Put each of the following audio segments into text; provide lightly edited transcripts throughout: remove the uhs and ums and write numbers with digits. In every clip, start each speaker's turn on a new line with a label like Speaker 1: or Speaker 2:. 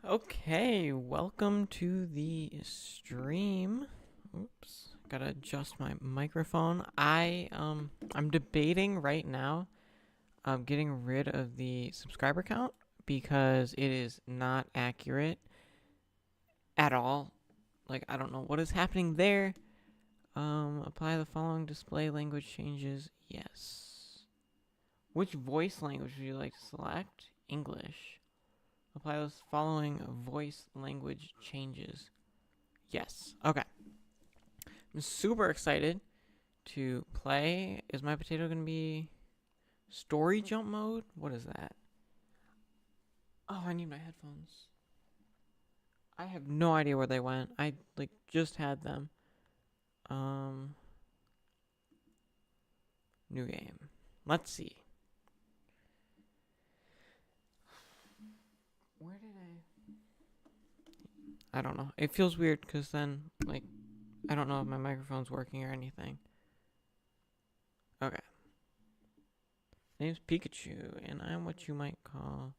Speaker 1: Okay, welcome to the stream. Oops, gotta adjust my microphone. I'm debating right now getting rid of the subscriber count because it is not accurate at all. Like, I don't know what is happening there. Apply the following display language changes. Yes. Which voice language would you like to select? English. Apply the following voice language changes. Yes. Okay. I'm super excited to play. Is my potato going to be story jump mode? What is that? Oh, I need my headphones. I have no idea where they went. I just had them. Um New game. Let's see. Where did I don't know. It feels weird cuz then I don't know if my microphone's working or anything. Okay. Name's Pikachu and I'm what you might call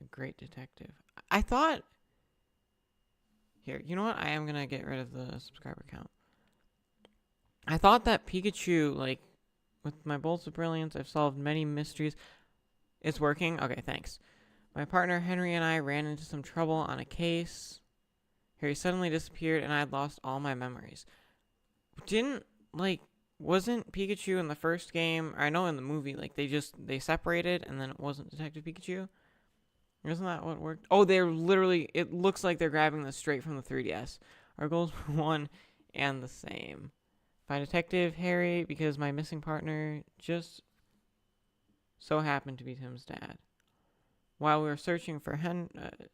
Speaker 1: a great detective. I thought Here, you know what? I am gonna get rid of the subscriber count. I thought that Pikachu, with my bolts of brilliance, I've solved many mysteries. It's working? Okay, thanks. My partner Henry and I ran into some trouble on a case. Harry suddenly disappeared and I had lost all my memories. Wasn't Pikachu in the first game, or I know in the movie, they separated and then it wasn't Detective Pikachu? Isn't that what worked? Oh, it looks like they're grabbing this straight from the 3DS. Our goals were one and the same. Find Detective Harry because my missing partner just so happened to be Tim's dad. While we were searching for I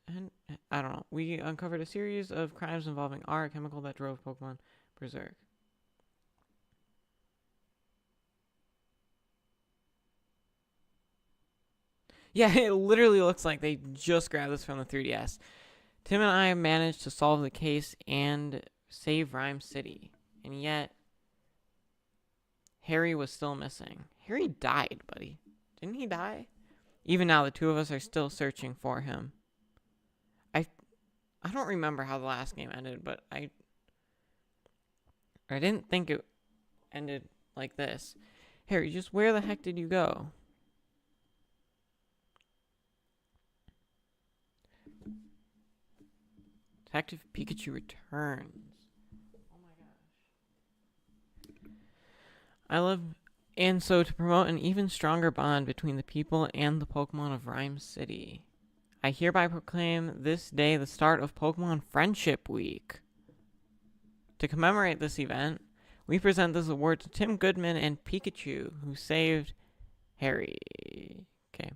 Speaker 1: don't know, we uncovered a series of crimes involving R, a chemical that drove Pokemon berserk. Yeah, it literally looks like they just grabbed this from the 3DS. Tim and I managed to solve the case and save Rhyme City. And yet, Harry was still missing. Harry died, buddy. Didn't he die? Even now, the two of us are still searching for him. I don't remember how the last game ended, but I didn't think it ended like this. Harry, just where the heck did you go? Detective Pikachu Returns. Oh my gosh. I love. And so, to promote an even stronger bond between the people and the Pokemon of Rhyme City, I hereby proclaim this day the start of Pokemon Friendship Week. To commemorate this event, we present this award to Tim Goodman and Pikachu, who saved Harry. Okay.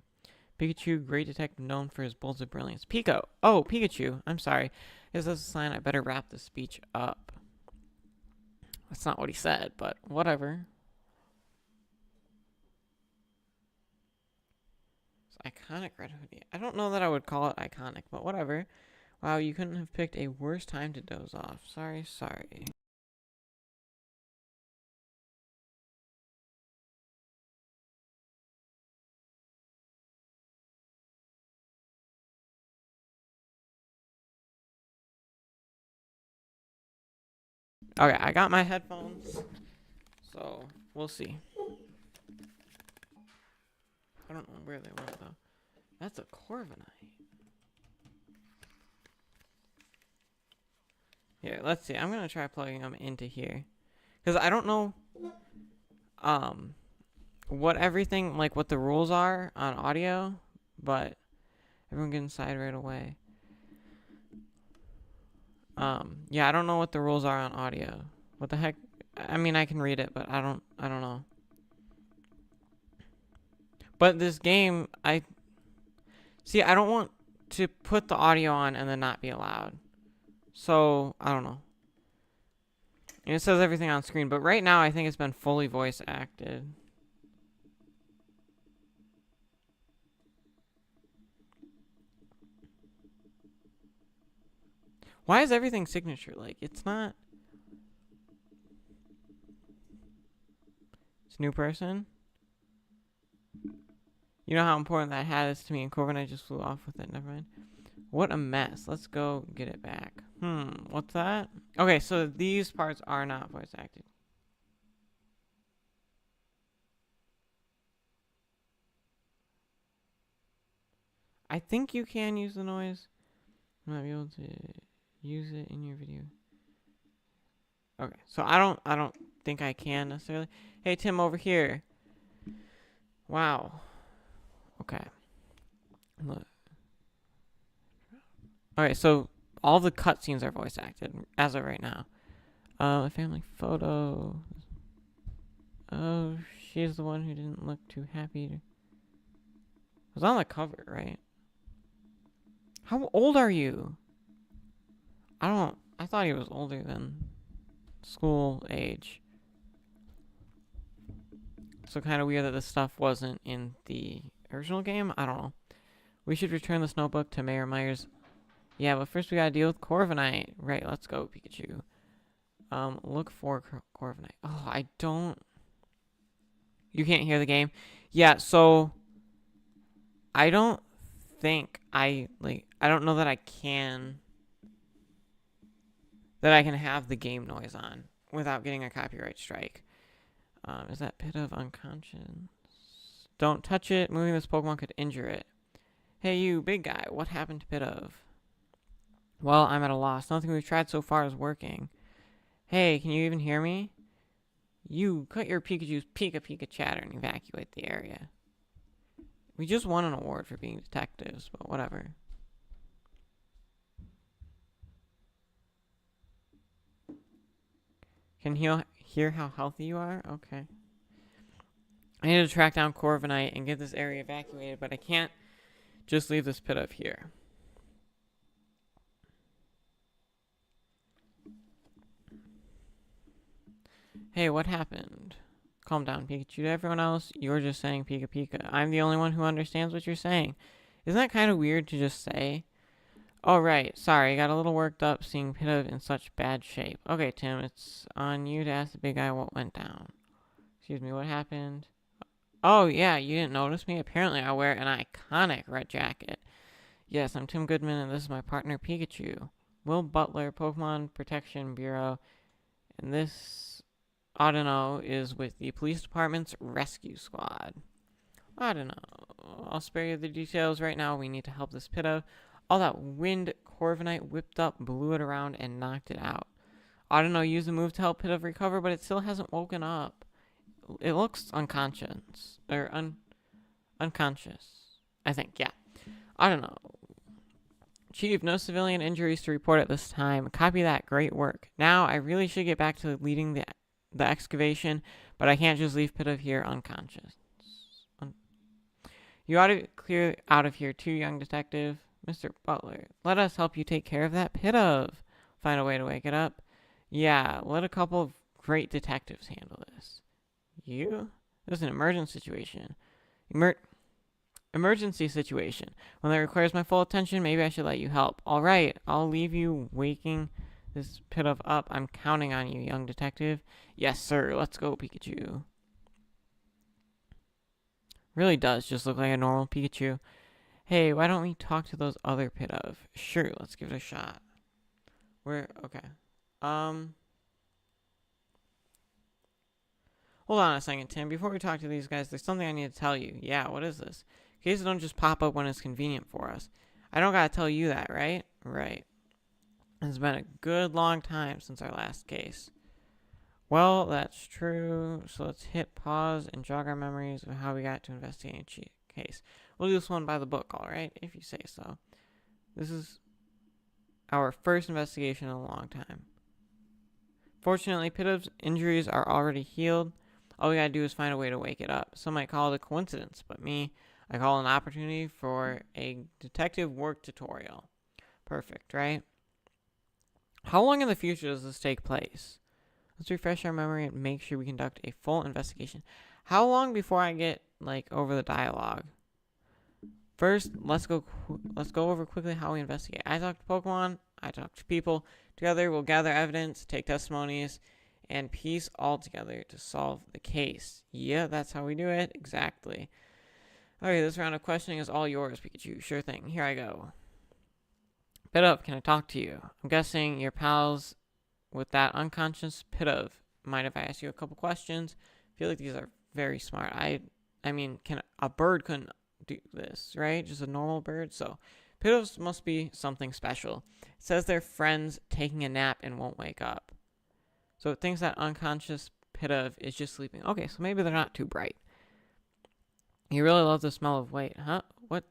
Speaker 1: Pikachu, great detective known for his bolts of brilliance. Pico. Oh, Pikachu. I'm sorry. Is this a sign I better wrap the speech up? That's not what he said, but whatever. Iconic red hoodie. I don't know that I would call it iconic, but whatever. Wow, you couldn't have picked a worse time to doze off. Sorry. Okay, I got my headphones, so we'll see. I don't know where they went, though. That's a Corviknight. Here, let's see. I'm going to try plugging them into here. Because I don't know what what the rules are on audio, but everyone get inside right away. Yeah, I don't know what the rules are on audio. What the heck? I mean, I can read it, but I don't know. But this game, I don't want to put the audio on and then not be allowed. So, I don't know. And it says everything on screen, but right now I think it's been fully voice acted. Why is everything signature? It's not. It's a new person. You know how important that hat is to me, and Corviknight just flew off with it. Never mind. What a mess. Let's go get it back. What's that? Okay, so these parts are not voice acted. I think you can use the noise. You might be able to use it in your video. Okay, so I don't think I can necessarily. Hey Tim, over here. Wow. Okay. Look. Okay, so all the cutscenes are voice acted as of right now. A family photo. Oh, she's the one who didn't look too happy. It was on the cover, right? How old are you? I thought he was older than school age. So kind of weird that this stuff wasn't in the original game. I don't know. We should return this notebook to Mayor Myers. Yeah, but first we gotta deal with Corviknight. Right, let's go, Pikachu. Look for Corviknight. Oh, I don't... You can't hear the game? Yeah, so... I don't think I don't know that I can... That I can have the game noise on without getting a copyright strike. Is that Pit of Unconscious? Don't touch it. Moving this Pokemon could injure it. Hey, you, big guy. What happened to Pit of? Well, I'm at a loss. Nothing we've tried so far is working. Hey, can you even hear me? You, cut your Pikachu's Pika chatter and evacuate the area. We just won an award for being detectives, but whatever. Can you hear how healthy you are? Okay. I need to track down Corviknight and get this area evacuated, but I can't just leave this pit up here. Hey, what happened? Calm down, Pikachu. To everyone else, you're just saying Pika Pika. I'm the only one who understands what you're saying. Isn't that kind of weird to just say? Oh, right. Sorry, I got a little worked up seeing Pidove in such bad shape. Okay, Tim, it's on you to ask the big guy what went down. Excuse me, what happened? Oh, yeah, you didn't notice me? Apparently I wear an iconic red jacket. Yes, I'm Tim Goodman, and this is my partner, Pikachu. Will Butler, Pokemon Protection Bureau, and this, I don't know, is with the police department's rescue squad. I don't know. I'll spare you the details right now. We need to help this Pidove. All that wind Corviknight whipped up, blew it around, and knocked it out. I don't know, use the move to help Pidove recover, but it still hasn't woken up. It looks unconscious. Or unconscious. I think, yeah. I don't know. Chief, no civilian injuries to report at this time. Copy that. Great work. Now, I really should get back to leading the excavation, but I can't just leave Pidove here unconscious. You ought to clear out of here too, young detective. Mr. Butler, let us help you take care of that Pidove. Find a way to wake it up. Yeah, let a couple of great detectives handle this. You? This is an emergency situation. Emergency situation. One that requires my full attention, maybe I should let you help. Alright, I'll leave you waking this Pidove up. I'm counting on you, young detective. Yes, sir. Let's go, Pikachu. Really does just look like a normal Pikachu. Hey, why don't we talk to those other Pidove? Sure, let's give it a shot. Okay. Hold on a second, Tim. Before we talk to these guys, there's something I need to tell you. Yeah, what is this? Cases don't just pop up when it's convenient for us. I don't gotta tell you that, right? Right. It's been a good long time since our last case. Well, that's true. So let's hit pause and jog our memories of how we got to investigating a case. We'll do this one by the book, alright? If you say so. This is our first investigation in a long time. Fortunately, Pidove's injuries are already healed. All we gotta do is find a way to wake it up. Some might call it a coincidence, but me, I call it an opportunity for a detective work tutorial. Perfect, right? How long in the future does this take place? Let's refresh our memory and make sure we conduct a full investigation. How long before I get, over the dialogue? First, let's go over quickly how we investigate. I talk to Pokemon, I talk to people. Together, we'll gather evidence, take testimonies, and piece all together to solve the case. Yeah, that's how we do it. Exactly. Okay, this round of questioning is all yours, Pikachu. Sure thing. Here I go. Pidove, can I talk to you? I'm guessing you're pals with that unconscious Pidove. Mind if I ask you a couple questions? I feel like these are very smart. I mean, a bird couldn't do this, right? Just a normal bird. So Pidoves must be something special. It says they're friends taking a nap and won't wake up. So it thinks that unconscious Pidove is just sleeping. Okay, so maybe they're not too bright. You really love the smell of weight, huh? What?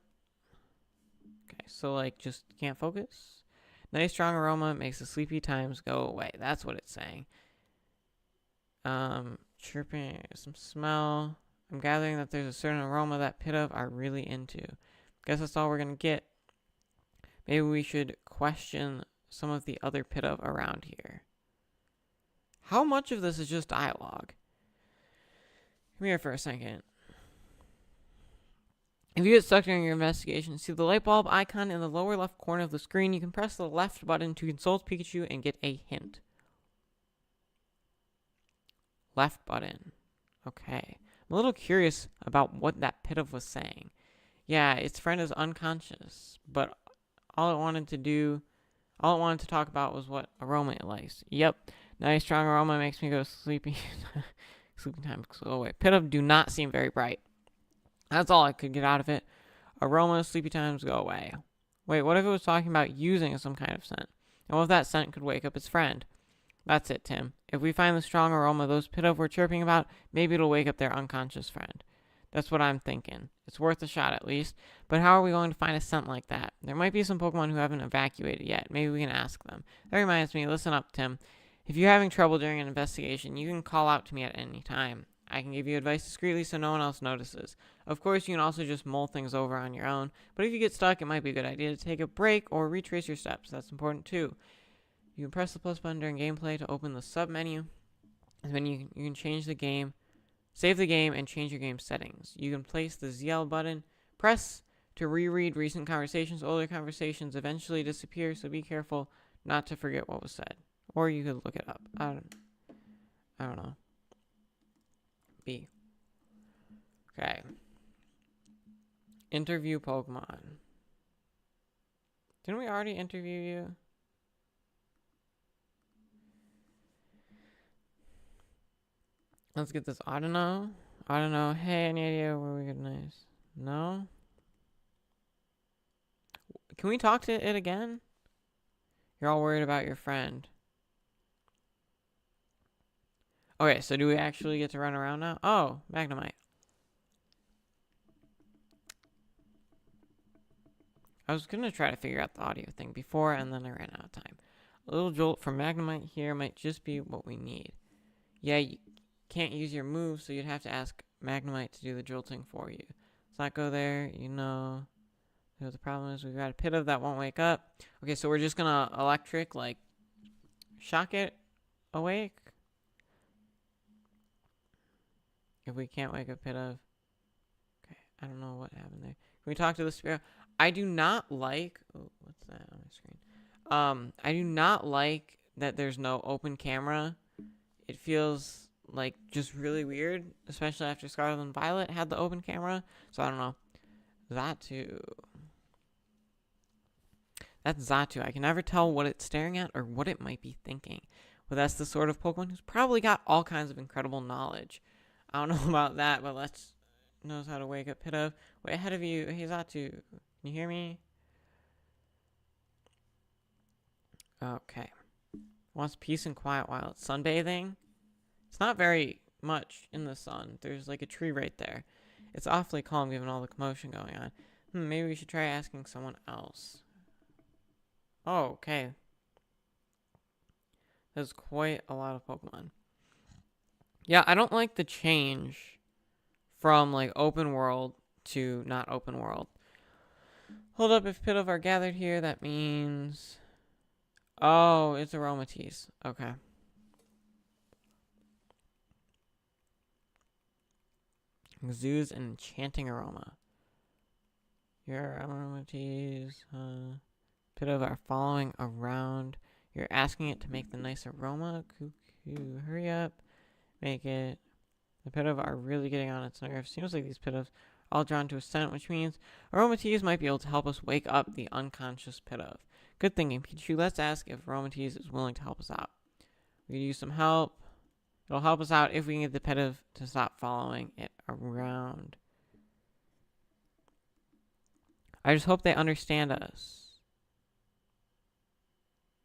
Speaker 1: Okay, so like just can't focus? Nice strong aroma makes the sleepy times go away. That's what it's saying. Chirping, some smell. I'm gathering that there's a certain aroma that Pidove are really into. Guess that's all we're gonna get. Maybe we should question some of the other Pidove around here. How much of this is just dialogue? Come here for a second. If you get stuck during your investigation, see the light bulb icon in the lower left corner of the screen. You can press the left button to consult Pikachu and get a hint. Left button. Okay. I'm a little curious about what that Pidove was saying. Yeah, its friend is unconscious, but all it wanted to talk about was what aroma it likes. Yep. Nice strong aroma makes me go sleepy. Sleeping time go away. Pidove do not seem very bright. That's all I could get out of it. Aroma, sleepy times go away. Wait, what if it was talking about using some kind of scent? And what if that scent could wake up its friend? That's it, Tim. If we find the strong aroma those Pidove were chirping about, maybe it'll wake up their unconscious friend. That's what I'm thinking. It's worth a shot at least. But how are we going to find a scent like that? There might be some Pokemon who haven't evacuated yet. Maybe we can ask them. That reminds me, listen up, Tim. If you're having trouble during an investigation, you can call out to me at any time. I can give you advice discreetly so no one else notices. Of course, you can also just mull things over on your own, but if you get stuck, it might be a good idea to take a break or retrace your steps. That's important too. You can press the plus button during gameplay to open the sub-menu, and then you can change the game, save the game, and change your game settings. You can place the ZL button, press to reread recent conversations. Older conversations eventually disappear, so be careful not to forget what was said. Or you could look it up. I don't know. B. Okay. Interview Pokemon. Didn't we already interview you? Let's get this Audino. Audino, hey, any idea where we get nice? No? Can we talk to it again? You're all worried about your friend. Okay, so do we actually get to run around now? Oh, Magnemite. I was going to try to figure out the audio thing before, and then I ran out of time. A little jolt from Magnemite here might just be what we need. Yeah, you can't use your move, so you'd have to ask Magnemite to do the jolting for you. Let's not go there, you know. The problem is we've got a Pidove that won't wake up. Okay, so we're just going to electric, like, shock it awake. If we can't wake up Pidove. Okay, I don't know what happened there. Can we talk to the Sparrow? I do not like... Oh, what's that on my screen? I do not like that there's no open camera. It feels like just really weird, especially after Scarlet and Violet had the open camera. So I don't know. Xatu. That's Xatu. I can never tell what it's staring at or what it might be thinking. But that's the sort of Pokemon who's probably got all kinds of incredible knowledge. I don't know about that, but let's knows how to wake up Pidove. Wait, ahead of you. Hey, Xatu. Can you hear me? Okay. Wants peace and quiet while it's sunbathing. It's not very much in the sun. There's like a tree right there. It's awfully calm given all the commotion going on. Maybe we should try asking someone else. Oh, okay. There's quite a lot of Pokemon. Yeah, I don't like the change from like open world to not open world. Hold up, if Pidove are gathered here, that means... Oh, it's Aromatisse. Okay. Exudes an enchanting aroma. Your Aromatisse, Pidove are following around. You're asking it to make the nice aroma. Cuckoo, hurry up. Make it. The Pidove are really getting on its nerves. Seems like these Pidoves all drawn to a scent, which means Aromatisse might be able to help us wake up the unconscious Pidove. Good thinking, Pikachu. Let's ask if Aromatisse is willing to help us out. We could use some help. It'll help us out if we can get the Pidove to stop following it around. I just hope they understand us.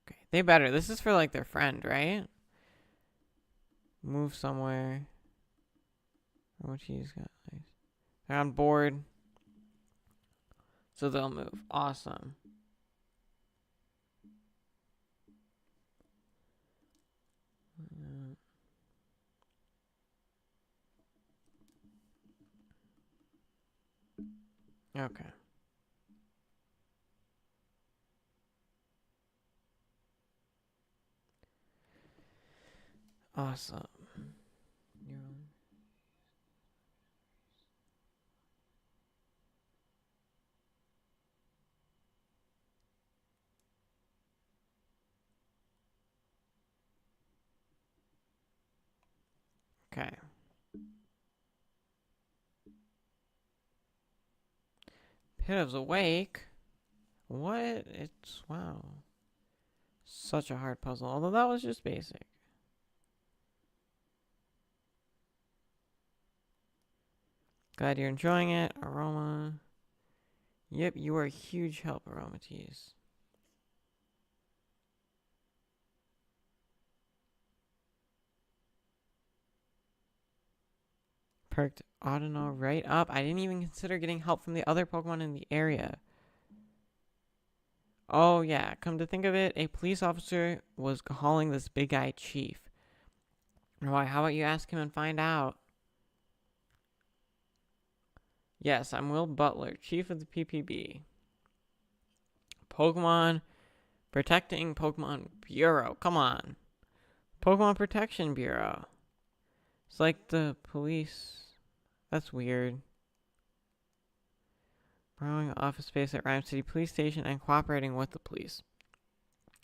Speaker 1: Okay, they better. This is for, like, their friend, right? Move somewhere. Oh, geez, they're on board. So they'll move. Awesome. Okay. Awesome. Okay. Pidove's awake. What? It's, wow. Such a hard puzzle, although that was just basic. Glad you're enjoying it, Aroma. Yep, you are a huge help, Aromatisse. Perked Audino right up. I didn't even consider getting help from the other Pokemon in the area. Oh, yeah. Come to think of it, a police officer was calling this big guy Chief. Why? How about you ask him and find out? Yes, I'm Will Butler, Chief of the PPB. Pokemon Protecting Pokemon Bureau. Come on. Pokemon Protection Bureau. It's like the police. That's weird. Borrowing office space at Rhyme City Police Station and cooperating with the police.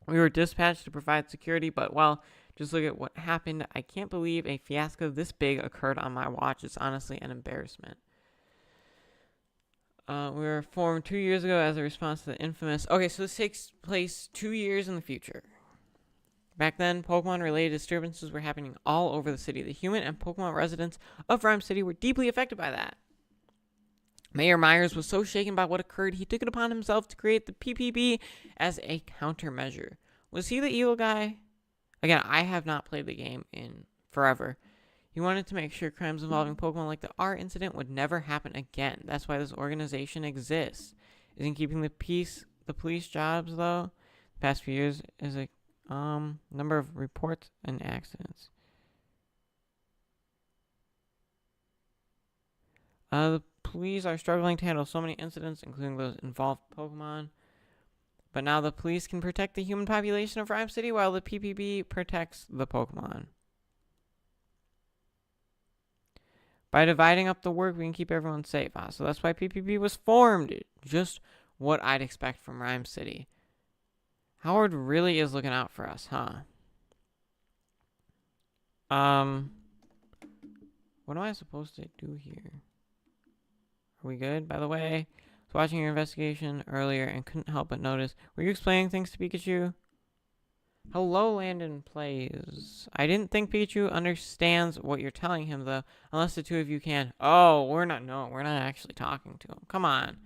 Speaker 1: We were dispatched to provide security, but, well, just look at what happened. I can't believe a fiasco this big occurred on my watch. It's honestly an embarrassment. We were formed 2 years ago as a response to the infamous... Okay, so this takes place 2 years in the future. Back then, Pokemon-related disturbances were happening all over the city. The human and Pokemon residents of Rhyme City were deeply affected by that. Mayor Myers was so shaken by what occurred, he took it upon himself to create the PPB as a countermeasure. Was he the evil guy? Again, I have not played the game in forever. He wanted to make sure crimes involving Pokemon like the R incident would never happen again. That's why this organization exists. Isn't keeping the peace the police jobs, though? The past few years is a number of reports and accidents. The police are struggling to handle so many incidents, including those involved Pokemon. But now the police can protect the human population of Rhyme City while the PPB protects the Pokemon. By dividing up the work, we can keep everyone safe. So that's why PPB was formed. Just what I'd expect from Rhyme City. Howard really is looking out for us, huh? What am I supposed to do here? Are we good, by the way? I was watching your investigation earlier and couldn't help but notice. Were you explaining things to Pikachu? Hello, Landon Plays. I didn't think Pikachu understands what you're telling him, though, unless the two of you can. Oh, we're not actually talking to him. Come on.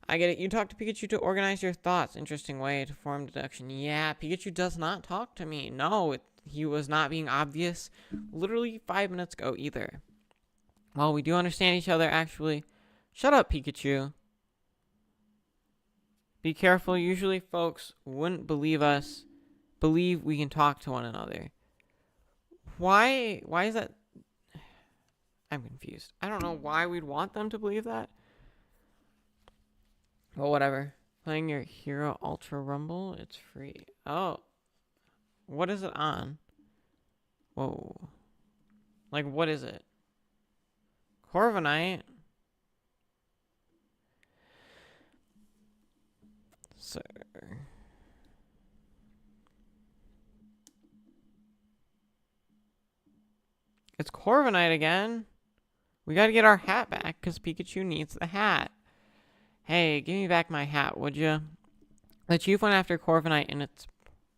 Speaker 1: I get it. You talk to Pikachu to organize your thoughts. Interesting way to form deduction. Yeah, Pikachu does not talk to me. No, he was not being obvious literally 5 minutes ago either. Well, we do understand each other, actually. Shut up, Pikachu. Be careful. Usually folks wouldn't believe we can talk to one another. Why is that? I'm confused. I don't know why we'd want them to believe that. Well, whatever. Playing your Hero Ultra Rumble, it's free. Oh. What is it on? Whoa. Like, what is it? Corviknight? Sir. It's Corviknight again? We gotta get our hat back because Pikachu needs the hat. Hey, give me back my hat, would you? The chief went after Corviknight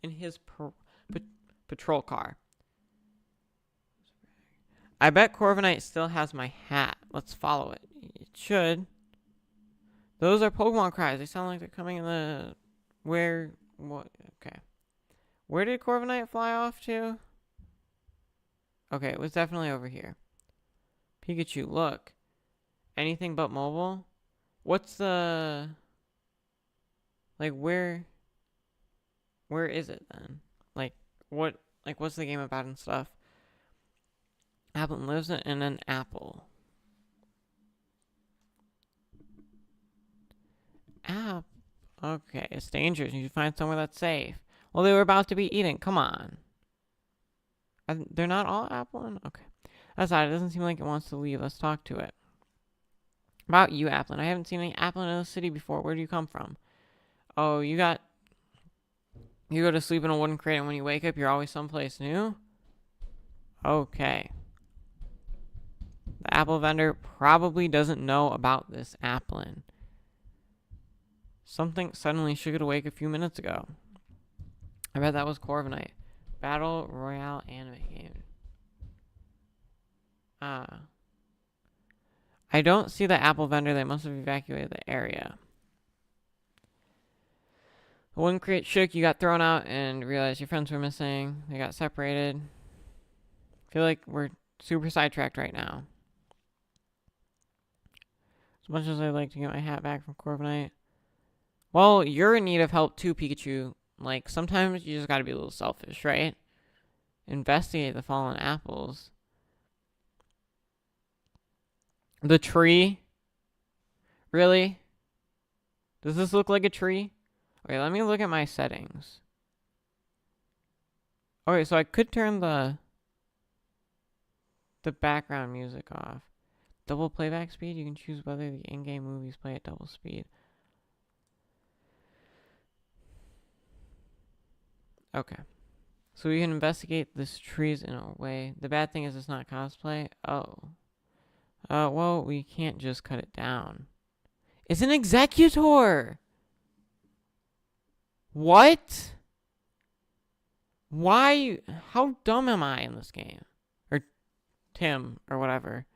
Speaker 1: in his patrol car. I bet Corviknight still has my hat. Let's follow it. It should. Those are Pokemon cries. They sound like they're coming in the... Where... What? Okay. Where did Corviknight fly off to? Okay, it was definitely over here. Pikachu, look. Anything but mobile? What's the... Like, where is it then? Like, what... Like, what's the game about and stuff? Applin lives in an apple. Okay, it's dangerous. You should find somewhere that's safe. Well, they were about to be eaten. Come on. They're not all Applin? Okay. That's odd. It doesn't seem like it wants to leave. Let's talk to it. About you, Applin. I haven't seen any Applin in the city before. Where do you come from? Oh, you go to sleep in a wooden crate, and when you wake up, you're always someplace new? Okay. The apple vendor probably doesn't know about this Applin. Something suddenly shook it awake a few minutes ago. I bet that was Corviknight. Battle Royale anime game. I don't see the apple vendor. They must have evacuated the area. The one crate shook, you got thrown out, and realized your friends were missing. They got separated. Feel like we're super sidetracked right now. As much as I'd like to get my hat back from Corviknight. Well, you're in need of help too, Pikachu. Like, sometimes you just gotta be a little selfish, right? Investigate the fallen apples. The tree? Really? Does this look like a tree? Okay, let me look at my settings. Okay, so I could turn the background music off. Double playback speed? You can choose whether the in-game movies play at double speed. Okay. So we can investigate this trees in a way. The bad thing is it's not cosplay. Oh. Well, we can't just cut it down. It's an executor! What? Why? How dumb am I in this game? Or Tim, or whatever.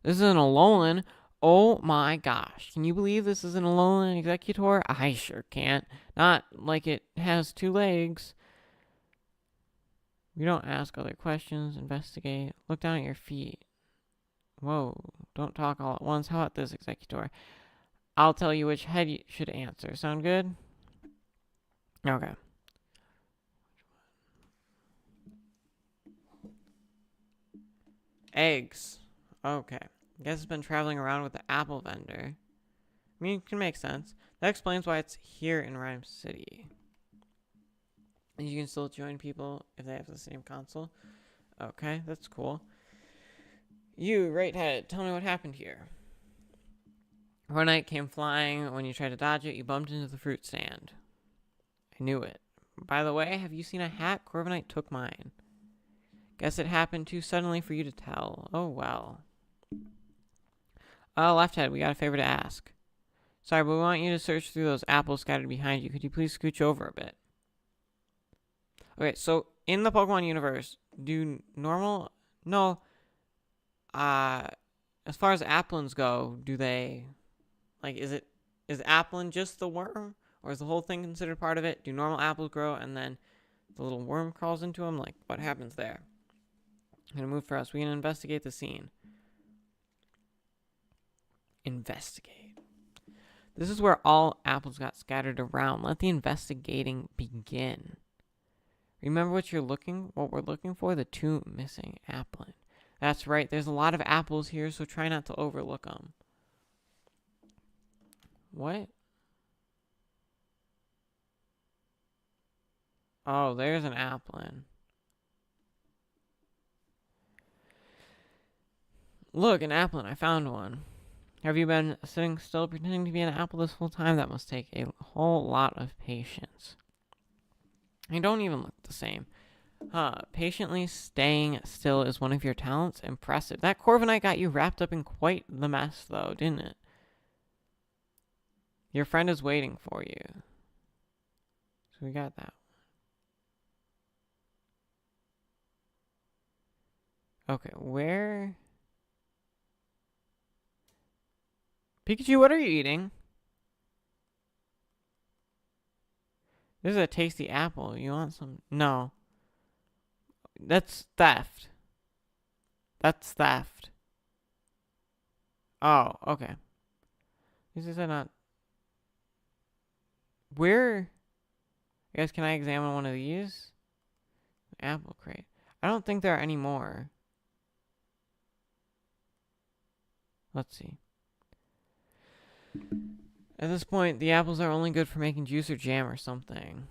Speaker 1: This is an Alolan. Oh my gosh. Can you believe this is an Alolan executor? I sure can't. Not like it has 2 legs. We don't ask other questions. Investigate. Look down at your feet. Whoa. Don't talk all at once. How about this, executor? I'll tell you which head you should answer. Sound good? Okay. Eggs. Okay. Guess it's been traveling around with the apple vendor. I mean, it can make sense. That explains why it's here in Rhyme City. And you can still join people if they have the same console. Okay, that's cool. You, right-headed, tell me what happened here. Corviknight came flying. When you tried to dodge it, you bumped into the fruit stand. I knew it. By the way, have you seen a hat? Corviknight took mine. Guess it happened too suddenly for you to tell. Oh, well. Left head, we got a favor to ask. Sorry, but we want you to search through those apples scattered behind you. Could you please scooch over a bit? Okay, so in the Pokemon universe, do normal... No. As far as Applins go, do they... Like, is Applin just the worm? Or is the whole thing considered part of it? Do normal apples grow and then the little worm crawls into them? Like, what happens there? I'm going to move for us. We can investigate the scene. Investigate. This is where all apples got scattered around. Let the investigating begin. Remember what we're looking for? The 2 missing Applin. That's right. There's a lot of apples here, so try not to overlook them. What? Oh, there's an Applin. Look, an Applin. I found one. Have you been sitting still pretending to be an apple this whole time? That must take a whole lot of patience. They don't even look the same. Huh. Patiently staying still is one of your talents. Impressive. That Corviknight got you wrapped up in quite the mess, though, didn't it? Your friend is waiting for you. So we got that. Okay, where? Pikachu, what are you eating? This is a tasty apple. You want some? No. That's theft. That's theft. Oh, okay. This is not. Where? I guess, can I examine one of these? Apple crate. I don't think there are any more. Let's see. At this point, the apples are only good for making juice or jam or something.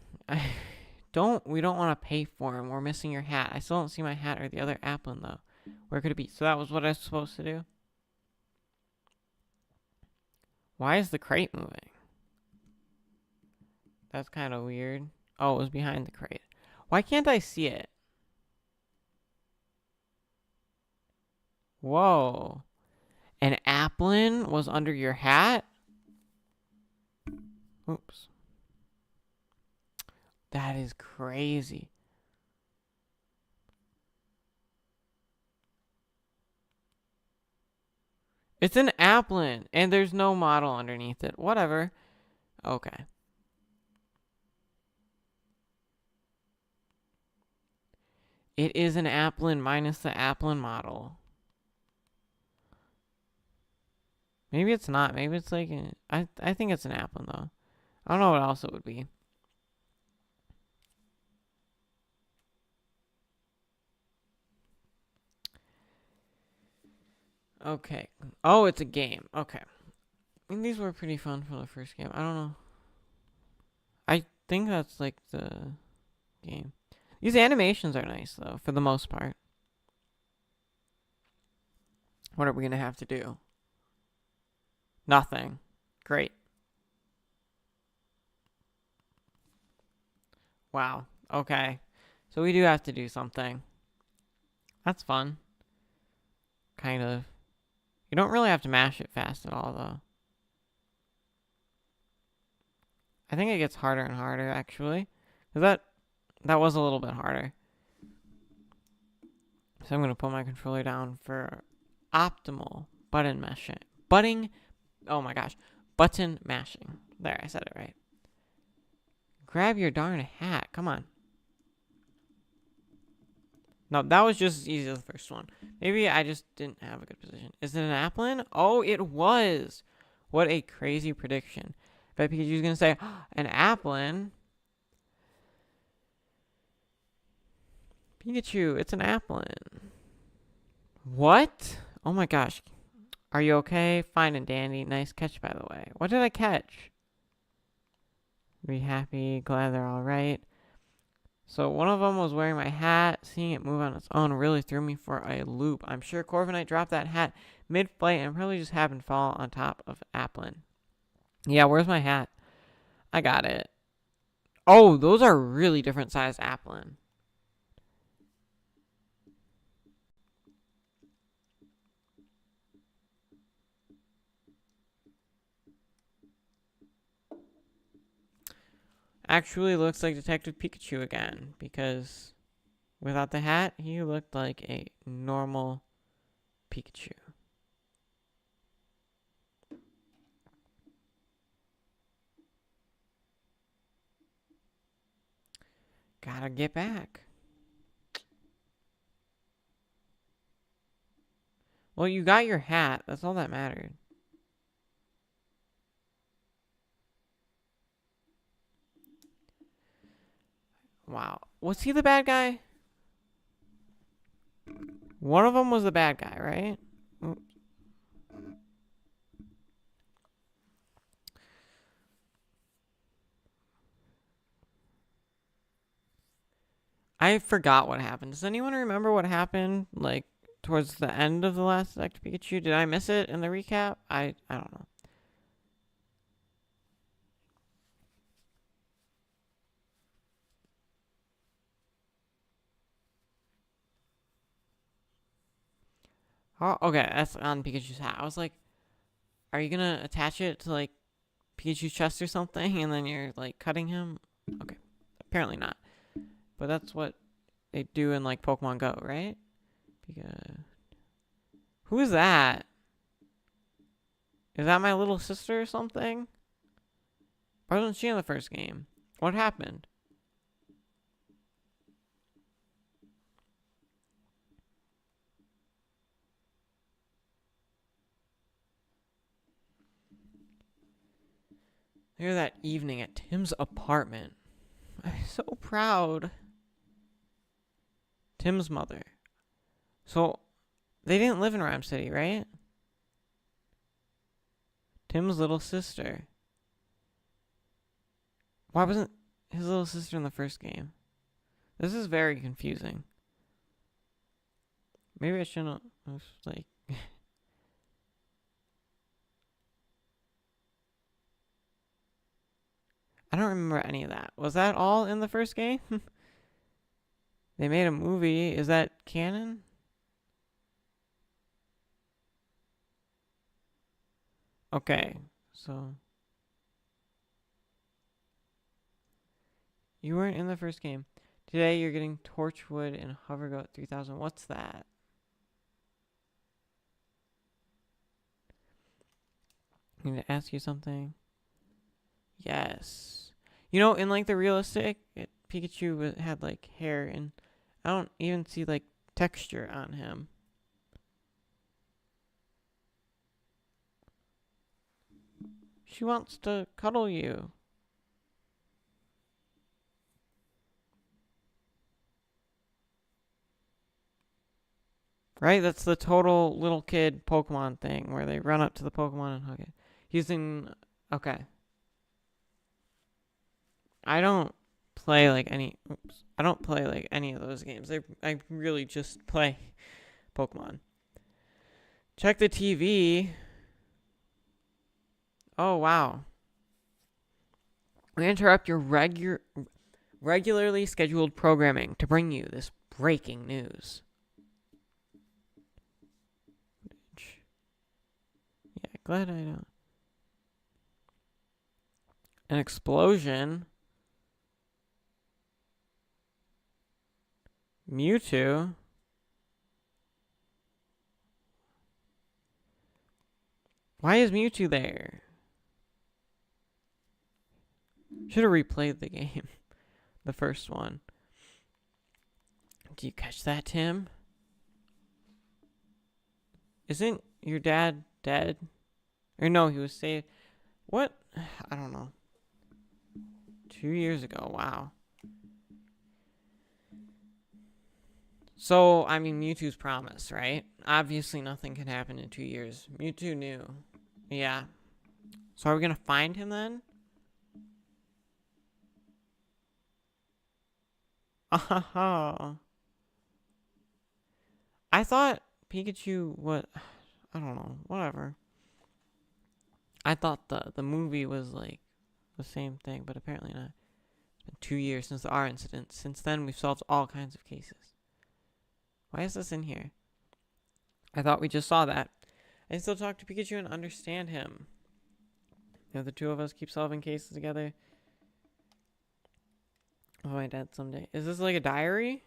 Speaker 1: We don't want to pay for them. We're missing your hat. I still don't see my hat or the other apple though. Where could it be? So that was what I was supposed to do? Why is the crate moving? That's kind of weird. Oh, it was behind the crate. Why can't I see it? Whoa. An applin was under your hat? Oops. That is crazy. It's an applin, and there's no model underneath it. Whatever. Okay. It is an applin minus the applin model. Maybe it's not. Maybe it's like I think it's an applin though. I don't know what else it would be. Okay. Oh, it's a game. Okay. I mean, these were pretty fun for the first game. I don't know. I think that's like the game. These animations are nice though, for the most part. What are we gonna have to do? Nothing. Great. Wow. Okay. So we do have to do something. That's fun. Kind of. You don't really have to mash it fast at all, though. I think it gets harder and harder, actually. Because that was a little bit harder. So I'm going to put my controller down for optimal button mashing. Oh my gosh. Button mashing. There, I said it right. Grab your darn hat. Come on. No, that was just as easy as the first one. Maybe I just didn't have a good position. Is it an applin? Oh, it was. What a crazy prediction. Bet Pikachu's going to say, oh, an applin. Pikachu, it's an applin. What? Oh my gosh. Are you okay? Fine and dandy. Nice catch, by the way. What did I catch? Be happy. Glad they're all right. So one of them was wearing my hat. Seeing it move on its own really threw me for a loop. I'm sure Corviknight dropped that hat mid-flight and probably just happened to fall on top of Applin. Yeah, where's my hat? I got it. Oh, those are really different sized Applin. Actually looks like Detective Pikachu again, because without the hat, he looked like a normal Pikachu. Gotta get back. Well, you got your hat. That's all that mattered. Wow. Was he the bad guy? One of them was the bad guy, right? Oops. I forgot what happened. Does anyone remember what happened, like, towards the end of the last Detective Pikachu? Did I miss it in the recap? I don't know. Oh, okay, that's on Pikachu's hat. I was like, are you gonna attach it to like Pikachu's chest or something, and then you're like cutting him? Okay, apparently not. But that's what they do in like Pokemon Go, right? Pika. Who is that? Is that my little sister or something? Why wasn't she in the first game? What happened? There that evening at Tim's apartment. I'm so proud. Tim's mother. So, they didn't live in Rhyme City, right? Tim's little sister. Why wasn't his little sister in the first game? This is very confusing. Maybe I shouldn't have, like... I don't remember any of that. Was that all in the first game? They made a movie. Is that canon? Okay, so... You weren't in the first game. Today you're getting Torchwood and Hovergoat 3000. What's that? I'm going to ask you something. Yes. You know, in like the realistic, Pikachu had like hair, and I don't even see like texture on him. She wants to cuddle you. Right? That's the total little kid Pokemon thing where they run up to the Pokemon and hug it. Using. Okay. I don't play like any. Oops. I don't play like any of those games. I really just play Pokemon. Check the TV. Oh, wow. We interrupt your regularly scheduled programming to bring you this breaking news. Yeah, glad I don't. An explosion. Mewtwo. Why is Mewtwo there? Should have replayed the game. The first one. Do you catch that, Tim? Isn't your dad dead? Or no, he was saved. What? I don't know. 2 years ago. Wow. So, I mean, Mewtwo's promise, right? Obviously, nothing can happen in 2 years. Mewtwo knew. Yeah. So, are we going to find him then? Oh. I thought Pikachu was... I don't know. Whatever. I thought the movie was like the same thing, but apparently not. It's been 2 years since our incident. Since then, we've solved all kinds of cases. Why is this in here? I thought we just saw that. I can still talk to Pikachu and understand him. You know, the two of us keep solving cases together. Oh, my dad someday. Is this like a diary?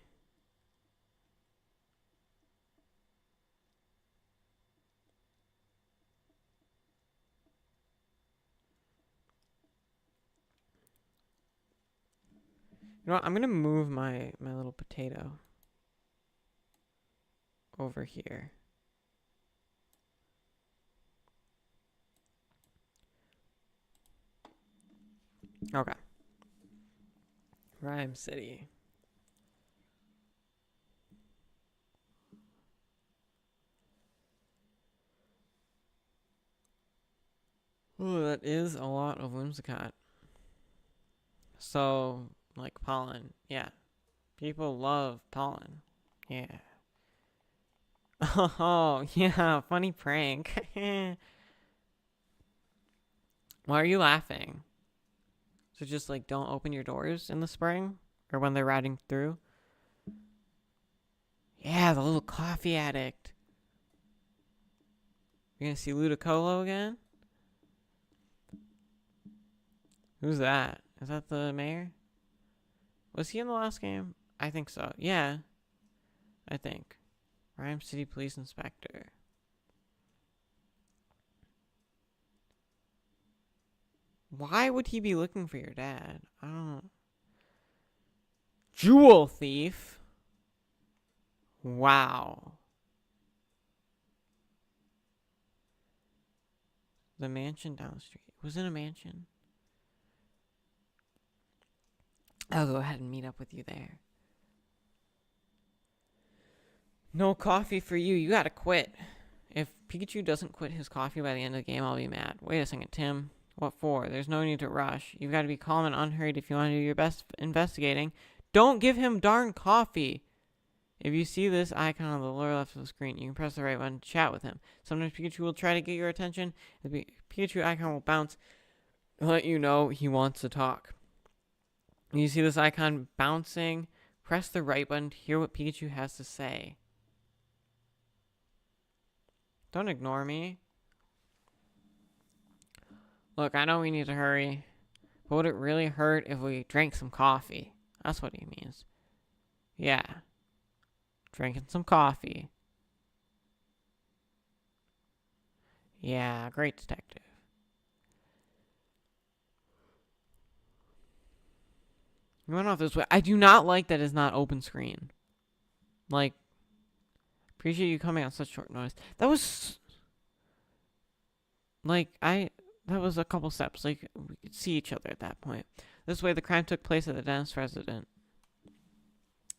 Speaker 1: You know what? I'm gonna move my little potato over here. Okay. Rhyme City. Ooh, that is a lot of Whimsicott. So, like pollen. Yeah. People love pollen. Yeah. Oh, yeah. Funny prank. Why are you laughing? So just like don't open your doors in the spring or when they're riding through. Yeah, the little coffee addict. You're gonna see Ludicolo again? Who's that? Is that the mayor? Was he in the last game? I think so. Yeah, I think. Rhyme City Police Inspector. Why would he be looking for your dad? I don't know. Jewel thief? Wow. The mansion down the street. Was it a mansion? I'll go ahead and meet up with you there. No coffee for you. You gotta quit. If Pikachu doesn't quit his coffee by the end of the game, I'll be mad. Wait a second, Tim. What for? There's no need to rush. You've got to be calm and unhurried if you want to do your best investigating. Don't give him darn coffee. If you see this icon on the lower left of the screen, you can press the right button to chat with him. Sometimes Pikachu will try to get your attention. The Pikachu icon will bounce and let you know he wants to talk. When you see this icon bouncing, press the right button to hear what Pikachu has to say. Don't ignore me. Look, I know we need to hurry, but would it really hurt if we drank some coffee? That's what he means. Yeah. Drinking some coffee. Yeah, great detective. You went off this way. I do not like that it's not open screen. Like, appreciate you coming on such short notice. That was... Like, that was a couple steps. Like, we could see each other at that point. This way, the crime took place at the dentist residence.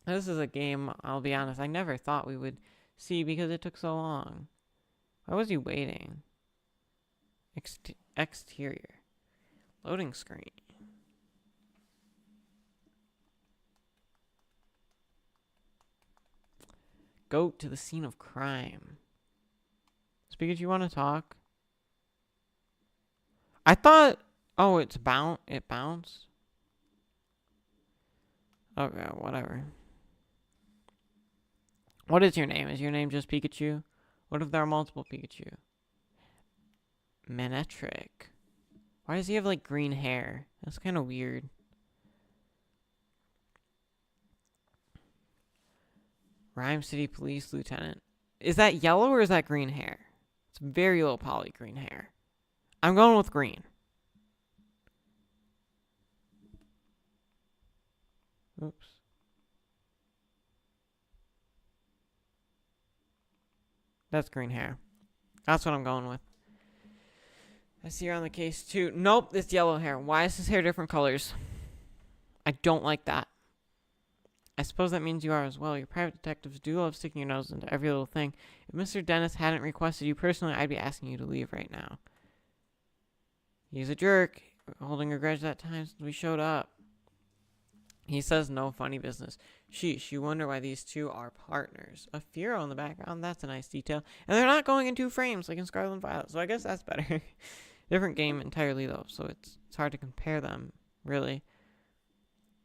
Speaker 1: This is a game, I'll be honest, I never thought we would see because it took so long. Why was he waiting? Exterior. Loading screen. Go to the scene of crime. Pikachu, you want to talk? I thought... Oh, it bounced? Okay, whatever. What is your name? Is your name just Pikachu? What if there are multiple Pikachu? Manectric. Why does he have, like, green hair? That's kind of weird. Rhyme City Police Lieutenant. Is that yellow or is that green hair? It's very low poly green hair. I'm going with green. Oops. That's green hair. That's what I'm going with. I see you're on the case too. Nope, it's yellow hair. Why is his hair different colors? I don't like that. I suppose that means you are as well. Your private detectives do love sticking your nose into every little thing. If Mr. Dennis hadn't requested you personally, I'd be asking you to leave right now. He's a jerk, holding a grudge that time since we showed up. He says no funny business. Sheesh, you wonder why these two are partners. A Furo in the background, that's a nice detail. And they're not going in 2 frames like in Scarlet and Violet, so I guess that's better. Different game entirely, though, so it's hard to compare them, really.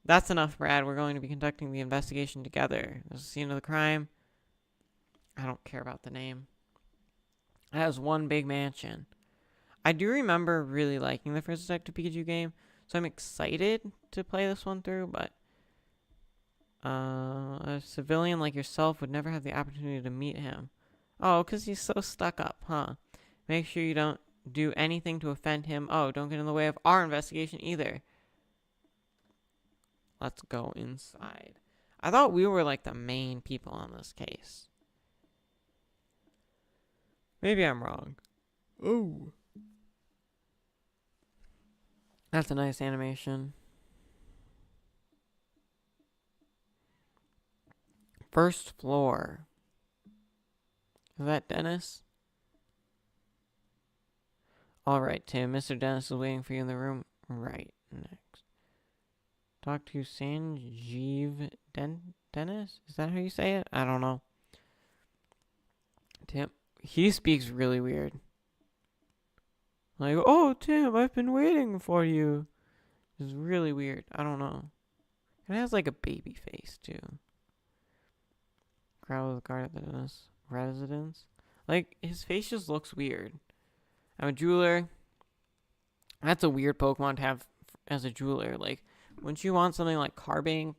Speaker 1: That's enough, Brad. We're going to be conducting the investigation together. There's a scene of the crime. I don't care about the name. It has one big mansion. I do remember really liking the first Detective Pikachu game, so I'm excited to play this one through, but a civilian like yourself would never have the opportunity to meet him. Oh, because he's so stuck up, huh? Make sure you don't do anything to offend him. Oh, don't get in the way of our investigation either. Let's go inside. I thought we were like the main people on this case. Maybe I'm wrong. Oh. That's a nice animation. First floor. Is that Dennis? Alright, Tim. Mr. Dennis is waiting for you in the room right next. Talk to Sanjeev Dennis? Is that how you say it? I don't know. Tim. He speaks really weird. Like, oh, Tim, I've been waiting for you. It's really weird. I don't know. It has like a baby face, too. Crowd with the guard at the residence. Like, his face just looks weird. I'm a jeweler. That's a weird Pokemon to have as a jeweler. Like, wouldn't you want something like Carbink?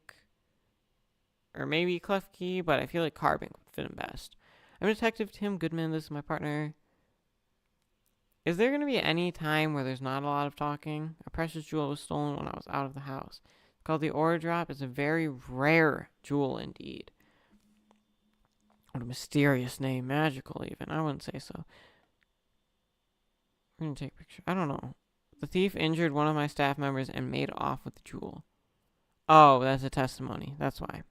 Speaker 1: Or maybe Klefki, but I feel like Carbink would fit him best. I'm Detective Tim Goodman. This is my partner. Is there going to be any time where there's not a lot of talking? A precious jewel was stolen when I was out of the house. It's called the Aura Drop. It's a very rare jewel indeed. What a mysterious name. Magical even. I wouldn't say so. We're going to take a picture. I don't know. The thief injured one of my staff members and made off with the jewel. Oh, that's a testimony. That's why.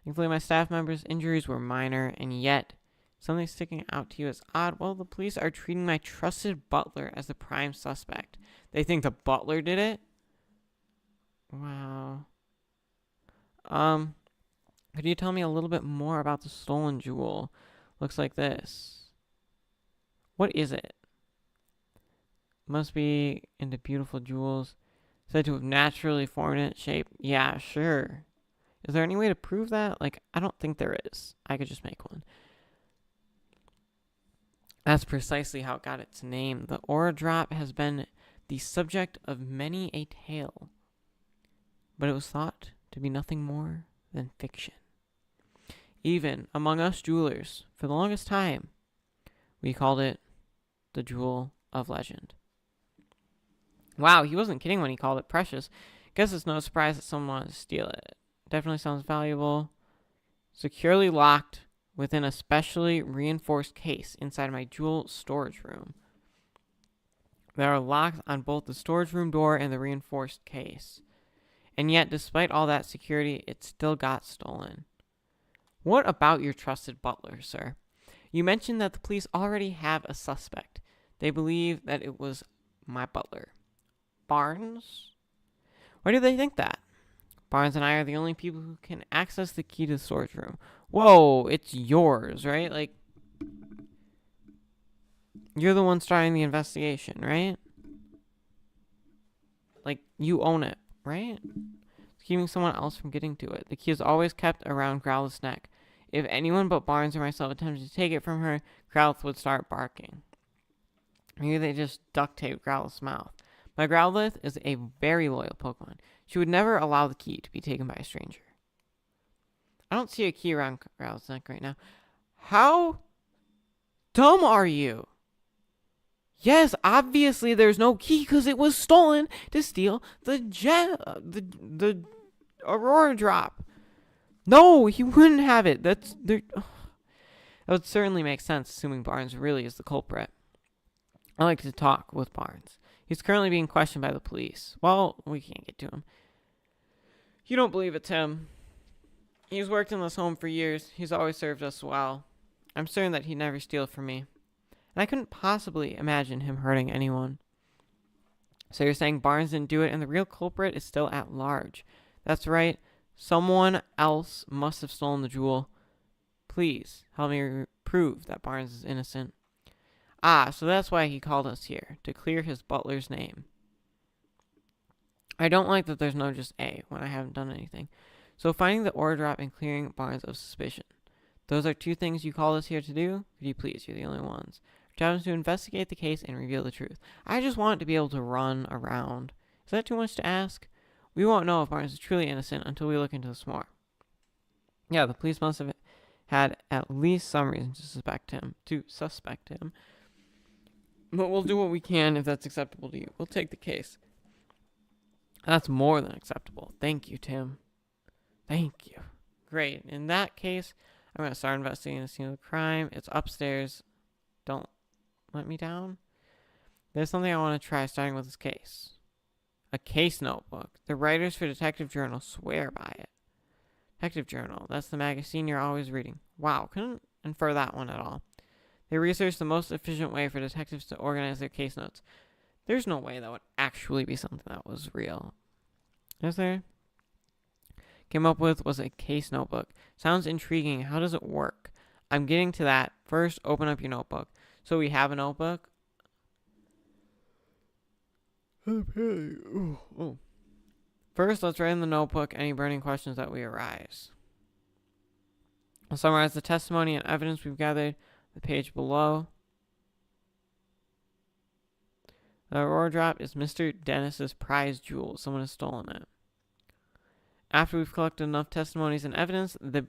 Speaker 1: Thankfully, my staff member's injuries were minor, and yet something sticking out to you is odd. Well, the police are treating my trusted butler as the prime suspect. They think the butler did it? Wow. Could you tell me a little bit more about the stolen jewel? Looks like this. What is it? Must be into beautiful jewels. Said to have naturally formed in its shape. Yeah, sure. Is there any way to prove that? Like, I don't think there is. I could just make one. That's precisely how it got its name. The Aura Drop has been the subject of many a tale, but it was thought to be nothing more than fiction. Even among us jewelers, for the longest time, we called it the Jewel of Legend. Wow, he wasn't kidding when he called it precious. Guess it's no surprise that someone wanted to steal it. Definitely sounds valuable. Securely locked within a specially reinforced case inside my jewel storage room. There are locks on both the storage room door and the reinforced case. And yet, despite all that security, it still got stolen. What about your trusted butler, sir? You mentioned that the police already have a suspect. They believe that it was my butler. Barnes? Why do they think that? Barnes and I are the only people who can access the key to the storage room. Whoa, it's yours, right? Like, you're the one starting the investigation, right? Like, you own it, right? It's keeping someone else from getting to it. The key is always kept around Growlith's neck. If anyone but Barnes or myself attempted to take it from her, Growlith would start barking. Maybe they just duct tape Growlith's mouth. My Growlith is a very loyal Pokemon. She would never allow the key to be taken by a stranger. I don't see a key around Growlith's neck right now. How dumb are you? Yes, obviously there's no key because it was stolen to steal the Aurora Drop. No, he wouldn't have it. That would certainly make sense, assuming Barnes really is the culprit. I like to talk with Barnes. He's currently being questioned by the police. Well, we can't get to him. You don't believe it, Tim. He's worked in this home for years. He's always served us well. I'm certain that he'd never steal from me. And I couldn't possibly imagine him hurting anyone. So you're saying Barnes didn't do it and the real culprit is still at large. That's right. Someone else must have stolen the jewel. Please help me prove that Barnes is innocent. Ah, so that's why he called us here, to clear his butler's name. I don't like that there's no just A when I haven't done anything. So finding the Aura Drop and clearing Barnes of suspicion. Those are two things you called us here to do? Could you please? You're the only ones. Our job is to investigate the case and reveal the truth. I just want to be able to run around. Is that too much to ask? We won't know if Barnes is truly innocent until we look into this more. Yeah, the police must have had at least some reason to suspect him. But we'll do what we can if that's acceptable to you. We'll take the case. That's more than acceptable. Thank you, Tim. Thank you. Great. In that case, I'm going to start investigating the scene of the crime. It's upstairs. Don't let me down. There's something I want to try starting with this case. A case notebook. The writers for Detective Journal swear by it. Detective Journal. That's the magazine you're always reading. Wow. Couldn't infer that one at all. They researched the most efficient way for detectives to organize their case notes. There's no way that would actually be something that was real. Is there? Came up with was a case notebook. Sounds intriguing. How does it work? I'm getting to that. First, open up your notebook. So we have a notebook. First, let's write in the notebook any burning questions that we arise. I'll summarize the testimony and evidence we've gathered. The page below. The Aurora drop is Mr. Dennis's prize jewel. Someone has stolen it. After we've collected enough testimonies and evidence, the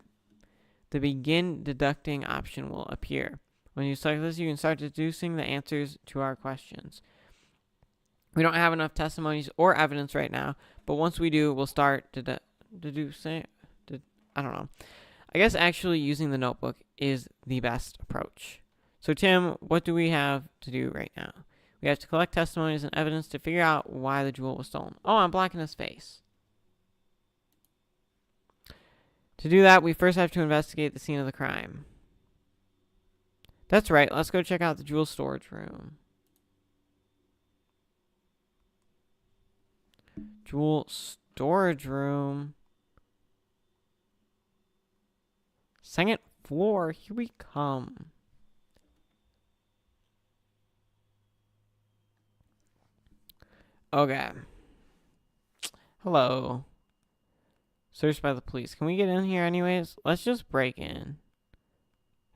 Speaker 1: begin deducting option will appear. When you select this, you can start deducing the answers to our questions. We don't have enough testimonies or evidence right now, but once we do, we'll start deducing. I don't know. I guess actually using the notebook is the best approach. So Tim, what do we have to do right now? We have to collect testimonies and evidence to figure out why the jewel was stolen. Oh, I'm blocking his face. To do that, we first have to investigate the scene of the crime. That's right. Let's go check out the jewel storage room. Jewel storage room. Second floor. Here we come. Okay. Hello. Searched by the police. Can we get in here anyways? Let's just break in.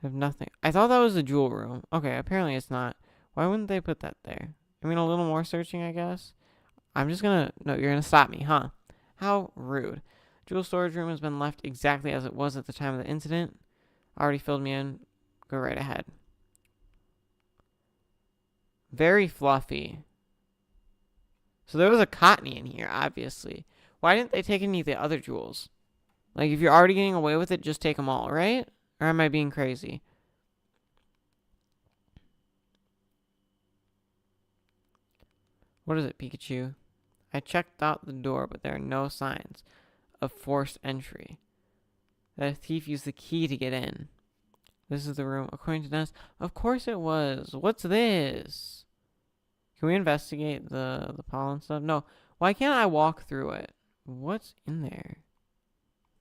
Speaker 1: I have nothing. I thought that was the jewel room. Okay, apparently it's not. Why wouldn't they put that there? I mean, a little more searching, I guess. I'm just gonna... No, you're gonna stop me, huh? How rude. Jewel storage room has been left exactly as it was at the time of the incident. Already filled me in. Go right ahead. Very fluffy. So there was a cottony in here, obviously. Why didn't they take any of the other jewels? Like, if you're already getting away with it, just take them all, right? Or am I being crazy? What is it, Pikachu? I checked out the door, but there are no signs of forced entry. The thief used the key to get in. This is the room, according to Dennis. Of course it was. What's this? Can we investigate the pollen stuff? No. Why can't I walk through it? What's in there?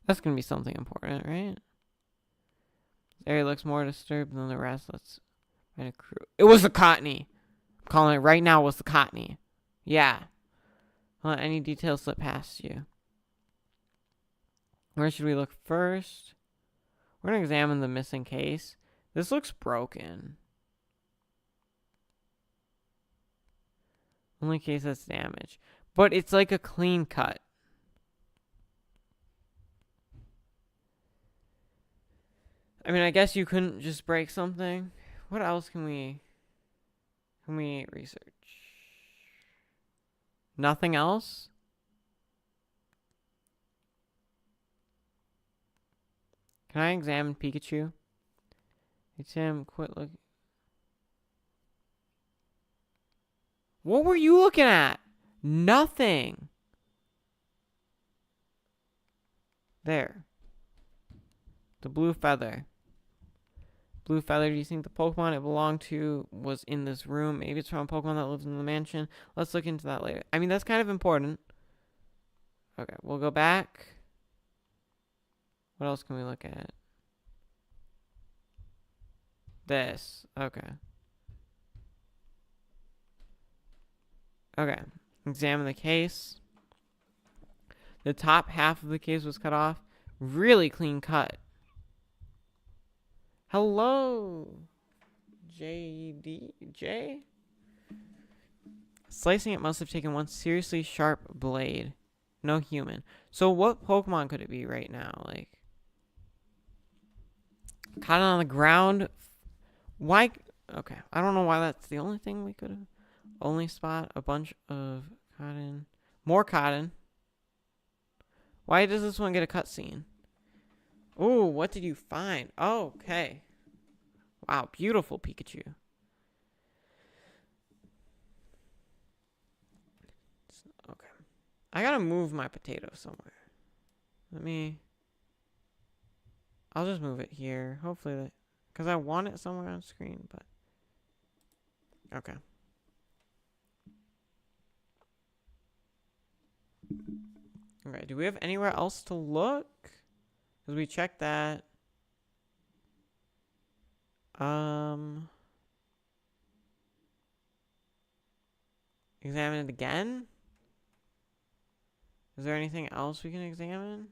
Speaker 1: That's going to be something important, right? This area looks more disturbed than the rest. Let's find a crew. It was the cottony. I'm calling it right now. It was the cottony. Yeah. Don't let any details slip past you. Where should we look first? We're going to examine the missing case. This looks broken. Only case that's damaged. But it's like a clean cut. I mean, I guess you couldn't just break something. What else can we research? Nothing else? Can I examine Pikachu? Hey, Tim, quit looking. What were you looking at? Nothing. There. The blue feather. Blue feather, do you think the Pokemon it belonged to was in this room? Maybe it's from a Pokemon that lives in the mansion. Let's look into that later. I mean, that's kind of important. Okay, we'll go back. What else can we look at? This. Okay. Okay. Examine the case. The top half of the case was cut off. Really clean cut. Hello, J? Slicing it must have taken one seriously sharp blade. No human. So what Pokemon could it be right now? Like, caught it on the ground. Why? Okay, I don't know why that's the only thing we could have. Only spot a bunch of cotton. More cotton. Why does this one get a cutscene? Ooh, what did you find? Oh, okay. Wow, beautiful Pikachu. Okay. I gotta move my potato somewhere. I'll just move it here. Hopefully, because I want it somewhere on screen, but. Okay. Okay, do we have anywhere else to look? Because we checked that. Examine it again? Is there anything else we can examine?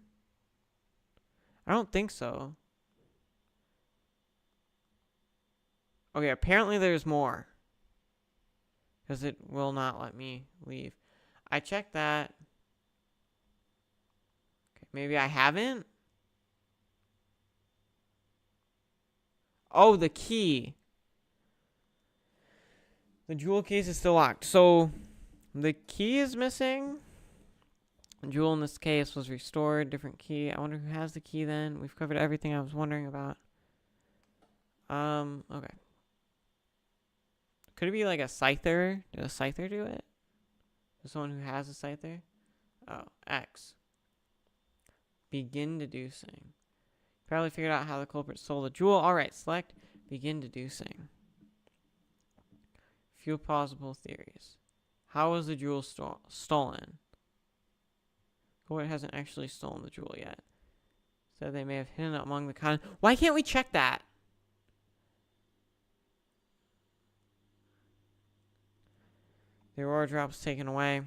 Speaker 1: I don't think so. Okay, apparently there's more. Because it will not let me leave. I checked that. Okay, maybe I haven't? Oh, the key. The jewel case is still locked. So, the key is missing. The jewel in this case was restored. Different key. I wonder who has the key then. We've covered everything I was wondering about. Okay. Could it be like a scyther? Did a scyther do it? Is someone who has a scyther? Oh, X. Begin deducing. Probably figured out how the culprit stole the jewel. Alright, select begin deducing. Few plausible theories. How was the jewel stolen? Culprit hasn't actually stolen the jewel yet. Said they may have hidden it among the con. Why can't we check that? The aurora drop's taken away.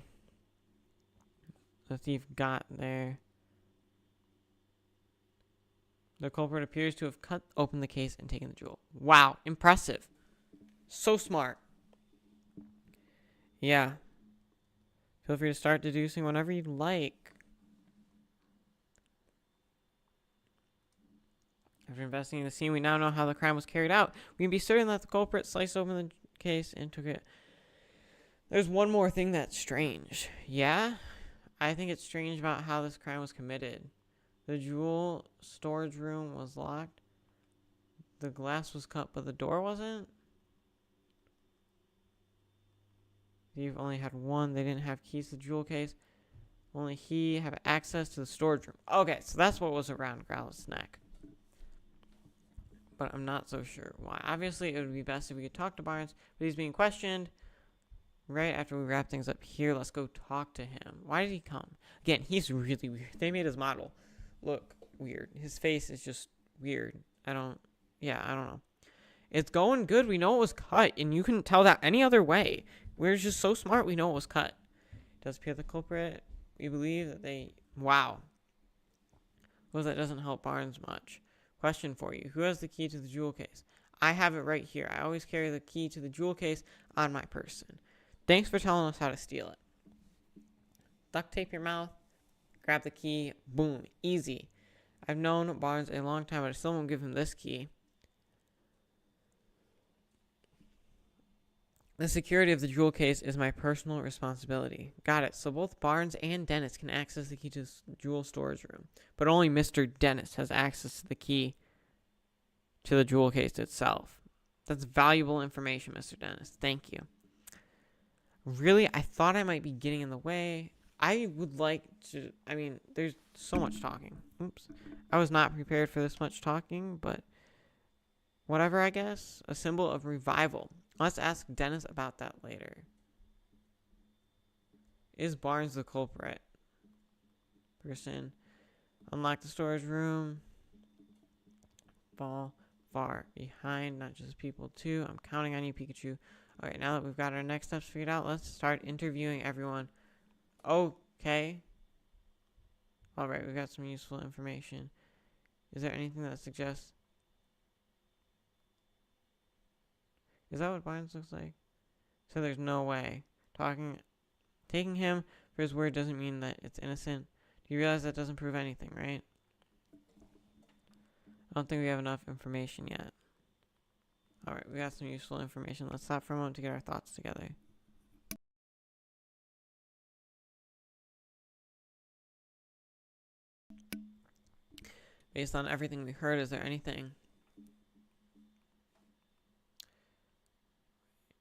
Speaker 1: The thief got there. The culprit appears to have cut open the case and taken the jewel. Wow, impressive. So smart. Yeah. Feel free to start deducing whenever you'd like. After investigating the scene, we now know how the crime was carried out. We can be certain that the culprit sliced open the case and took it. There's one more thing that's strange. Yeah? I think it's strange about how this crime was committed. The jewel storage room was locked. The glass was cut, but the door wasn't. Thief only had one. They didn't have keys to the jewel case. Only he had access to the storage room. Okay, so that's what was around Growlit's neck. But I'm not so sure why. Obviously, it would be best if we could talk to Barnes, but he's being questioned. Right after we wrap things up here, let's go talk to him. Why did he come? Again, he's really weird. They made his model look weird. His face is just weird. I don't know. It's going good. We know it was cut, and you couldn't tell that any other way. We're just so smart, we know it was cut. Does appear the culprit. We believe that they... Wow. Well, that doesn't help Barnes much. Question for you. Who has the key to the jewel case? I have it right here. I always carry the key to the jewel case on my person. Thanks for telling us how to steal it. Duct tape your mouth. Grab the key. Boom. Easy. I've known Barnes a long time, but I still won't give him this key. The security of the jewel case is my personal responsibility. Got it. So both Barnes and Dennis can access the key to the jewel storage room. But only Mr. Dennis has access to the key to the jewel case itself. That's valuable information, Mr. Dennis. Thank you. Really? I thought I might be getting in the way. I would like to... I mean, there's so much talking. Oops. I was not prepared for this much talking, but... Whatever, I guess. A symbol of revival. Let's ask Dennis about that later. Is Barnes the culprit? Person. Unlock the storage room. Fall far behind. Not just people, too. I'm counting on you, Pikachu. Alright, now that we've got our next steps figured out, let's start interviewing everyone. Okay. Alright, we've got some useful information. Is there anything that suggests... Is that what Barnes looks like? So there's no way. Taking him for his word doesn't mean that it's innocent. Do you realize that doesn't prove anything, right? I don't think we have enough information yet. Alright, we got some useful information. Let's stop for a moment to get our thoughts together. Based on everything we heard, is there anything?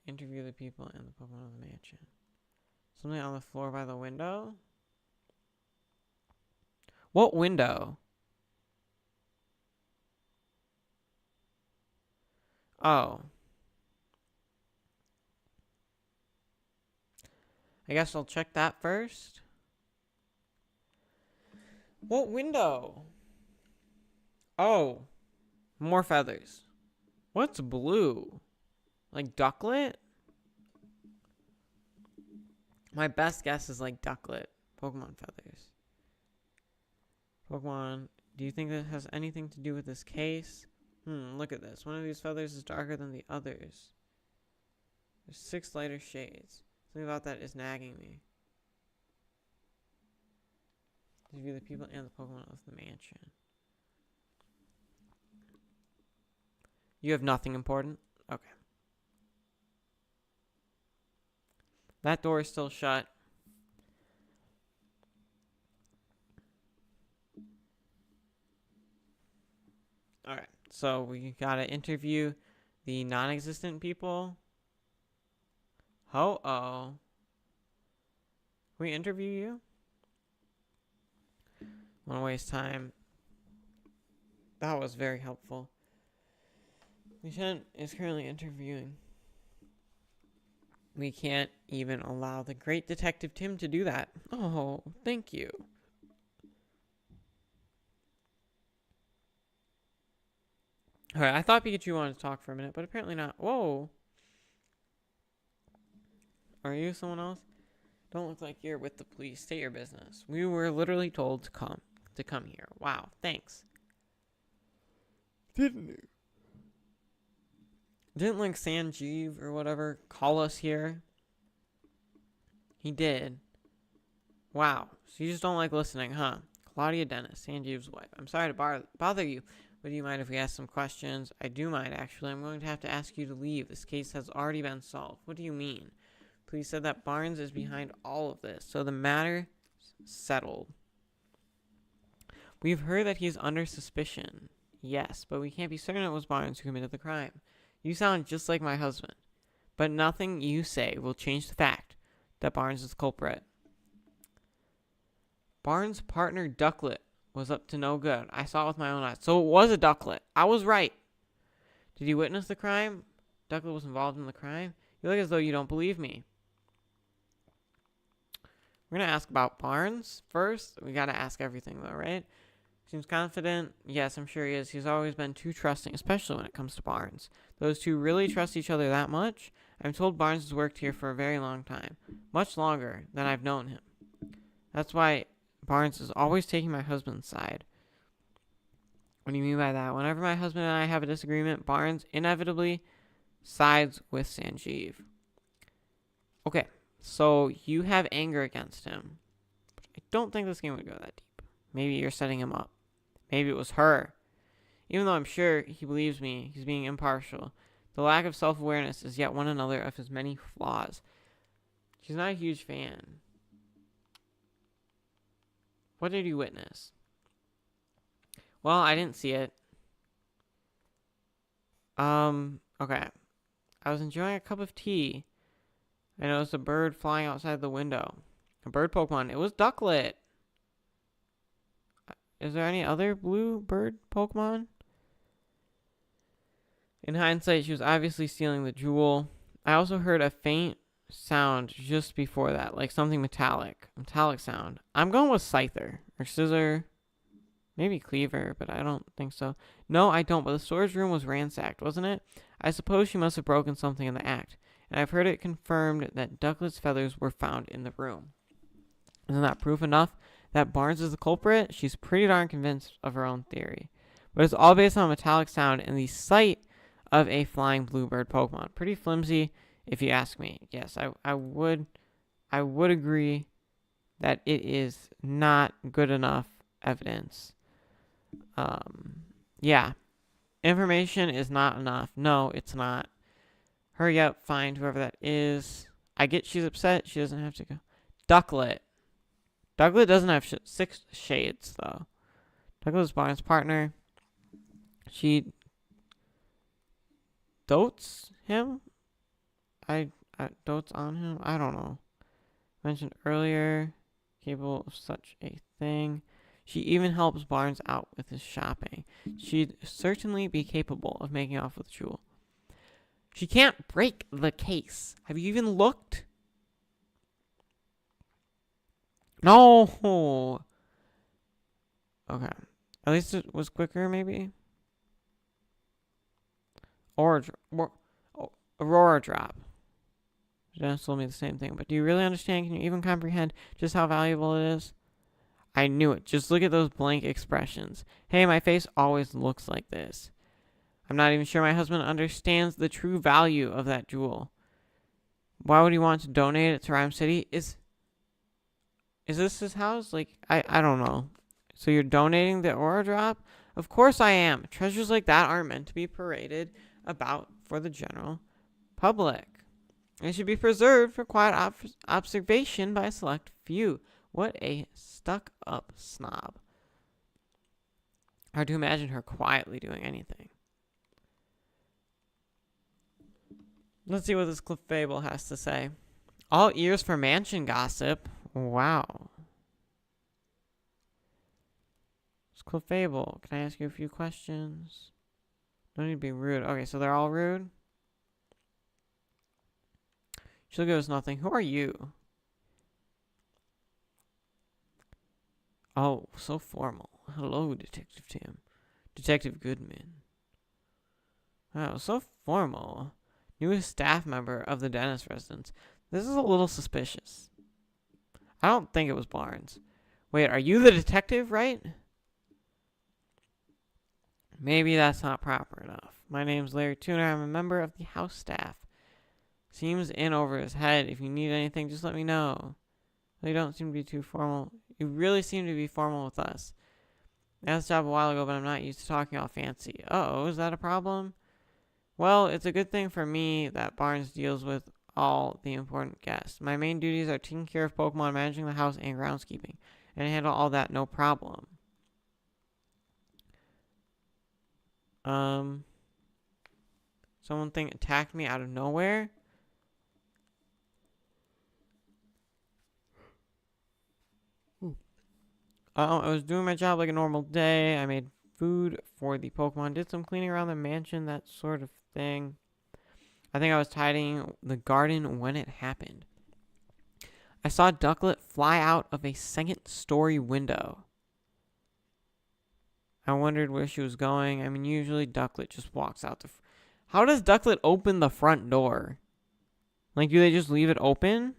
Speaker 1: Interview the people in the Pokemon of the mansion. Something on the floor by the window? What window? Oh. I guess I'll check that first. What window? Oh. More feathers. What's blue? Like ducklet? My best guess is like ducklet. Pokemon feathers. Pokemon, do you think that has anything to do with this case? Look at this. One of these feathers is darker than the others. There's 6 lighter shades. Something about that is nagging me. These are the people and the Pokemon of the mansion. You have nothing important? Okay. That door is still shut. Alright, so we gotta interview the non-existent people. Ho-oh. Can we interview you? Wanna waste time. That was very helpful. Lieutenant is currently interviewing. We can't even allow the great Detective Tim to do that. Oh, thank you. Alright, I thought Pikachu wanted to talk for a minute, but apparently not. Whoa. Are you someone else? Don't look like you're with the police. State your business. We were literally told to come here. Wow, thanks. Didn't you? Didn't like Sanjeev or whatever call us here? He did. Wow. So you just don't like listening, huh? Claudia Dennis, Sanjeev's wife. I'm sorry to bother you, but do you mind if we ask some questions? I do mind, actually. I'm going to have to ask you to leave. This case has already been solved. What do you mean? Police said that Barnes is behind all of this, so the matter settled. We've heard that he's under suspicion. Yes, but we can't be certain it was Barnes who committed the crime. You sound just like my husband, but nothing you say will change the fact that Barnes is the culprit. Barnes' partner Ducklet was up to no good. I saw it with my own eyes. So it was a Ducklet. I was right. Did you witness the crime? Ducklet was involved in the crime? You look as though you don't believe me. We're going to ask about Barnes first. We got to ask everything though, right? Seems confident. Yes, I'm sure he is. He's always been too trusting, especially when it comes to Barnes. Those two really trust each other that much? I'm told Barnes has worked here for a very long time. Much longer than I've known him. That's why Barnes is always taking my husband's side. What do you mean by that? Whenever my husband and I have a disagreement, Barnes inevitably sides with Sanjeev. Okay, so you have anger against him. I don't think this game would go that deep. Maybe you're setting him up. Maybe it was her. Even though I'm sure he believes me, he's being impartial. The lack of self-awareness is yet one another of his many flaws. She's not a huge fan. What did you witness? Well, I didn't see it. Okay. I was enjoying a cup of tea. I noticed a bird flying outside the window. A bird Pokemon. It was Ducklet. Is there any other blue bird Pokemon? In hindsight, she was obviously stealing the jewel. I also heard a faint sound just before that, like something metallic. Metallic sound. I'm going with Scyther or Scissor. Maybe Cleaver, but I don't think so. No, I don't, but the storage room was ransacked, wasn't it? I suppose she must have broken something in the act, and I've heard it confirmed that Ducklet's feathers were found in the room. Isn't that proof enough that Barnes is the culprit? She's pretty darn convinced of her own theory. But it's all based on a metallic sound and the sight of a flying bluebird Pokemon. Pretty flimsy, if you ask me. Yes, I would agree that it is not good enough evidence. Yeah. Information is not enough. No, it's not. Hurry up, find whoever that is. I get she's upset. She doesn't have to go. Ducklet. Ducklet doesn't have 6 shades, though. Ducklet is Barnes' partner. She dotes him? I dotes on him? I don't know. Mentioned earlier, capable of such a thing. She even helps Barnes out with his shopping. She'd certainly be capable of making off with Jewel. She can't break the case. Have you even looked? No. Okay. At least it was quicker, maybe. Aurora Drop. Just told me the same thing. But do you really understand? Can you even comprehend just how valuable it is? I knew it. Just look at those blank expressions. Hey, my face always looks like this. I'm not even sure my husband understands the true value of that jewel. Why would he want to donate it to Rhyme City? Is this his house? Like, I don't know. So you're donating the aura drop? Of course I am. Treasures like that aren't meant to be paraded about for the general public. They should be preserved for quiet observation by a select few. What a stuck-up snob. Hard to imagine her quietly doing anything. Let's see what this Clefable has to say. All ears for mansion gossip. Wow. It's Clefable. Can I ask you a few questions? Don't need to be rude. Okay, so they're all rude? She'll give us nothing. Who are you? Oh, so formal. Hello, Detective Tim. Detective Goodman. Wow, so formal. Newest staff member of the dentist residence. This is a little suspicious. I don't think it was Barnes. Wait, are you the detective, right? Maybe that's not proper enough. My name's Larry Tuner. I'm a member of the house staff. Seems in over his head. If you need anything, just let me know. They don't seem to be too formal. You really seem to be formal with us. I got this job a while ago, but I'm not used to talking all fancy. Uh-oh, is that a problem? Well, it's a good thing for me that Barnes deals with all the important guests. My main duties are taking care of Pokemon, managing the house, and groundskeeping. And I handle all that no problem. Someone attacked me out of nowhere? I was doing my job like a normal day. I made food for the Pokemon, did some cleaning around the mansion, that sort of thing. I think I was tidying the garden when it happened. I saw Ducklet fly out of a second-story window. I wondered where she was going. I mean, usually Ducklet just walks out the... How does Ducklet open the front door? Like, do they just leave it open?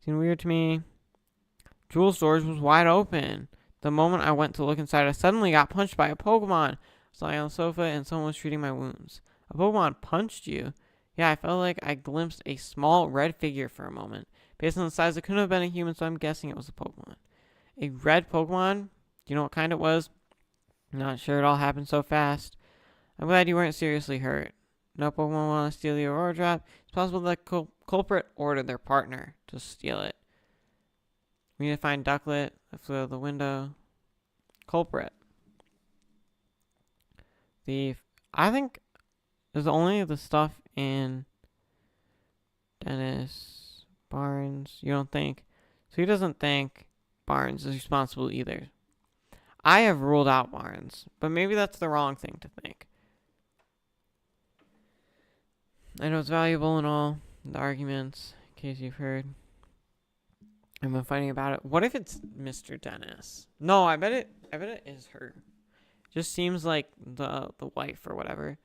Speaker 1: Seemed weird to me. Jewel storage was wide open. The moment I went to look inside, I suddenly got punched by a Pokemon. I was lying on the sofa and someone was treating my wounds. A Pokemon punched you? Yeah, I felt like I glimpsed a small red figure for a moment. Based on the size, it couldn't have been a human, so I'm guessing it was a Pokemon. A red Pokemon? Do you know what kind it was? Not sure it all happened so fast. I'm glad you weren't seriously hurt. No Pokemon want to steal the Aurora Drop. It's possible that culprit ordered their partner to steal it. We need to find Ducklet that flew out the window. Culprit. Thief. I think there's only the stuff in Dennis Barnes. You don't think? So he doesn't think Barnes is responsible either. I have ruled out Barnes, but maybe that's the wrong thing to think. I know it's valuable and all, the arguments, in case you've heard. I've been fighting about it. What if it's Mr. Dennis? No, I bet it is her. Just seems like the wife or whatever.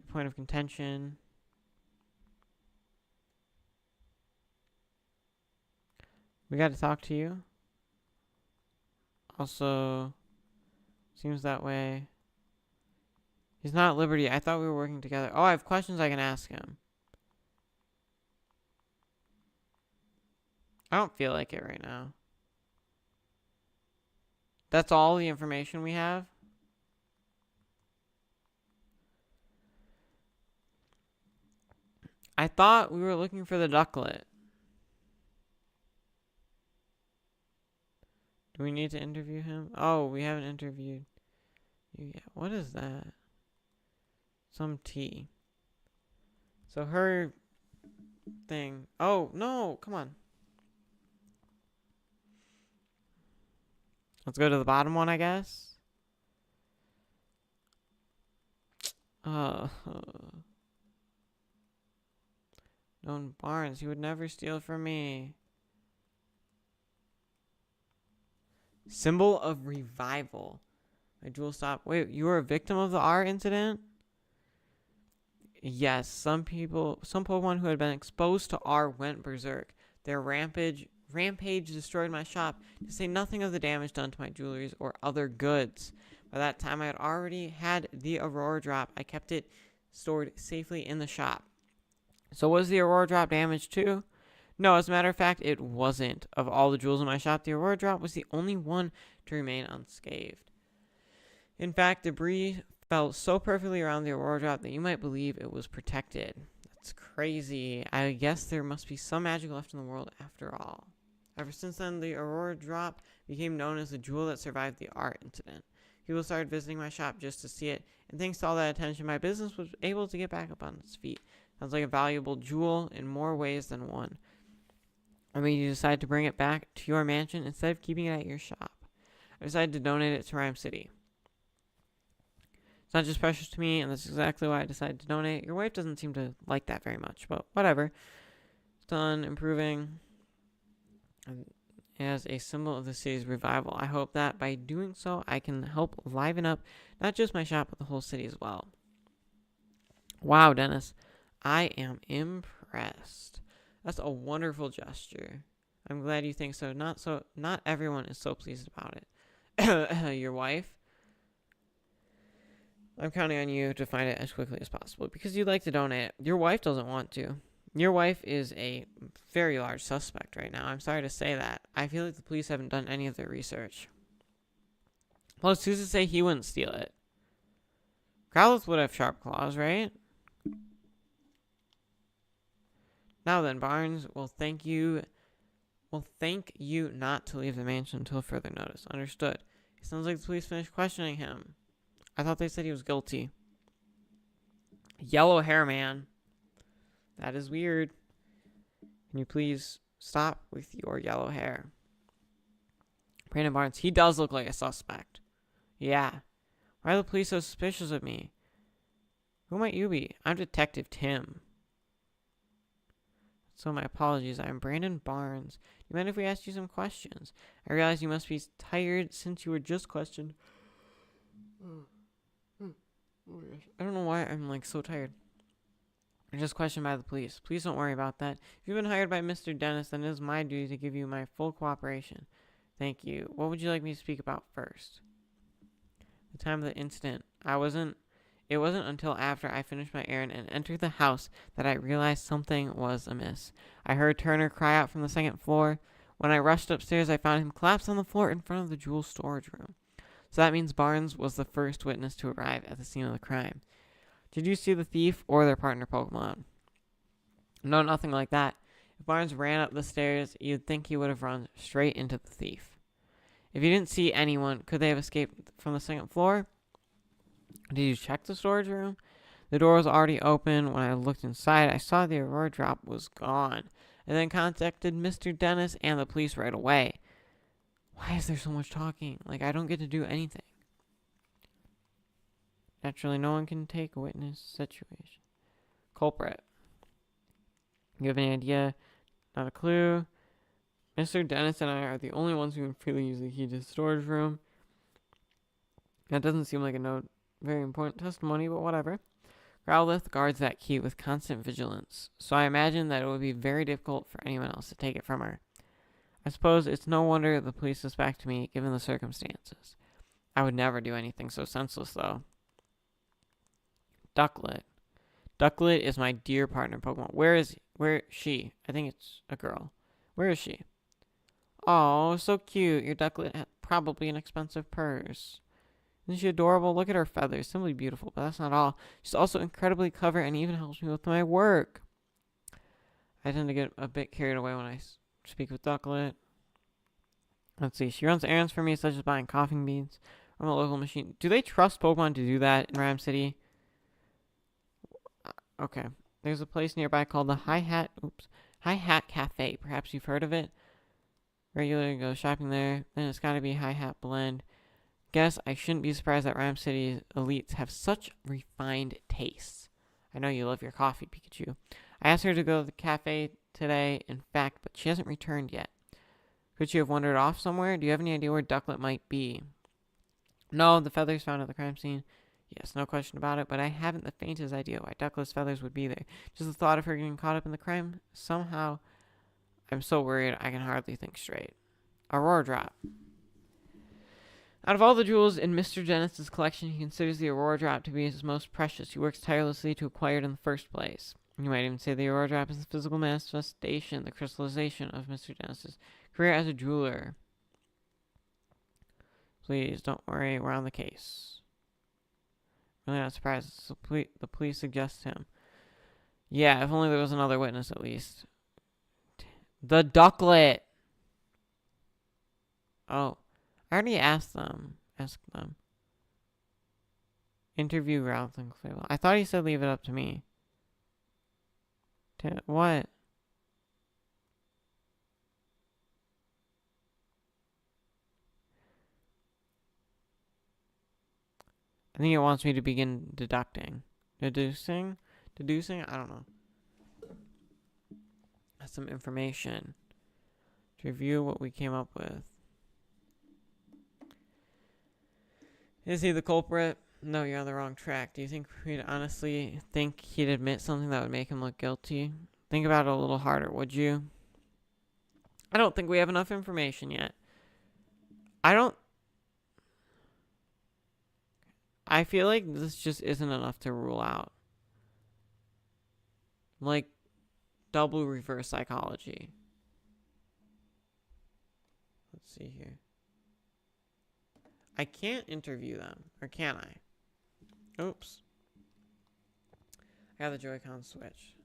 Speaker 1: Point of contention. We got to talk to you. Also, seems that way. He's not at Liberty. I thought we were working together. Oh, I have questions I can ask him. I don't feel like it right now. That's all the information we have? I thought we were looking for the Ducklet. Do we need to interview him? Oh, we haven't interviewed you yet. What is that? Some tea. So her thing. Oh, no, come on. Let's go to the bottom one, I guess. Known Barnes, he would never steal from me. Symbol of revival. My jewel stop. Wait, you were a victim of the R incident? Yes, some Pokemon who had been exposed to R went berserk. Their rampage destroyed my shop, to say nothing of the damage done to my jewelries or other goods. By that time, I had already had the Aurora drop. I kept it stored safely in the shop. So was the Aurora drop damaged too? No, as a matter of fact, it wasn't. Of all the jewels in my shop, the Aurora drop was the only one to remain unscathed. In fact, debris fell so perfectly around the Aurora drop that you might believe it was protected. That's crazy. I guess there must be some magic left in the world after all. Ever since then, the Aurora drop became known as the jewel that survived the art incident. People started visiting my shop just to see it, and thanks to all that attention, my business was able to get back up on its feet. Sounds like a valuable jewel in more ways than one. I made you decide to bring it back to your mansion instead of keeping it at your shop. I decided to donate it to Rhyme City. It's not just precious to me, and that's exactly why I decided to donate. Your wife doesn't seem to like that very much, but whatever. It's done improving as a symbol of the city's revival. I hope that by doing so, I can help liven up not just my shop, but the whole city as well. Wow, Dennis. I am impressed. That's a wonderful gesture. I'm glad you think so. Not everyone is so pleased about it. Your wife? I'm counting on you to find it as quickly as possible because you'd like to donate it. Your wife doesn't want to. Your wife is a very large suspect right now. I'm sorry to say that. I feel like the police haven't done any of their research. Plus, who's to say he wouldn't steal it? Growlithe would have sharp claws, right? Now then, Barnes will thank you not to leave the mansion until further notice. Understood. It sounds like the police finished questioning him. I thought they said he was guilty. Yellow hair man. That is weird. Can you please stop with your yellow hair? Brandon Barnes, he does look like a suspect. Yeah. Why are the police so suspicious of me? Who might you be? I'm Detective Tim. So my apologies. I'm Brandon Barnes. Do you mind if we asked you some questions? I realize you must be tired since you were just questioned. I don't know why I'm so tired. You're just questioned by the police. Please don't worry about that. If you've been hired by Mr. Dennis, then it is my duty to give you my full cooperation. Thank you. What would you like me to speak about first? The time of the incident. It wasn't until after I finished my errand and entered the house that I realized something was amiss. I heard Turner cry out from the second floor. When I rushed upstairs, I found him collapsed on the floor in front of the jewel storage room. So that means Barnes was the first witness to arrive at the scene of the crime. Did you see the thief or their partner Pokemon? No, nothing like that. If Barnes ran up the stairs, you'd think he would have run straight into the thief. If you didn't see anyone, could they have escaped from the second floor? Did you check the storage room? The door was already open. When I looked inside, I saw the Aurora drop was gone. I then contacted Mr. Dennis and the police right away. Why is there so much talking? I don't get to do anything. Naturally, no one can take a witness situation. Culprit. You have any idea? Not a clue. Mr. Dennis and I are the only ones who can freely use the key to the storage room. That doesn't seem like a very important testimony, but whatever. Growlithe guards that key with constant vigilance, so I imagine that it would be very difficult for anyone else to take it from her. I suppose it's no wonder the police suspect me, given the circumstances. I would never do anything so senseless, though. Ducklet. Ducklet is my dear partner Pokemon. Where is she? I think it's a girl. Where is she? Oh, so cute. Your Ducklet had probably an expensive purse. Isn't she adorable? Look at her feathers. Simply beautiful, but that's not all. She's also incredibly clever and even helps me with my work. I tend to get a bit carried away when I speak with Ducklet. Let's see. She runs errands for me, such as buying coffee beans from a local machine. Do they trust Pokemon to do that in Rhyme City? Okay. There's a place nearby called the Hi Hat Cafe. Perhaps you've heard of it. Regularly go shopping there. Then it's got to be Hi Hat Blend. Guess I shouldn't be surprised that Rhyme City's elites have such refined tastes. I know you love your coffee, Pikachu. I asked her to go to the cafe today, in fact, but she hasn't returned yet. Could she have wandered off somewhere? Do you have any idea where Ducklet might be? No, the feathers found at the crime scene. Yes, no question about it, but I haven't the faintest idea why Ducklet's feathers would be there. Just the thought of her getting caught up in the crime, somehow, I'm so worried I can hardly think straight. Aurora Drop. Out of all the jewels in Mr. Dennis's collection, he considers the Aurora Drop to be his most precious. He works tirelessly to acquire it in the first place. You might even say the Aurora Drop is the physical manifestation, the crystallization of Mr. Dennis's career as a jeweler. Please don't worry, we're on the case. Really not surprised. The police suggest him. Yeah, if only there was another witness at least. The ducklet! Oh, I already asked them. Interview Ralph and Clayville. I thought he said leave it up to me. What? I think it wants me to begin deducting. Deducing? I don't know. That's some information. To review what we came up with. Is he the culprit? No, you're on the wrong track. Do you think we'd honestly think he'd admit something that would make him look guilty? Think about it a little harder, would you? I don't think we have enough information yet. I feel like this just isn't enough to rule out. Like, double reverse psychology. Let's see here. I can't interview them, or can I? Oops. I got the Joy-Con switch.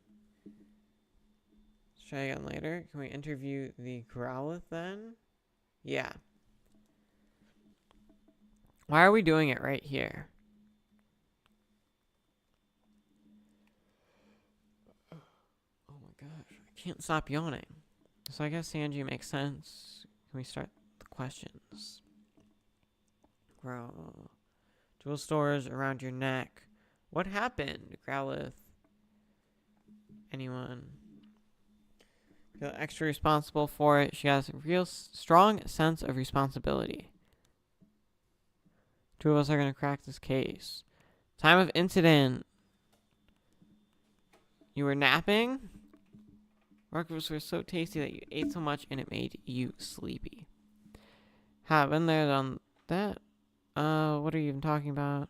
Speaker 1: Let's try again later. Can we interview the Growlithe then? Yeah. Why are we doing it right here? Oh my gosh. I can't stop yawning. So I guess Sanji makes sense. Can we start the questions? Growl. Jewel stores around your neck. What happened, Growlithe? Anyone? Feel extra responsible for it. She has a real strong sense of responsibility. Two of us are going to crack this case. Time of incident. You were napping? Breakfast were so tasty that you ate so much and it made you sleepy. Have been there, done that. What are you even talking about?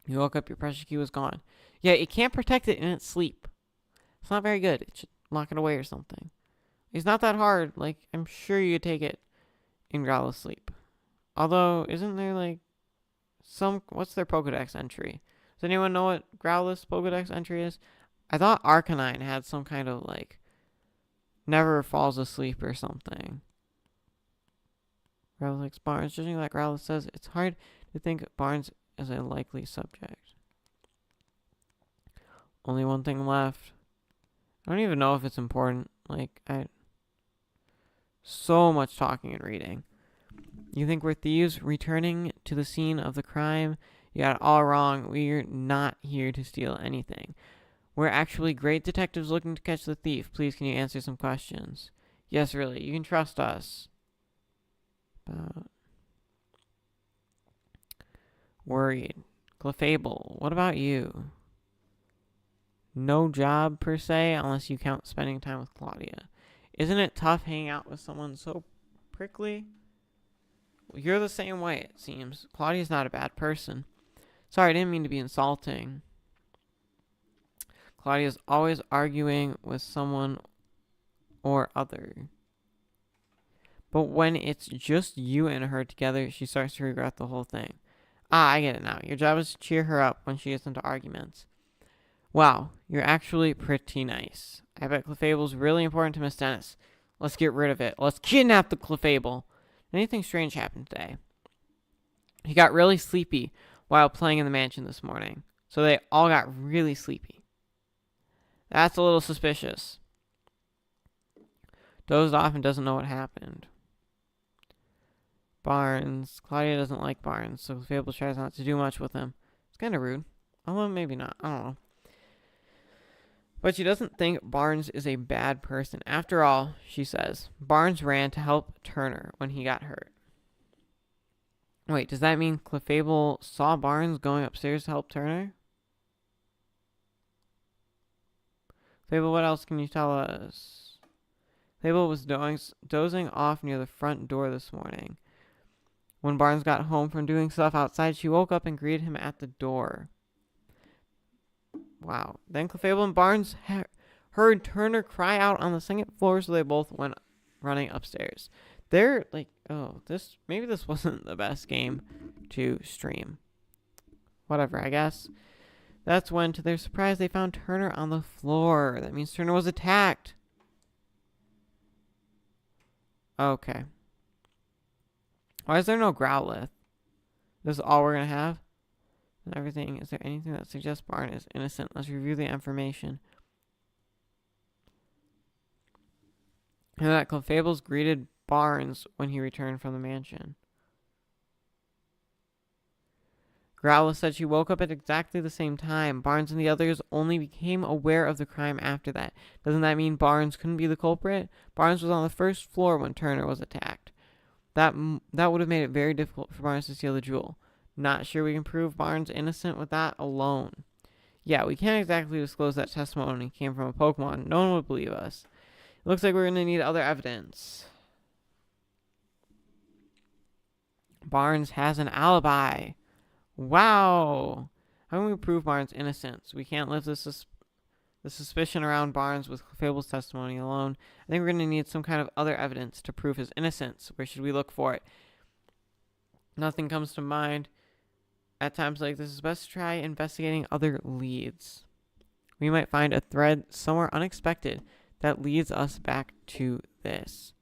Speaker 1: You woke up, your precious key was gone. Yeah, you can't protect it in its sleep. It's not very good. It should lock it away or something. It's not that hard. Like, I'm sure you could take it in Growlithe's sleep. Although, isn't there, like, what's their Pokedex entry? Does anyone know what Growlithe's Pokedex entry is? I thought Arcanine had some kind of, like, never falls asleep or something. Growlithe likes Barnes. Judging like Growlithe says, it's hard to think Barnes as a likely subject. Only one thing left. I don't even know if it's important. Like, so much talking and reading. You think we're thieves returning to the scene of the crime? You got it all wrong. We're not here to steal anything. We're actually great detectives looking to catch the thief. Please, can you answer some questions? Yes, really. You can trust us. Worried. Clefable, what about you? No job, per se, unless you count spending time with Claudia. Isn't it tough hanging out with someone so prickly? Well, you're the same way, it seems. Claudia's not a bad person. Sorry, I didn't mean to be insulting. Claudia's always arguing with someone or other. But when it's just you and her together, she starts to regret the whole thing. Ah, I get it now. Your job is to cheer her up when she gets into arguments. Wow, you're actually pretty nice. I bet Clefable's really important to Miss Dennis. Let's get rid of it. Let's kidnap the Clefable. Anything strange happened today? He got really sleepy while playing in the mansion this morning. So they all got really sleepy. That's a little suspicious. Dozed off and doesn't know what happened. Barnes. Claudia doesn't like Barnes, so Fable tries not to do much with him. It's kind of rude. Although maybe not. I don't know. But she doesn't think Barnes is a bad person. After all, she says, Barnes ran to help Turner when he got hurt. Wait, does that mean Clefable saw Barnes going upstairs to help Turner? Fable, what else can you tell us? Fable was dozing off near the front door this morning. When Barnes got home from doing stuff outside, she woke up and greeted him at the door. Wow. Then Clefable and Barnes heard Turner cry out on the second floor, so they both went running upstairs. They're like, oh, maybe this wasn't the best game to stream. Whatever, I guess. That's when, to their surprise, they found Turner on the floor. That means Turner was attacked. Okay. Why is there no Growlithe? This is all we're going to have? And everything. Is there anything that suggests Barn is innocent? Let's review the information. And that Clefables greeted Barnes when he returned from the mansion. Growlithe said she woke up at exactly the same time. Barnes and the others only became aware of the crime after that. Doesn't that mean Barnes couldn't be the culprit? Barnes was on the first floor when Turner was attacked. That would have made it very difficult for Barnes to steal the jewel. Not sure we can prove Barnes innocent with that alone. Yeah, we can't exactly disclose that testimony came from a Pokemon. No one would believe us. It looks like we're going to need other evidence. Barnes has an alibi. Wow. How can we prove Barnes' innocence? We can't lift the suspicion around Barnes with Clefable's testimony alone. I think we're going to need some kind of other evidence to prove his innocence. Where should we look for it? Nothing comes to mind. At times like this, it's best to try investigating other leads. We might find a thread somewhere unexpected that leads us back to this.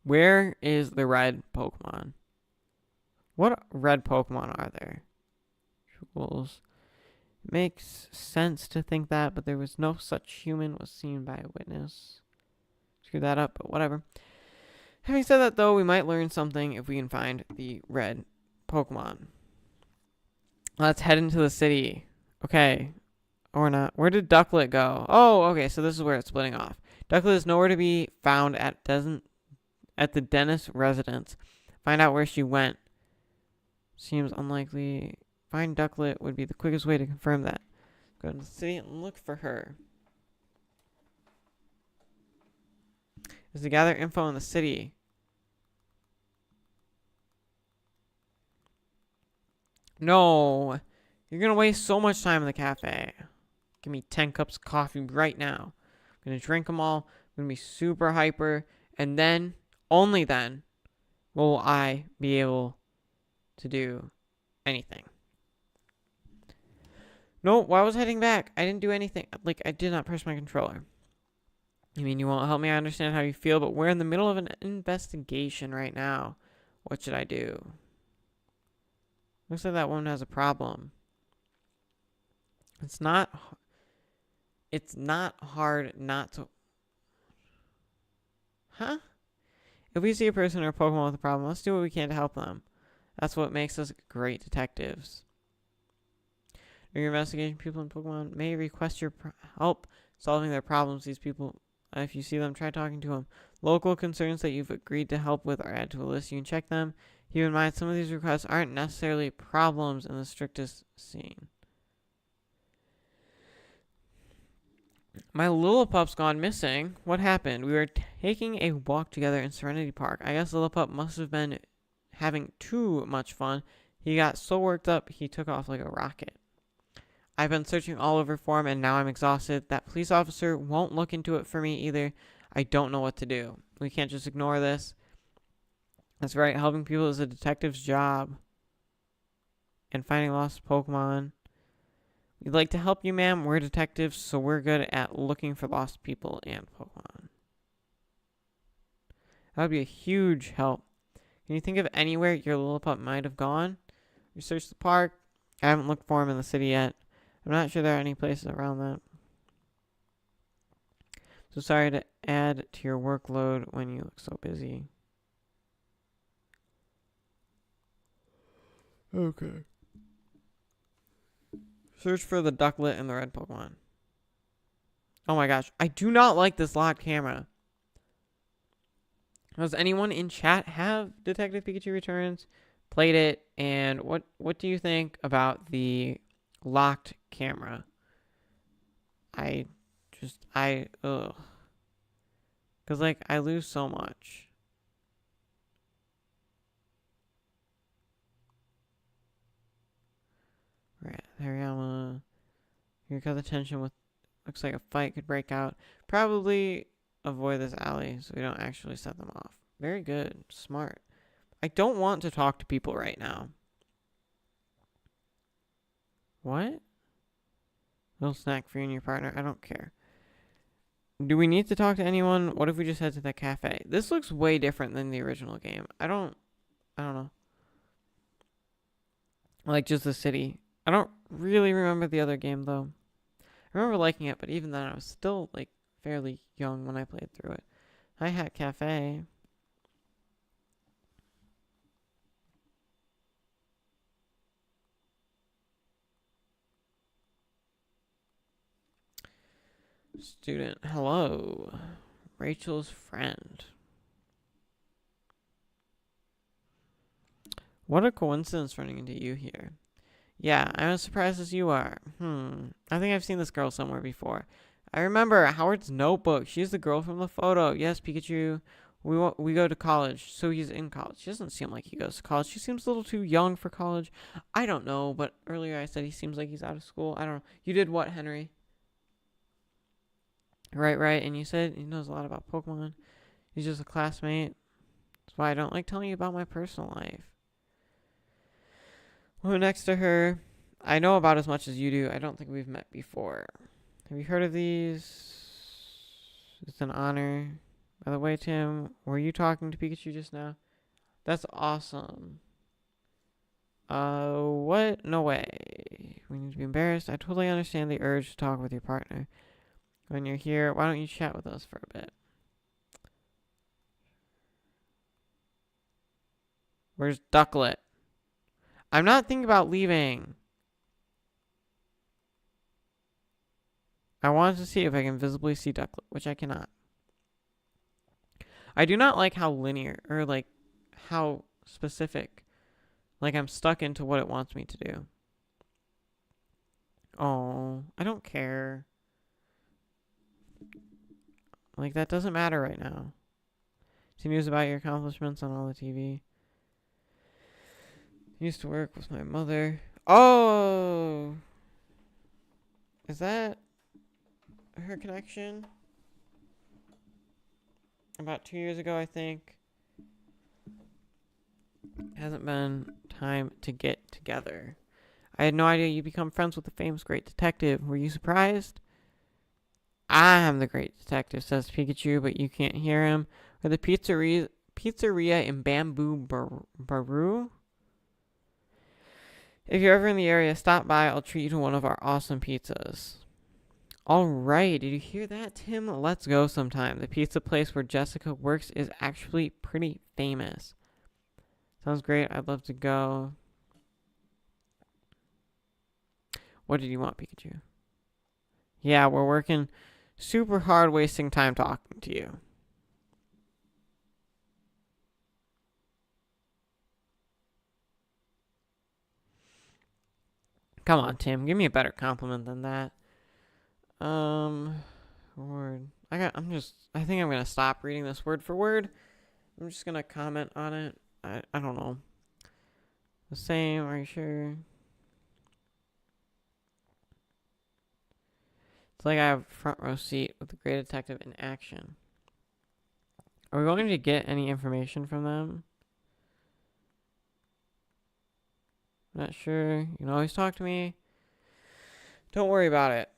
Speaker 1: Where is the red Pokemon? What red Pokemon are there? Jewels. It makes sense to think that, but there was no such human was seen by a witness. Screw that up, but whatever. Having said that, though, we might learn something if we can find the red Pokemon. Let's head into the city. Okay. Or not. Where did Ducklet go? Oh, okay, so this is where it's splitting off. Ducklet is nowhere to be found at the dentist residence. Find out where she went. Seems unlikely. Find Ducklet would be the quickest way to confirm that. Go to the city and look for her. Is to gather info in the city. No. You're going to waste so much time in the cafe. Give me 10 cups of coffee right now. I'm going to drink them all. I'm going to be super hyper. And then, only then, will I be able to do anything. No, why was I heading back? I didn't do anything. Like, I did not press my controller. I mean, you won't help me. I understand how you feel, but we're in the middle of an investigation right now. What should I do? Looks like that woman has a problem. It's not hard not to... Huh? If we see a person or a Pokemon with a problem, let's do what we can to help them. That's what makes us great detectives. During your investigation, people in Pokemon may request your help solving their problems. These people, if you see them, try talking to them. Local concerns that you've agreed to help with are added to a list. You can check them. Keep in mind, some of these requests aren't necessarily problems in the strictest scene. My Lillipup's gone missing. What happened? We were taking a walk together in Serenity Park. I guess Lillipup must have been having too much fun. He got so worked up, he took off like a rocket. I've been searching all over for him, and now I'm exhausted. That police officer won't look into it for me either. I don't know what to do. We can't just ignore this. That's right. Helping people is a detective's job. And finding lost Pokemon. We'd like to help you, ma'am. We're detectives, so we're good at looking for lost people and Pokemon. That would be a huge help. Can you think of anywhere your Lillipup might have gone? We searched the park. I haven't looked for him in the city yet. I'm not sure there are any places around that. So sorry to add to your workload when you look so busy. Okay. Search for the Ducklet and the red Pokemon. Oh my gosh. I do not like this locked camera. Does anyone in chat have Detective Pikachu Returns? Played it, and what do you think about the locked camera? Ugh. Because, like, I lose so much. Hariyama. Here cut the tension with looks like a fight could break out. Probably avoid this alley so we don't actually set them off. Very good. Smart. I don't want to talk to people right now. What? Little snack for you and your partner. I don't care. Do we need to talk to anyone? What if we just head to that cafe? This looks way different than the original game. I don't know. Like just the city. I don't really remember the other game though. I remember liking it, but even then I was still like fairly young when I played through it. Hi Hat Cafe. Student, hello. Rachel's friend. What a coincidence running into you here. Yeah, I'm as surprised as you are. I think I've seen this girl somewhere before. I remember Howard's notebook. She's the girl from the photo. Yes, Pikachu. We go to college. So he's in college. She doesn't seem like he goes to college. She seems a little too young for college. I don't know, but earlier I said he seems like he's out of school. I don't know. You did what, Henry? Right. And you said he knows a lot about Pokemon. He's just a classmate. That's why I don't like telling you about my personal life. Well, next to her, I know about as much as you do. I don't think we've met before. Have you heard of these? It's an honor. By the way, Tim, were you talking to Pikachu just now? That's awesome. What? No way. We need to be embarrassed. I totally understand the urge to talk with your partner. When you're here, why don't you chat with us for a bit? Where's Ducklet? I'm not thinking about leaving. I wanted to see if I can visibly see Ducklet, which I cannot. I do not like how linear, or like how specific. Like I'm stuck into what it wants me to do. Oh, I don't care. Like that doesn't matter right now. See news about your accomplishments on all the TV. Used to work with my mother. Oh! Is that her connection? About 2 years ago, I think. Hasn't been time to get together. I had no idea you become friends with the famous great detective. Were you surprised? I am the great detective, says Pikachu, but you can't hear him. Or the pizzeria in Bamboo Baru? If you're ever in the area, stop by. I'll treat you to one of our awesome pizzas. All right. Did you hear that, Tim? Let's go sometime. The pizza place where Jessica works is actually pretty famous. Sounds great. I'd love to go. What did you want, Pikachu? Yeah, we're working super hard, wasting time talking to you. Come on, Tim. Give me a better compliment than that. Word. I think I'm gonna stop reading this word for word. I'm just gonna comment on it. I don't know. The same, are you sure? It's like I have a front row seat with the great detective in action. Are we going to get any information from them? Not sure. You can always talk to me. Don't worry about it.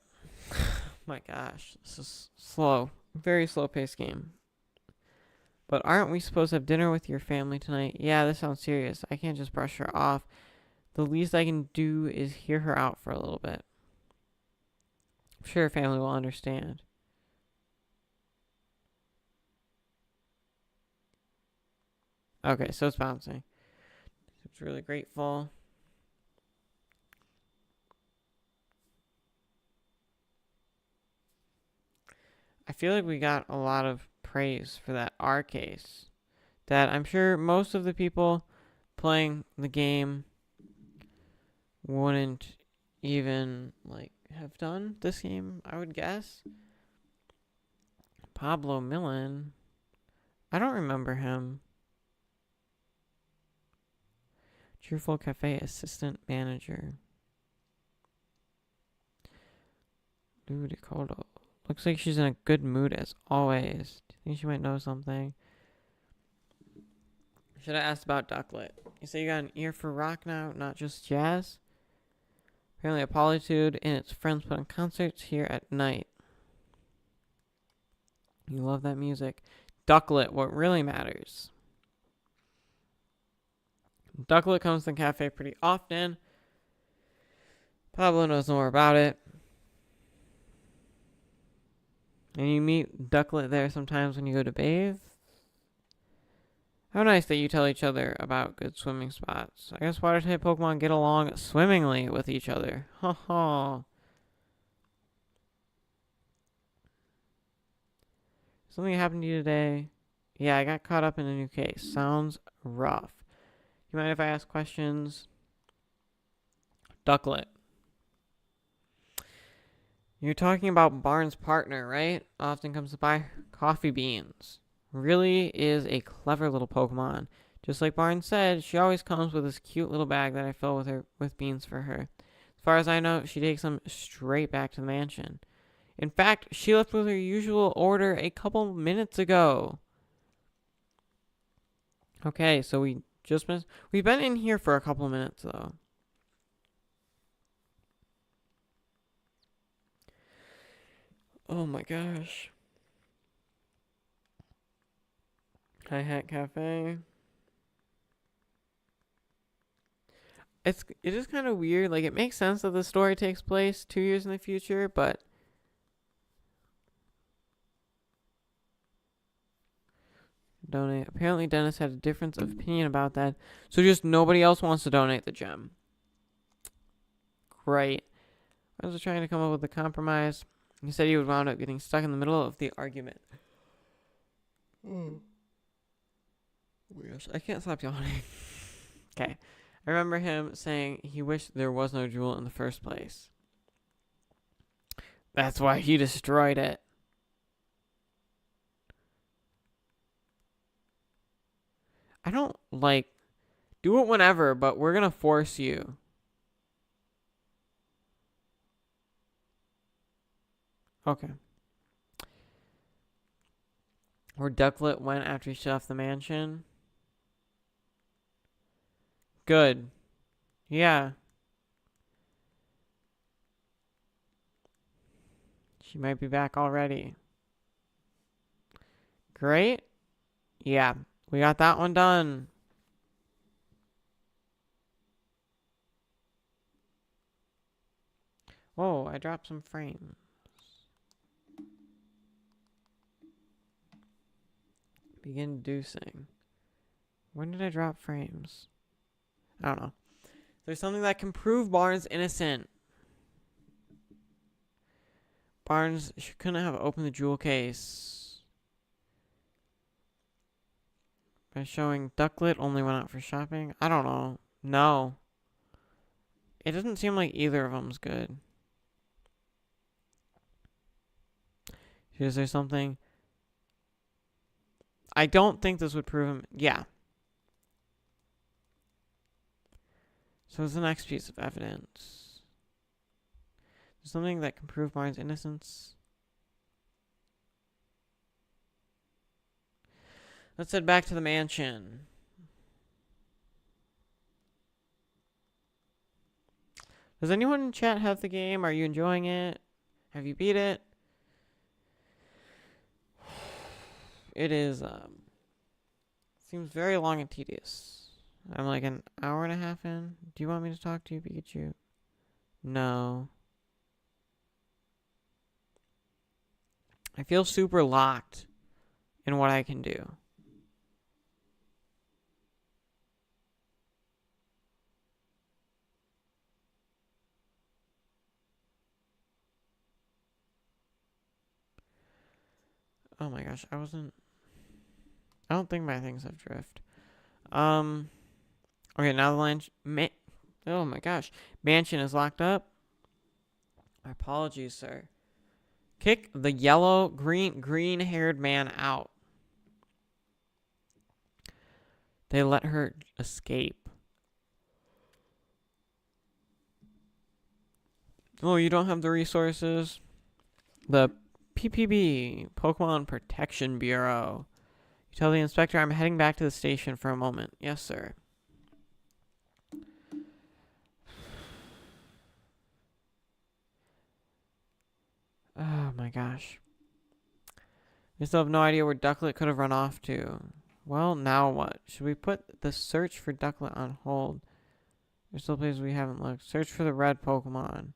Speaker 1: My gosh, this is slow. Very slow paced game. But aren't we supposed to have dinner with your family tonight? Yeah, this sounds serious. I can't just brush her off. The least I can do is hear her out for a little bit. I'm sure her family will understand. Okay, so it's bouncing. It's really grateful. I feel like we got a lot of praise for that R case. That I'm sure most of the people playing the game wouldn't even like have done this game, I would guess. Pablo Millen. I don't remember him. Cheerful Cafe assistant manager. Dude, Dakota. Looks like she's in a good mood as always. Do you think she might know something? Should I ask about Ducklet? You say you got an ear for rock now, not just jazz? Apparently a Polytude and its friends put on concerts here at night. You love that music. Ducklet, what really matters. Ducklet comes to the cafe pretty often. Pablo knows more about it. And you meet Ducklet there sometimes when you go to bathe. How nice that you tell each other about good swimming spots. I guess water type Pokemon get along swimmingly with each other. Ha ha. Something happened to you today? Yeah, I got caught up in a new case. Sounds rough. You mind if I ask questions? Ducklet. You're talking about Barnes' partner, right? Often comes to buy coffee beans. Really is a clever little Pokemon. Just like Barnes said, she always comes with this cute little bag that I fill with beans for her. As far as I know, she takes them straight back to the mansion. In fact, she left with her usual order a couple minutes ago. Okay, so we've been in here for a couple minutes though. Oh my gosh. Hi Hat Cafe. It is kind of weird. Like, it makes sense that the story takes place 2 years in the future, but donate. Apparently, Dennis had a difference of opinion about that, so just nobody else wants to donate the gem. Great. I was trying to come up with a compromise. He said he would wound up getting stuck in the middle of the argument. Oh gosh, I can't stop yawning. Okay. I remember him saying he wished there was no jewel in the first place. That's why he destroyed it. I don't do it whenever, but we're gonna force you. Okay. Where Ducklet went after he left the mansion. Good. Yeah. She might be back already. Great. Yeah. We got that one done. Whoa, I dropped some frames. Begin deducing. When did I drop frames? I don't know. There's something that can prove Barnes innocent. Barnes couldn't have opened the jewel case by showing Ducklet only went out for shopping. I don't know. No. It doesn't seem like either of them's good. Is there something? I don't think this would prove him. Yeah. So what's the next piece of evidence? There's something that can prove Barnes' innocence. Let's head back to the mansion. Does anyone in chat have the game? Are you enjoying it? Have you beat it? It is, seems very long and tedious. I'm like an hour and a half in. Do you want me to talk to you, Pikachu? No. I feel super locked in what I can do. Oh my gosh, I don't think my things have drift. Okay, now the oh my gosh. Mansion is locked up. My apologies, sir. Kick the green-haired man out. They let her escape. Oh, you don't have the resources? The PPB, Pokemon Protection Bureau. You tell the inspector I'm heading back to the station for a moment. Yes, sir. Oh my gosh. We still have no idea where Ducklet could have run off to. Well, now what? Should we put the search for Ducklet on hold? There's still places we haven't looked. Search for the red Pokemon.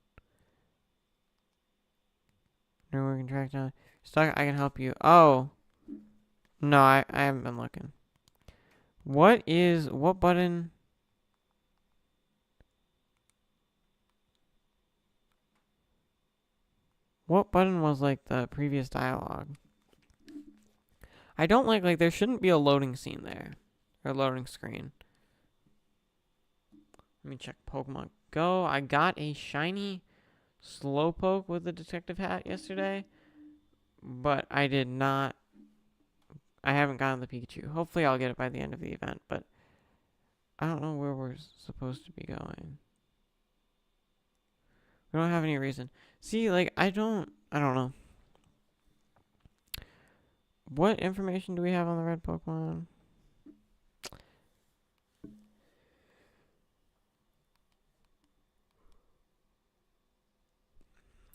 Speaker 1: No, we can track down. Stuck, I can help you. Oh. No, I haven't been looking. What button? What button was like the previous dialogue? I don't like there shouldn't be a loading scene there. Or loading screen. Let me check Pokemon Go. I got a shiny Slowpoke with the detective hat yesterday. But I haven't gotten the Pikachu. Hopefully I'll get it by the end of the event, but I don't know where we're supposed to be going. We don't have any reason. See, like, I don't know. What information do we have on the red Pokemon?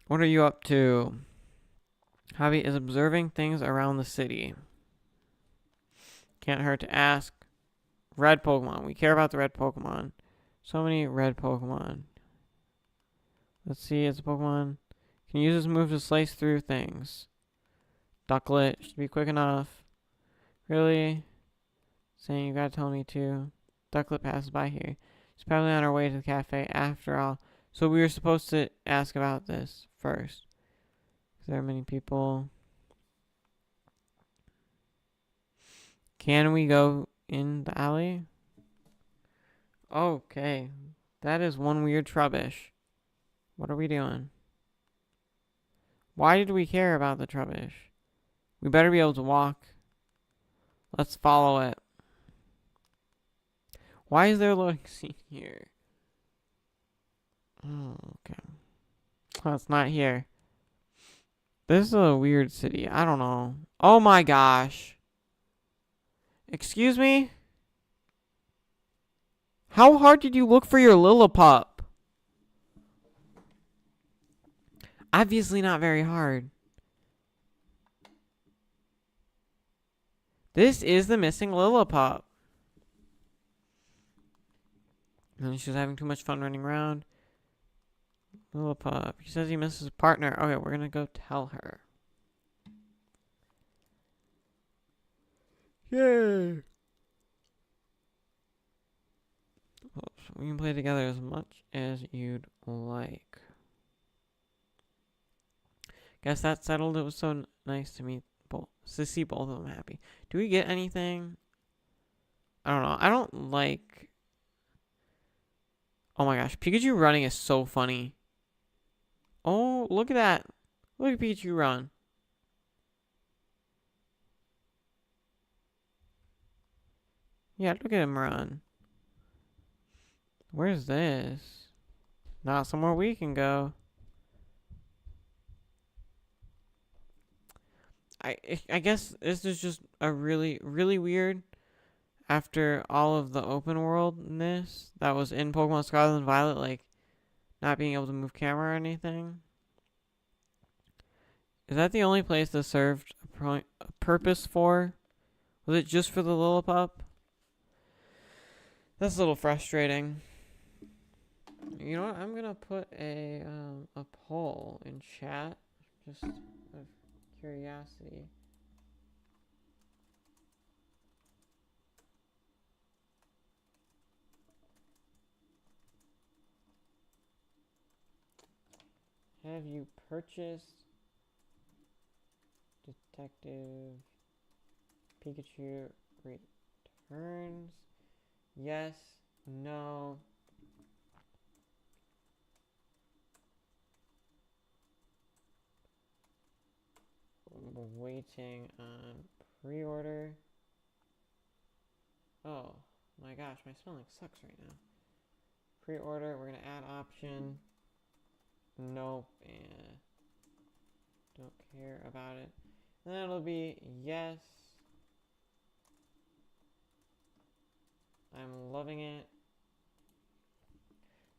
Speaker 1: What are you up to? Hobby is observing things around the city. Can't hurt to ask. Red Pokemon. We care about the red Pokemon. So many red Pokemon. Let's see, it's a Pokemon. Can use this move to slice through things. Ducklet should be quick enough. Really? Saying you gotta tell me to. Ducklet passes by here. She's probably on her way to the cafe after all. So we were supposed to ask about this first. There are many people. Can we go in the alley? Okay. That is one weird trubbish. What are we doing? Why did we care about the trubbish? We better be able to walk. Let's follow it. Why is there a loading scene here? Oh, okay. Oh, it's not here. This is a weird city. I don't know. Oh my gosh. Excuse me? How hard did you look for your Lillipup? Obviously not very hard. This is the missing Lillipup. And she was having too much fun running around. Lillipup. He says he misses his partner. Okay, we're gonna go tell her. Yay! We can play together as much as you'd like. Guess that settled. It was so nice to see both of them happy. Do we get anything? I don't know. I don't like... Oh my gosh. Pikachu running is so funny. Oh, look at that. Look at Pikachu run. Yeah, look at him run. Where's this? Not somewhere we can go. I guess this is just a really, really weird after all of the open worldness that was in Pokemon Scarlet and Violet, like not being able to move camera or anything. Is that the only place that served a purpose for? Was it just for the Lillipup? That's a little frustrating. You know what? I'm gonna put a poll in chat, just of curiosity. Have you purchased Detective Pikachu Returns? Yes, no. I'm waiting on pre-order. Oh my gosh, my spelling sucks right now. Pre-order, we're gonna add option. Nope. Don't here about it. And then it'll be yes. I'm loving it.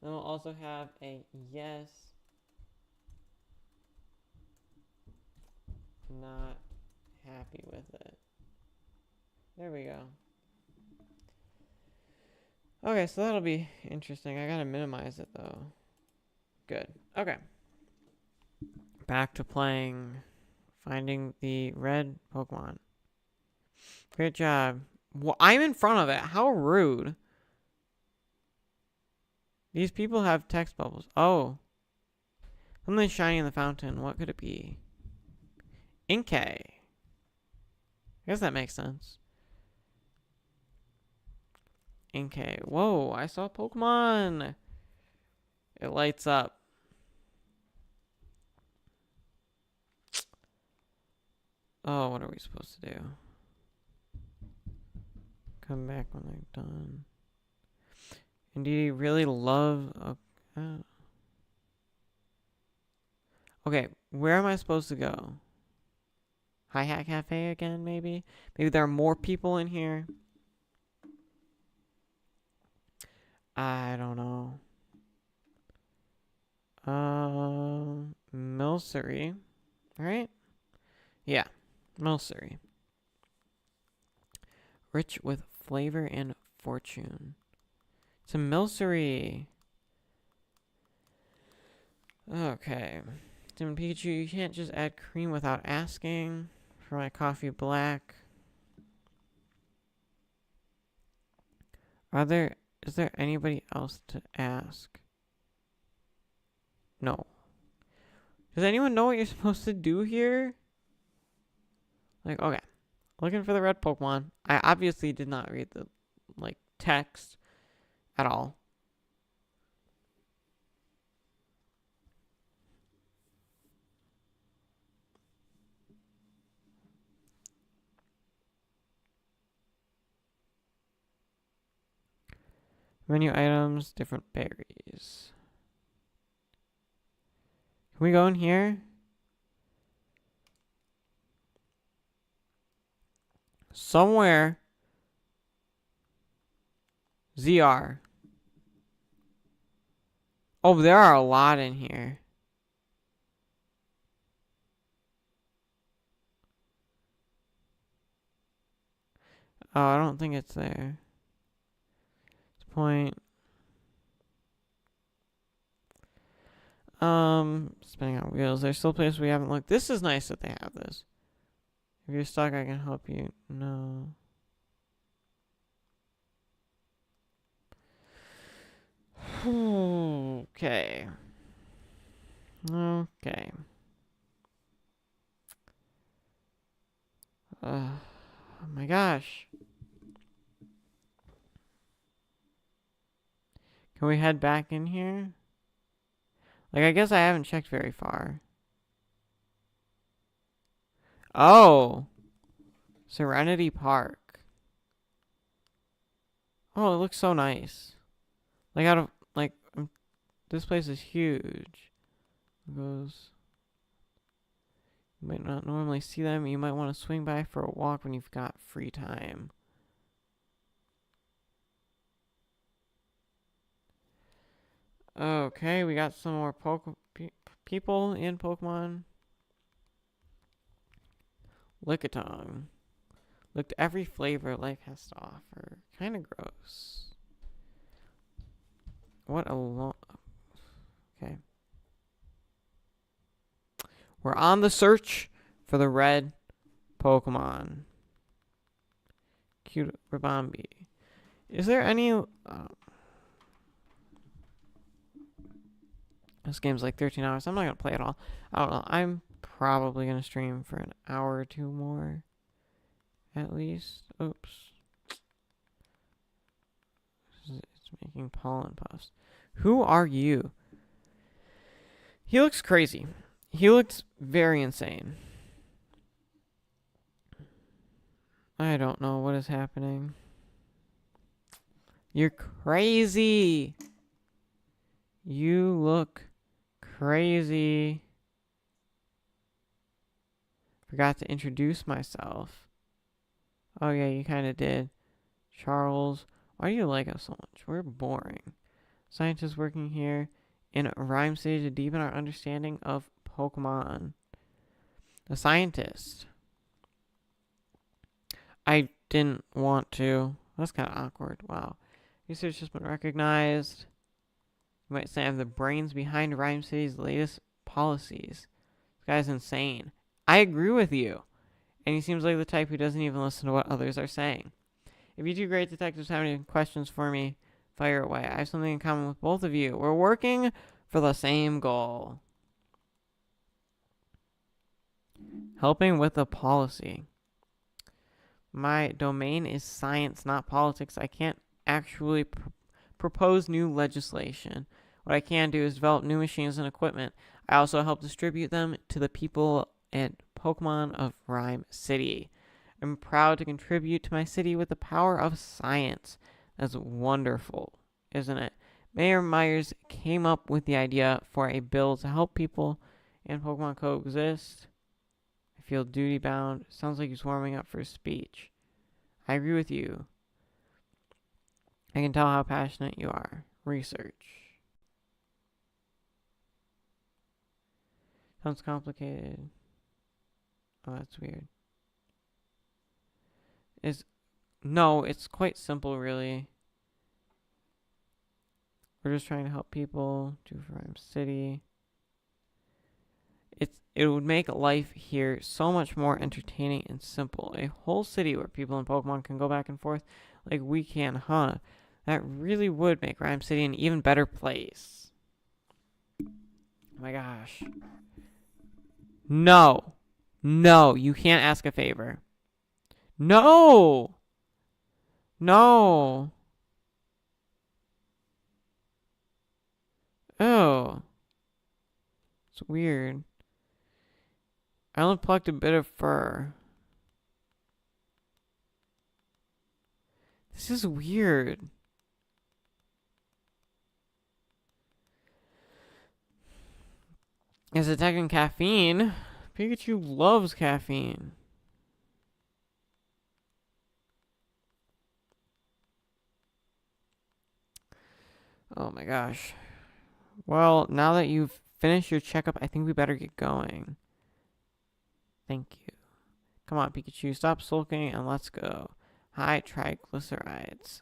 Speaker 1: Then we'll also have a yes. Not happy with it. There we go. Okay, so that'll be interesting. I gotta minimize it though. Good. Okay. Back to playing. Finding the red Pokemon. Great job. Well, I'm in front of it. How rude. These people have text bubbles. Oh. Something shiny in the fountain. What could it be? Inkay. I guess that makes sense. Inkay. Whoa, I saw Pokemon. It lights up. Oh, what are we supposed to do? Come back when they're done. And do you really love... Okay, where am I supposed to go? Hi-Hat Cafe again, maybe? Maybe there are more people in here. I don't know. Milcery. Right? Yeah, Milcery. Rich with flavor and fortune. It's a Milcery. Okay. Tim Pikachu, you can't just add cream without asking. For my coffee black. Is there anybody else to ask? No. Does anyone know what you're supposed to do here? Like, okay. Looking for the red Pokemon. I obviously did not read the, text at all. Menu items, different berries. Can we go in here? Somewhere. ZR. Oh, there are a lot in here. Oh, I don't think it's there. Point. Spinning on wheels. There's still places we haven't looked. This is nice that they have this. If you're stuck, I can help you. No. Okay. Okay. Oh my gosh. Can we head back in here? I guess I haven't checked very far. Oh. Serenity Park. Oh, it looks so nice. This place is huge. It goes. You might not normally see them. You might want to swing by for a walk when you've got free time. Okay, we got some more people in Pokemon. Lickitung. Looked every flavor life has to offer. Kind of gross. What a long... Okay. We're on the search for the red Pokemon. Cute Rabambi. Is there any... this game's like 13 hours. I'm not going to play it all. I don't know. I'm probably going to stream for an hour or two more. At least. Oops. It's making pollen puffs. Who are you? He looks crazy. He looks very insane. I don't know what is happening. You're crazy. You look crazy. Forgot to introduce myself. Oh yeah, you kind of did. Charles, why do you like us so much? We're boring. Scientists working here in Rhyme City to deepen our understanding of Pokemon. The scientist. I didn't want to. That's kind of awkward. Wow. Research has been recognized. You might say I have the brains behind Rhyme City's latest policies. This guy's insane. I agree with you. And he seems like the type who doesn't even listen to what others are saying. If you two great detectives have any questions for me, fire away. I have something in common with both of you. We're working for the same goal. Helping with a policy. My domain is science, not politics. I can't actually propose new legislation. What I can do is develop new machines and equipment. I also help distribute them to the people at Pokemon of Rhyme City. I'm proud to contribute to my city with the power of science. That's wonderful, isn't it? Mayor Myers came up with the idea for a bill to help people and Pokemon coexist. I feel duty bound. Sounds like he's warming up for a speech. I agree with you. I can tell how passionate you are. Research. Sounds complicated. Oh, that's weird. No, it's quite simple, really. We're just trying to help people do for Rhyme City. It would make life here so much more entertaining and simple. A whole city where people and Pokemon can go back and forth like we can, huh? That really would make Rhyme City an even better place. Oh my gosh. No. No, you can't ask a favor. No. No. Oh. It's weird. I only plucked a bit of fur. This is weird. Is detecting caffeine? Pikachu loves caffeine. Oh my gosh. Well, now that you've finished your checkup, I think we better get going. Thank you. Come on, Pikachu, stop sulking and let's go. High triglycerides.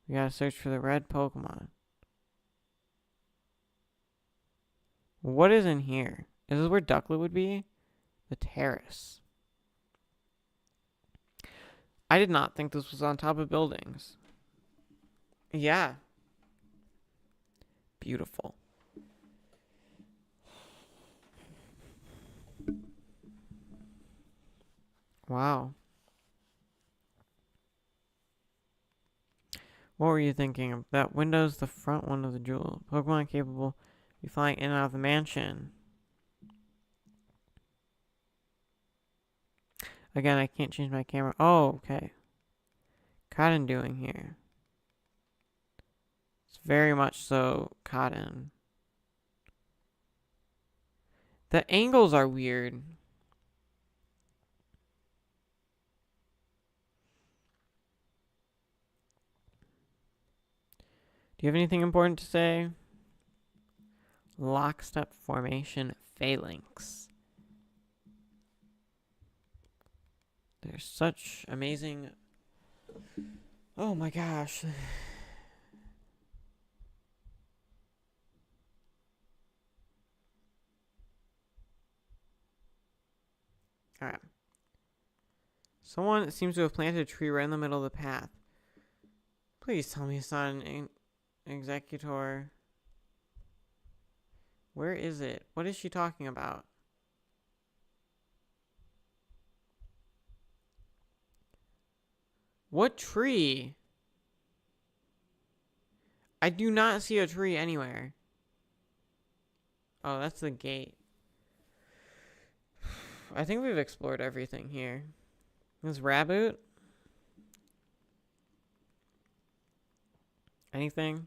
Speaker 1: We gotta search for the red Pokemon. What is in here? Is this where Ducklet would be? The terrace. I did not think this was on top of buildings. Yeah. Beautiful. Wow. What were you thinking of? That window's the front one of the jewel. Pokemon capable of be flying in and out of the mansion. Again, I can't change my camera. Oh, okay. Cotton doing here? It's very much so Cotton. The angles are weird. Do you have anything important to say? Lockstep formation phalanx. There's such amazing... Oh my gosh. Alright. Someone seems to have planted a tree right in the middle of the path. Please tell me it's not an executor. Where is it? What is she talking about? What tree? I do not see a tree anywhere. Oh, that's the gate. I think we've explored everything here. This Raboot? Anything?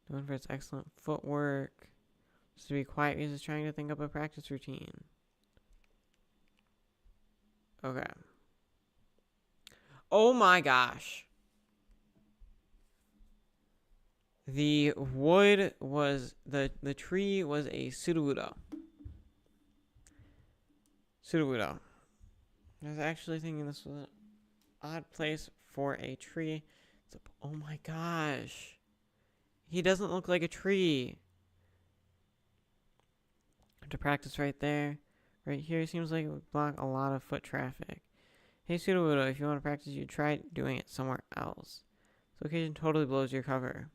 Speaker 1: Known for its excellent footwork. Just to be quiet because it's trying to think up a practice routine. Okay. Oh my gosh. The wood was the tree was a Sudowoodo. Sudowoodo. I was actually thinking this was an odd place for a tree. Oh my gosh. He doesn't look like a tree. To practice right there. Right here seems like it would block a lot of foot traffic. Hey Sudowoodo, if you want to practice, you try doing it somewhere else. This location totally blows your cover.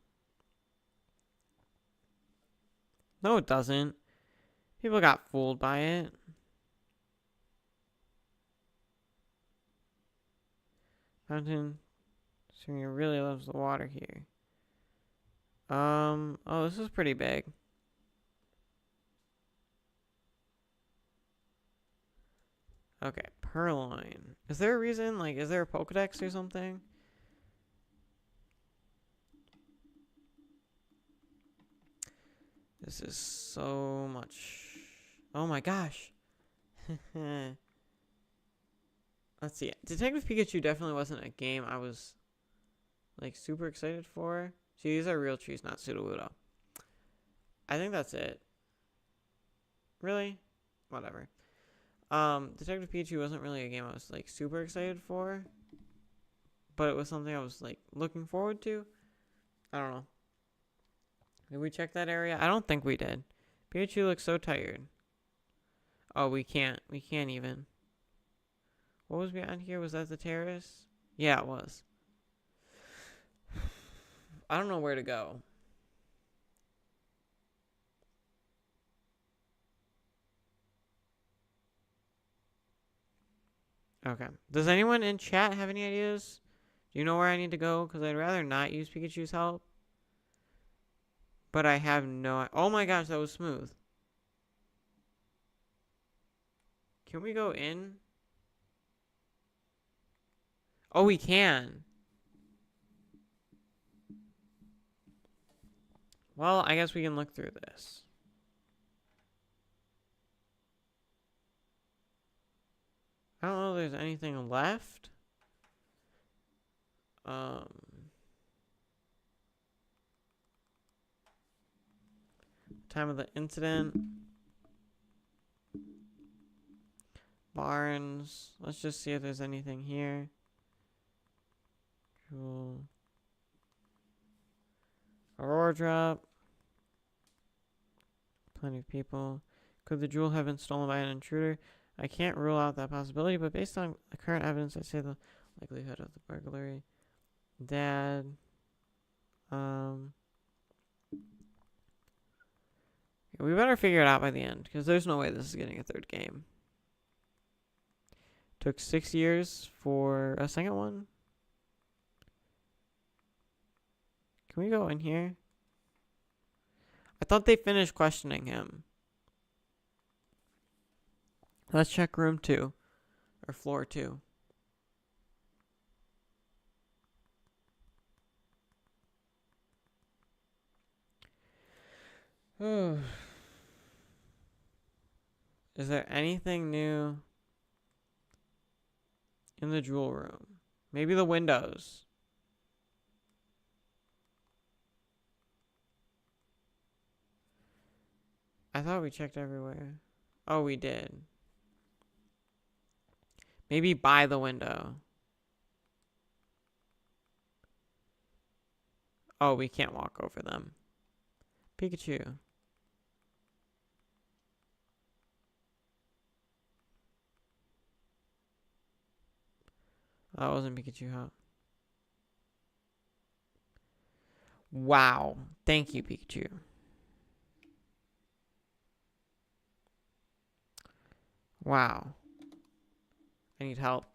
Speaker 1: No, it doesn't. People got fooled by it. Fountain. Serena really loves the water here. Oh, this is pretty big. Okay, Purloin. Is there a reason? Like, is there a Pokedex or something? This is so much. Oh my gosh. Let's see. Detective Pikachu definitely wasn't a game I was, like, super excited for. See, these are real trees, not Sudowoodo. I think that's it. Really? Whatever. Detective Pikachu wasn't really a game I was, like, super excited for. But it was something I was, like, looking forward to. I don't know. Did we check that area? I don't think we did. Pikachu looks so tired. Oh, we can't. We can't even. What was behind here? Was that the terrace? Yeah, it was. I don't know where to go. Okay. Does anyone in chat have any ideas? Do you know where I need to go? Because I'd rather not use Pikachu's help. But I have no... Oh my gosh, that was smooth. Can we go in? Oh, we can. Well, I guess we can look through this. I don't know if there's anything left. Time of the incident. Barns. Let's just see if there's anything here. Jewel. Aurora drop. Plenty of people. Could the jewel have been stolen by an intruder? I can't rule out that possibility, but based on the current evidence, I'd say the likelihood of the burglary. Dad. We better figure it out by the end, because there's no way this is getting a third game. Took 6 years for a second one. Can we go in here? I thought they finished questioning him. Let's check room 2. Or floor 2. Is there anything new in the jewel room? Maybe the windows. I thought we checked everywhere. Oh, we did. Maybe by the window. Oh, we can't walk over them. Pikachu. That wasn't Pikachu, huh? Wow. Thank you, Pikachu. Wow. I need help.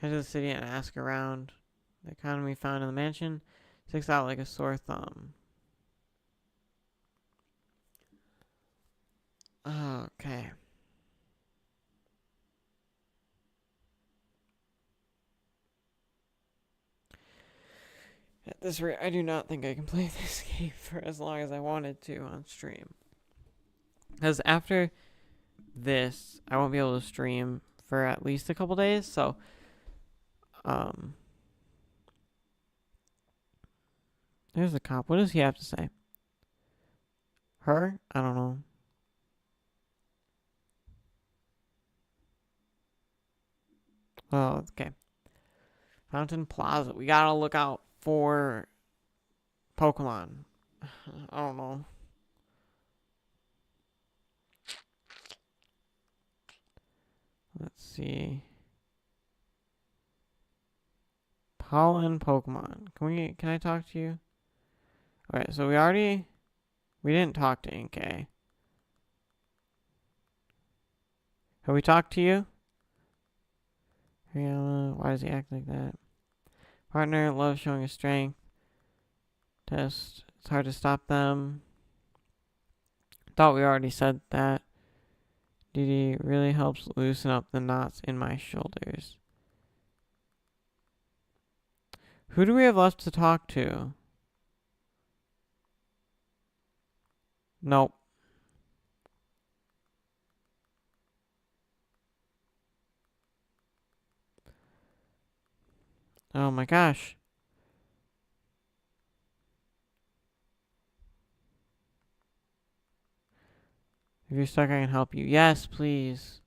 Speaker 1: Head to the city and ask around. The economy found in the mansion sticks out like a sore thumb. Okay. At this rate, I do not think I can play this game for as long as I wanted to on stream. Because after this, I won't be able to stream for at least a couple days, so there's the cop. What does he have to say? Her? I don't know. Oh, okay. Fountain Plaza. We gotta look out for Pokemon. I don't know. Let's see. Pollen Pokemon. Can I talk to you? Alright, so we didn't talk to Inkay. Have we talked to you? Why does he act like that? Partner, love showing his strength. Test. It's hard to stop them. Thought we already said that. DD really helps loosen up the knots in my shoulders. Who do we have left to talk to? Nope. Oh my gosh. If you're stuck, I can help you. Yes, please.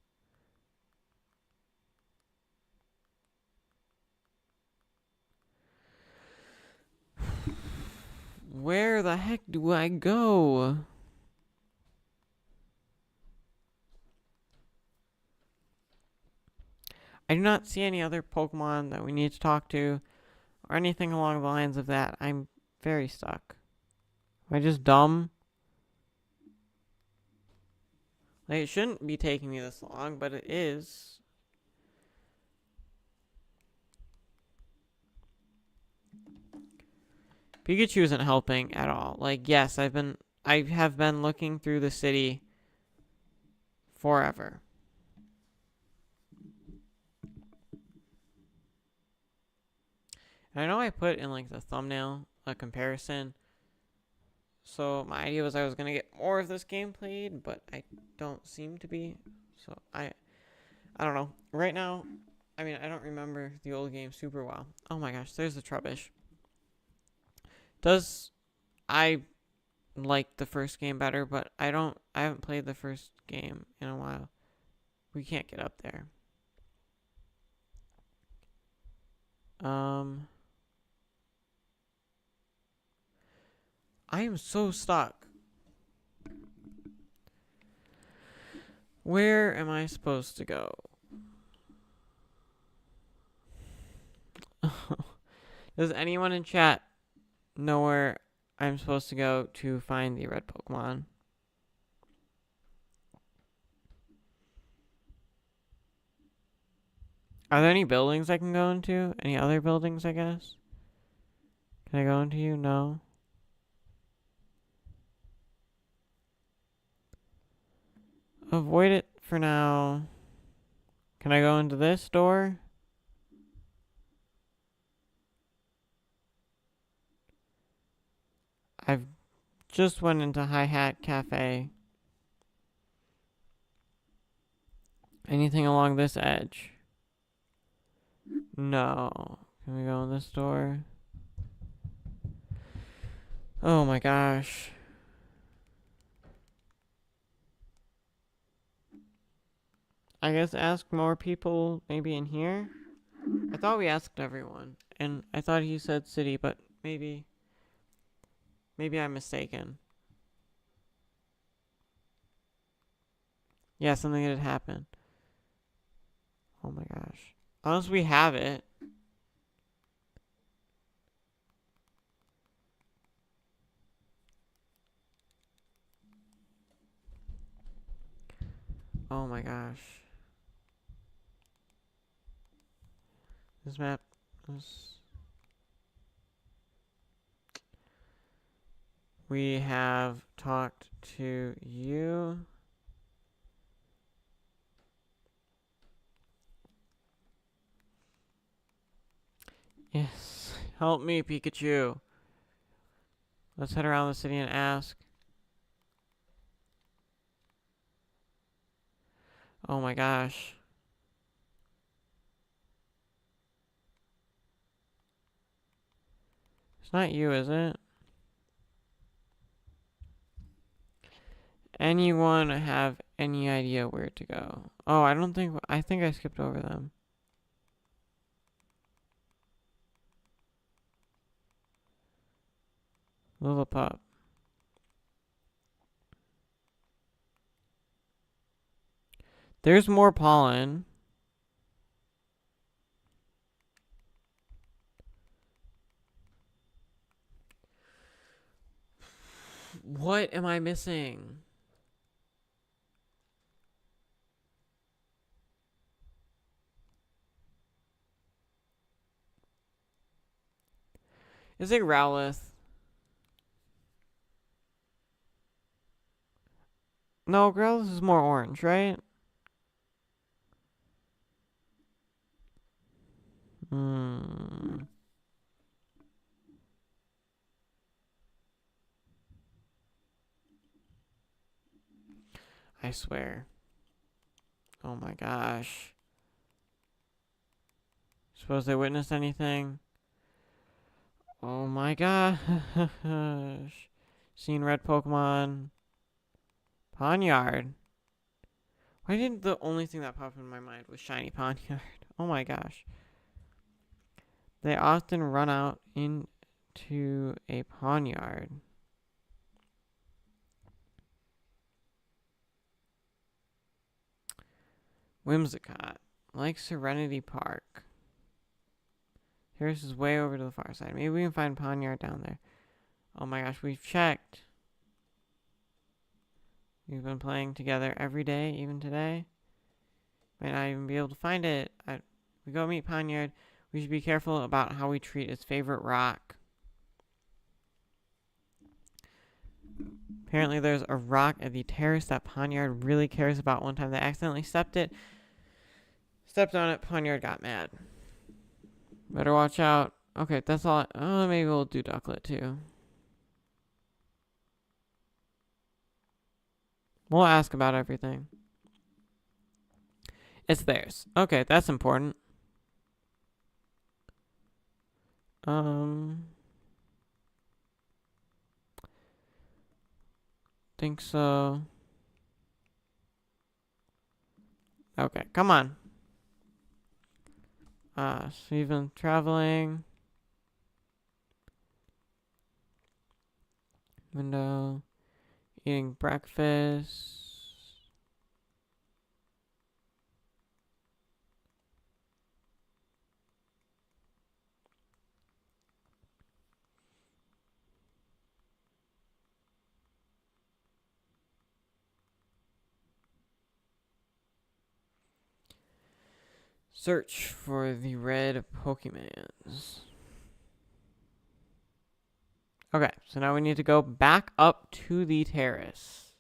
Speaker 1: Where the heck do I go? I do not see any other Pokemon that we need to talk to or anything along the lines of that. I'm very stuck. Am I just dumb? Like, it shouldn't be taking me this long, but it is. Pikachu isn't helping at all. Like, yes, I have been looking through the city forever. And I know I put in like the thumbnail a comparison. So my idea was I was gonna get more of this game played, but I don't seem to be. So I don't know. Right now, I mean, I don't remember the old game super well. Oh my gosh, there's the Trubbish. I like the first game better, but I haven't played the first game in a while. We can't get up there. I am so stuck. Where am I supposed to go? Does anyone in chat know where I'm supposed to go to find the red Pokemon? Are there any buildings I can go into? Any other buildings, I guess? Can I go into you? No. Avoid it for now. Can I go into this door? I've just went into Hi Hat Cafe. Anything along this edge? No. Can we go in this door? Oh my gosh. I guess ask more people maybe in here? I thought we asked everyone. And I thought he said city, but maybe I'm mistaken. Yeah, something had happened. Oh my gosh. Unless we have it. Oh my gosh. This map is... We have talked to you. Yes. Help me, Pikachu. Let's head around the city and ask. Oh my gosh. It's not you, is it? Anyone have any idea where to go? Oh, I think I skipped over them. Lillipup. There's more pollen. What am I missing? Is it Rowlith? No, Growlithe is more orange, right? Hmm. I swear. Oh my gosh. Suppose they witnessed anything? Oh my gosh. Seen red Pokemon. Pawniard. Why didn't the only thing that popped in my mind was shiny Pawniard? Oh my gosh. They often run out into a Pawniard. Whimsicott. Like Serenity Park. Harris is way over to the far side. Maybe we can find Pawniard down there. Oh my gosh, we've checked. We've been playing together every day, even today. Might not even be able to find it. We go meet Pawniard. We should be careful about how we treat its favorite rock. Apparently there's a rock at the terrace that Pawniard really cares about. One time they accidentally stepped on it, Pawniard got mad. Better watch out. Okay, that's all. Oh, maybe we'll do Ducklet too. We'll ask about everything. It's theirs. Okay, that's important. Think so. Okay, come on. So you've been traveling. Window. Eating breakfast. Search for the red Pokemons. Okay, so now we need to go back up to the terrace.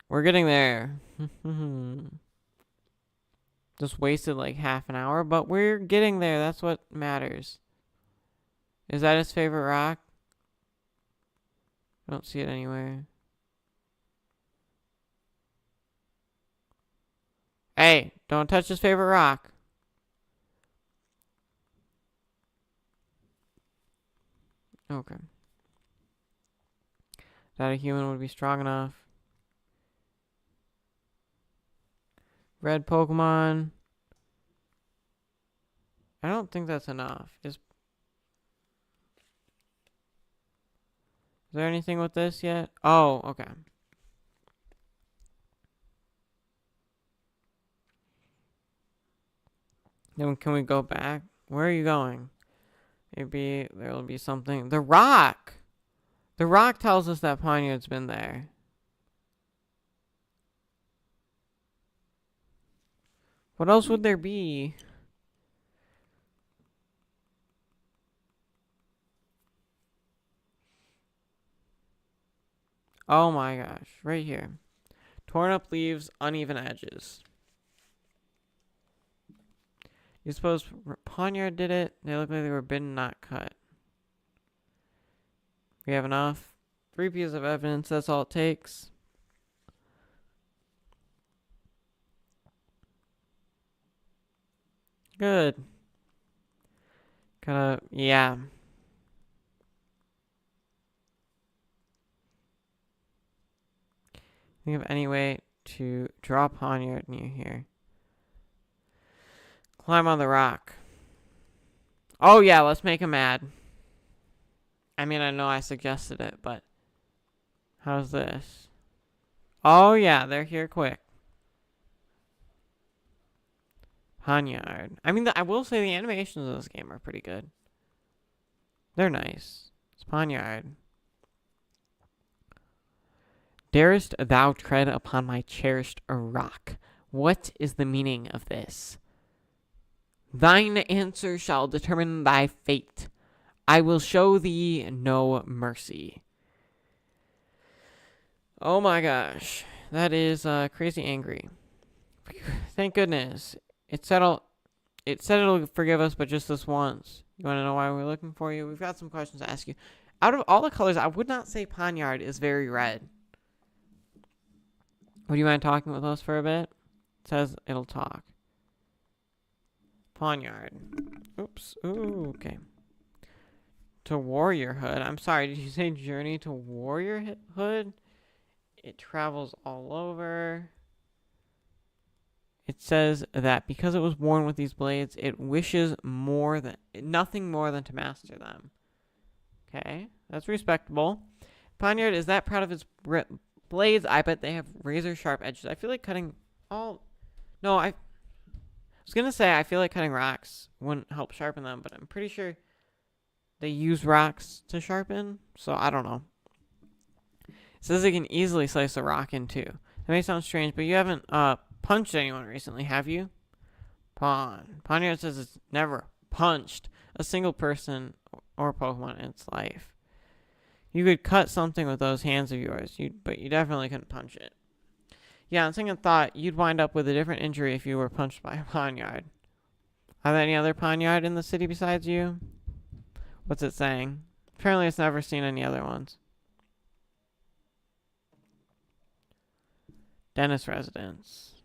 Speaker 1: We're getting there. Just wasted like half an hour, but we're getting there. That's what matters. Is that his favorite rock? I don't see it anywhere. Hey, don't touch his favorite rock. Okay. That a human would be strong enough. Red Pokemon. I don't think that's enough. Is there anything with this yet? Oh, okay. Then can we go back? Where are you going? Maybe there'll be something. The rock! The rock tells us that Pawniard's been there. What else would there be? Oh my gosh. Right here. Torn up leaves, uneven edges. You suppose Poniard did it? They look like they were bitten, not cut. We have enough. 3 pieces of evidence, that's all it takes. Good. Yeah. Think of any way to draw Poniard near here. Climb on the rock. Oh yeah, let's make him mad. I mean, I know I suggested it, but how's this? Oh yeah, they're here quick. Poniard. I mean, I will say the animations in this game are pretty good. They're nice. It's Poniard. Darest thou tread upon my cherished rock? What is the meaning of this? Thine answer shall determine thy fate. I will show thee no mercy. Oh my gosh. That is crazy angry. Thank goodness. It said it'll forgive us, but just this once. You want to know why we're looking for you? We've got some questions to ask you. Out of all the colors, I would not say Poniard is very red. Would you mind talking with us for a bit? It says it'll talk. Poniard. Oops. Ooh, okay. To Warrior Hood. I'm sorry, did you say Journey to Warrior Hood? It travels all over. It says that because it was worn with these blades, it wishes nothing more than to master them. Okay, that's respectable. Poniard is that proud of its blades. I bet they have razor sharp edges. I feel like cutting all. No, I was gonna say I feel like cutting rocks wouldn't help sharpen them, but I'm pretty sure they use rocks to sharpen. So I don't know. It says it can easily slice a rock in two. That may sound strange, but you haven't punched anyone recently, have you? Poniard says it's never punched a single person or Pokemon in its life. You could cut something with those hands of yours, but you definitely couldn't punch it. Yeah, on second thought, you'd wind up with a different injury if you were punched by a Poniard. Are there any other Poniard in the city besides you? What's it saying? Apparently it's never seen any other ones. Dentist residence.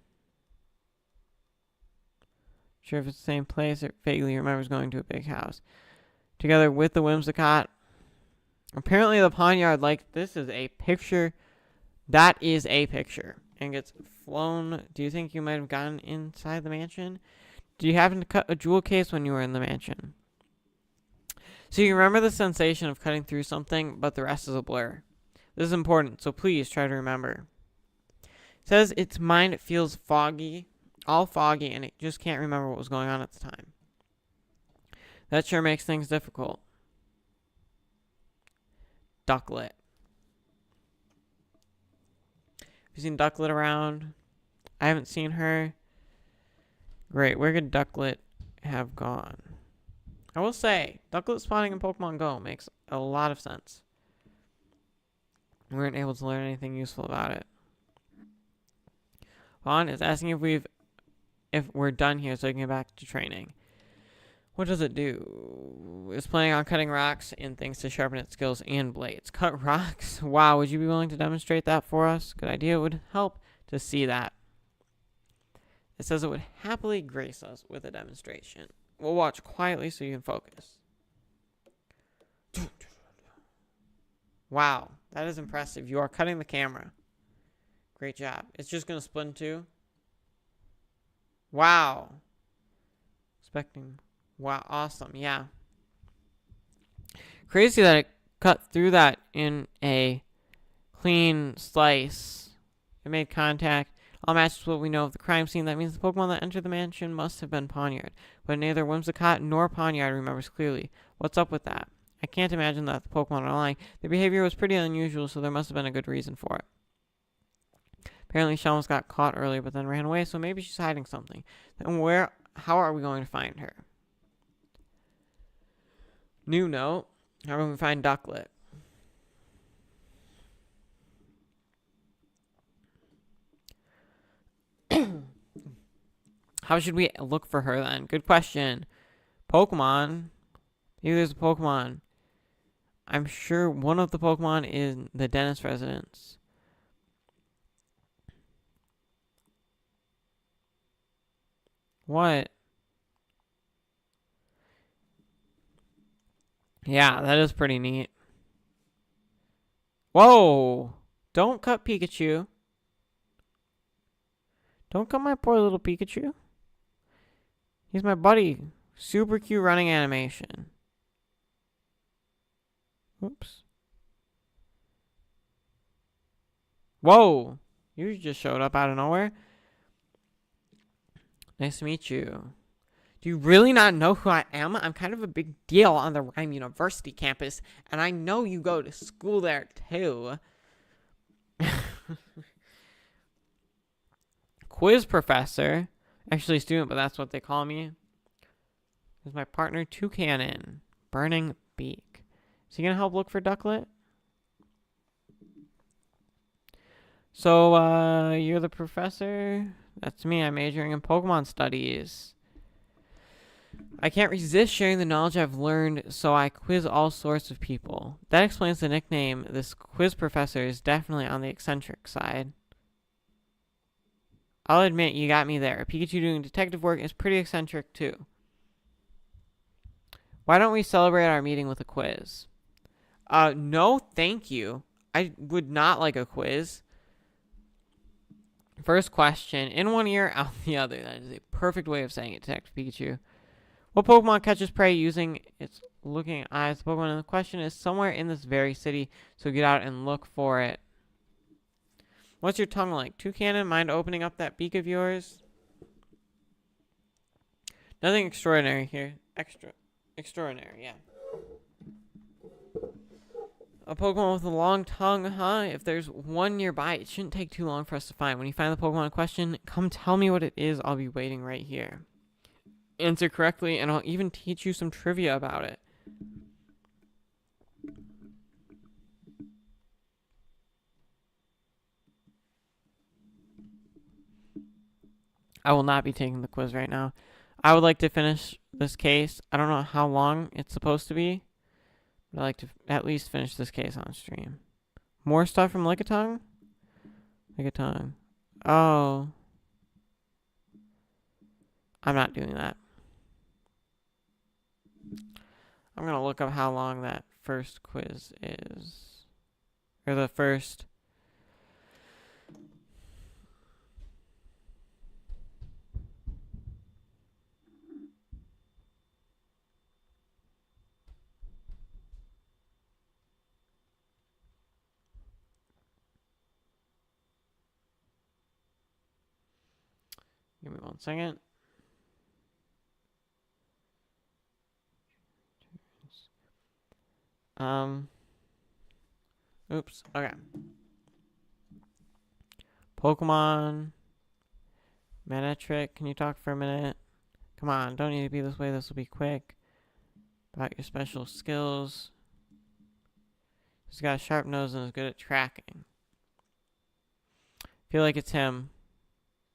Speaker 1: Sure if it's the same place, it vaguely remembers going to a big house. Together with the Whimsicott. Apparently the Poniard, like, this is a picture. That is a picture. And gets flown. Do you think you might have gotten inside the mansion? Do you happen to cut a jewel case when you were in the mansion? So you remember the sensation of cutting through something, but the rest is a blur. This is important, so please try to remember. It says its mind feels foggy, all foggy, and it just can't remember what was going on at the time. That sure makes things difficult. Ducklet. Have you seen Ducklet around? I haven't seen her. Great, where could Ducklet have gone? I will say, Ducklet spawning in Pokemon Go makes a lot of sense. We weren't able to learn anything useful about it. Vaughn is asking if we're done here so we can get back to training. What does it do? It's planning on cutting rocks and things to sharpen its skills and blades. Cut rocks? Wow, would you be willing to demonstrate that for us? Good idea. It would help to see that. It says it would happily grace us with a demonstration. We'll watch quietly so you can focus. Wow, that is impressive. You are cutting the camera. Great job. It's just going to split in two. Wow. Wow, awesome. Yeah. Crazy that it cut through that in a clean slice. It made contact. All matches what we know of the crime scene. That means the Pokemon that entered the mansion must have been Poniard. But neither Whimsicott nor Poniard remembers clearly. What's up with that? I can't imagine that the Pokemon are lying. Their behavior was pretty unusual, so there must have been a good reason for it. Apparently, she almost got caught earlier, but then ran away, so maybe she's hiding something. Then how are we going to find her? New note. How are we going to find Ducklet? How should we look for her then? Good question. Pokemon. Maybe there's a Pokemon. I'm sure one of the Pokemon is the dentist residence. What? Yeah, that is pretty neat. Whoa! Don't cut Pikachu. Don't cut my poor little Pikachu. He's my buddy. Super cute running animation. Oops. Whoa! You just showed up out of nowhere. Nice to meet you. Do you really not know who I am? I'm kind of a big deal on the Rhyme University campus, and I know you go to school there too. Quiz professor. Actually, student, but that's what they call me. Is my partner Toucanon. Burning Beak. Is he going to help look for Ducklet? So, you're the professor? That's me. I'm majoring in Pokemon studies. I can't resist sharing the knowledge I've learned, so I quiz all sorts of people. That explains the nickname. This quiz professor is definitely on the eccentric side. I'll admit, you got me there. Pikachu doing detective work is pretty eccentric, too. Why don't we celebrate our meeting with a quiz? No, thank you. I would not like a quiz. First question, in one ear, out the other. That is a perfect way of saying it, Detective Pikachu. What Pokemon catches prey using its looking eyes? The Pokemon in the question is somewhere in this very city, so get out and look for it. What's your tongue like? Toucanon, mind opening up that beak of yours? Nothing extraordinary here. Extraordinary, yeah. A Pokemon with a long tongue, huh? If there's one nearby, it shouldn't take too long for us to find. When you find the Pokemon in question, come tell me what it is. I'll be waiting right here. Answer correctly, and I'll even teach you some trivia about it. I will not be taking the quiz right now. I would like to finish this case. I don't know how long it's supposed to be, but I'd like to at least finish this case on stream. More stuff from Lickitung? Lickitung. Oh. I'm not doing that. I'm going to look up how long that first quiz is. Or the first... Give me 1 second. Oops. Okay. Pokemon. Manectric, can you talk for a minute? Come on, don't need to be this way. This will be quick. About your special skills. He's got a sharp nose and is good at tracking. Feel like it's him.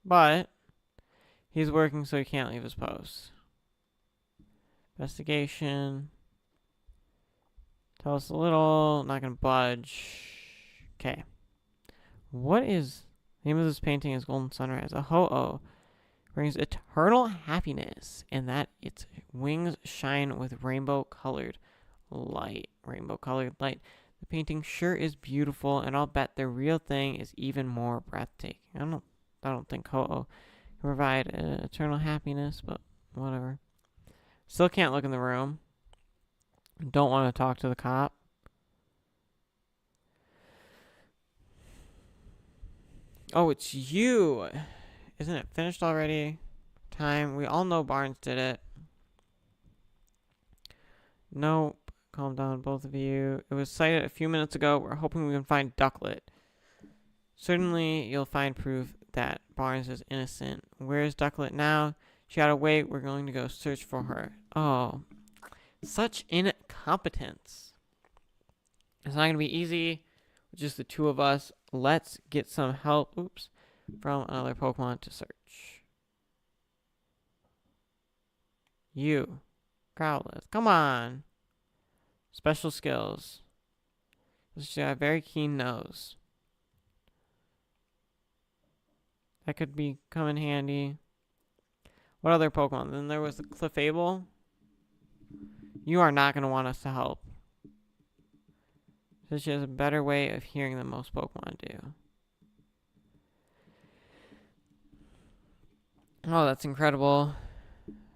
Speaker 1: But he's working, so he can't leave his post. Investigation. Tell us a little. Not gonna budge. Okay. What is the name of this painting? Is Golden Sunrise. A ho-oh brings eternal happiness, and that its wings shine with rainbow-colored light. Rainbow-colored light. The painting sure is beautiful, and I'll bet the real thing is even more breathtaking. I don't think ho-oh can provide eternal happiness, but whatever. Still can't look in the room. Don't want to talk to the cop. Oh, it's you. Isn't it finished already? Time. We all know Barnes did it. Nope. Calm down, both of you. It was cited a few minutes ago. We're hoping we can find Ducklet. Certainly, you'll find proof that Barnes is innocent. Where is Ducklet now? She got away. We're going to go search for her. Oh. Such incompetence. It's not going to be easy with just the two of us. Let's get some help from another Pokemon to search. You. Growlithe. Come on. Special skills. She's got a very keen nose. That could come in handy. What other Pokemon? Then there was the Clefable. You are not going to want us to help. So she has a better way of hearing than most Pokemon do. Oh, that's incredible.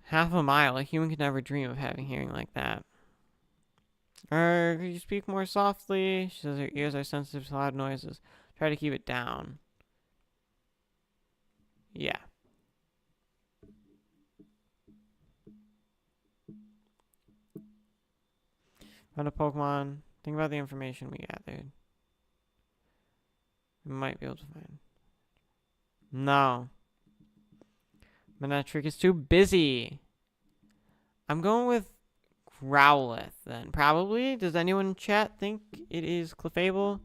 Speaker 1: Half a mile. A human could never dream of having hearing like that. Could you speak more softly? She says her ears are sensitive to loud noises. Try to keep it down. Yeah. Found a Pokemon. Think about the information we gathered. We might be able to find. No. Manectric is too busy. I'm going with Growlithe then. Probably. Does anyone in chat think it is Clefable?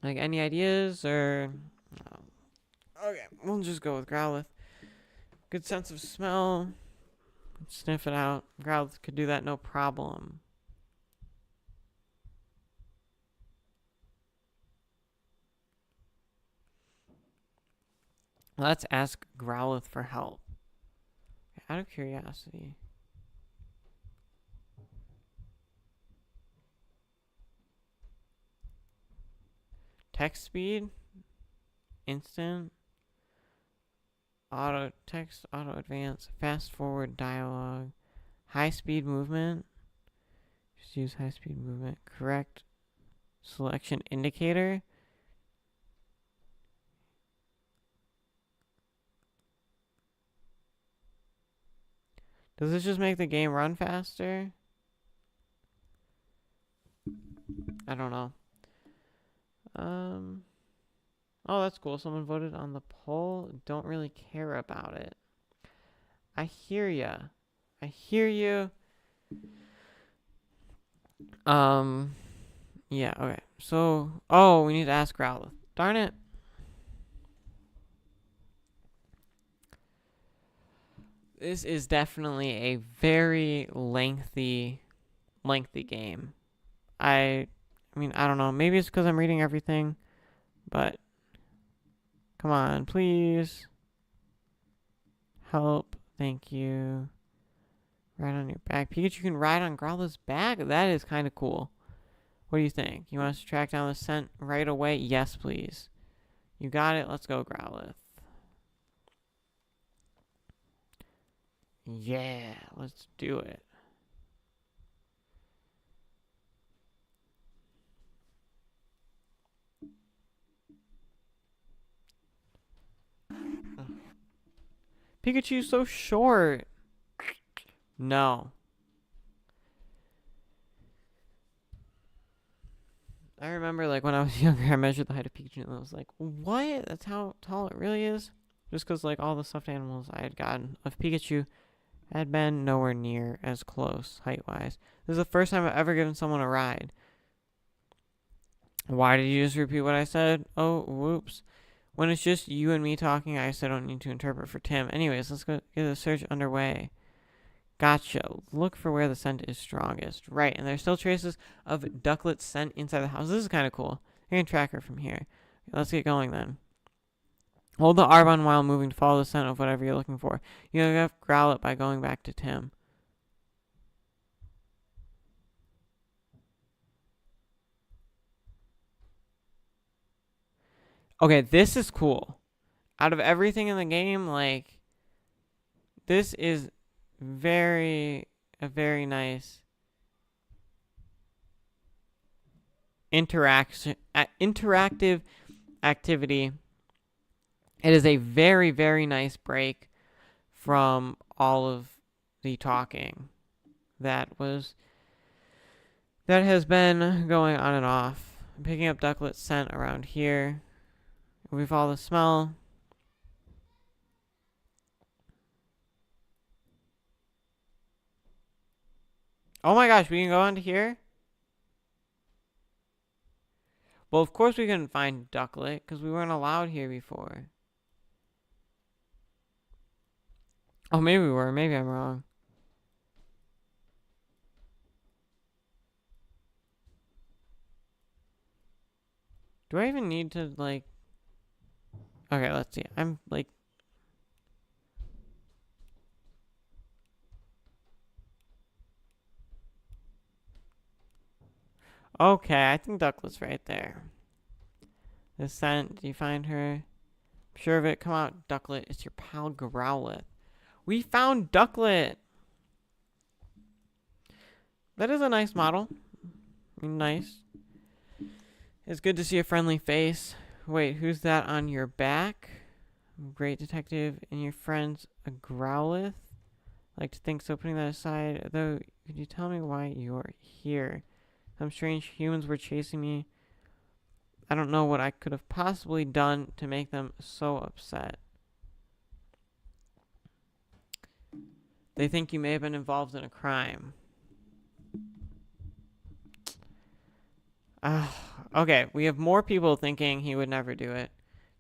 Speaker 1: Like, any ideas or... No. Okay, we'll just go with Growlithe. Good sense of smell. Sniff it out. Growlithe could do that no problem. Let's ask Growlithe for help. Out of curiosity. Text speed. Instant. Auto text, auto advance, fast forward dialogue, high speed movement. Just use high speed movement. Correct selection indicator. Does this just make the game run faster? I don't know. Oh, that's cool. Someone voted on the poll. Don't really care about it. I hear ya. I hear you. Yeah, okay. So, oh, we need to ask Growlithe. Darn it. This is definitely a very lengthy game. I mean, I don't know. Maybe it's because I'm reading everything, but come on, please. Help. Thank you. Ride on your back. Pikachu can ride on Growlithe's back? That is kind of cool. What do you think? You want us to track down the scent right away? Yes, please. You got it. Let's go, Growlithe. Yeah, let's do it. Pikachu's so short. No. I remember, like, when I was younger, I measured the height of Pikachu, and I was like, what? That's how tall it really is? Just because, like, all the stuffed animals I had gotten of Pikachu had been nowhere near as close, height-wise. This is the first time I've ever given someone a ride. Why did you just repeat what I said? Oh, whoops. When it's just you and me talking, I still don't need to interpret for Tim. Anyways, let's go get the search underway. Gotcha. Look for where the scent is strongest. Right, and there's still traces of Ducklet's scent inside the house. This is kind of cool. I can track her from here. Okay, let's get going then. Hold the R button while moving to follow the scent of whatever you're looking for. You can have Growlithe by going back to Tim. Okay, this is cool. Out of everything in the game, like, this is a very nice interactive activity. It is a very nice break from all of the talking that has been going on and off. I'm picking up Ducklet's scent around here. We follow the smell. Oh my gosh, we can go onto here? Well, of course we couldn't find Ducklet, because we weren't allowed here before. Oh, maybe we were. Maybe I'm wrong. Do I even need to, like... Okay, let's see. I'm, like... Okay, I think Ducklet's right there. The scent, do you find her? Sure of it. Come out, Ducklet. It's your pal Growlithe. We found Ducklet! That is a nice model. Nice. It's good to see a friendly face. Wait, who's that on your back? Great detective and your friend's a Growlithe? Like to think so, putting that aside. Though, could you tell me why you're here? Some strange humans were chasing me. I don't know what I could have possibly done to make them so upset. They think you may have been involved in a crime. Okay, we have more people thinking he would never do it.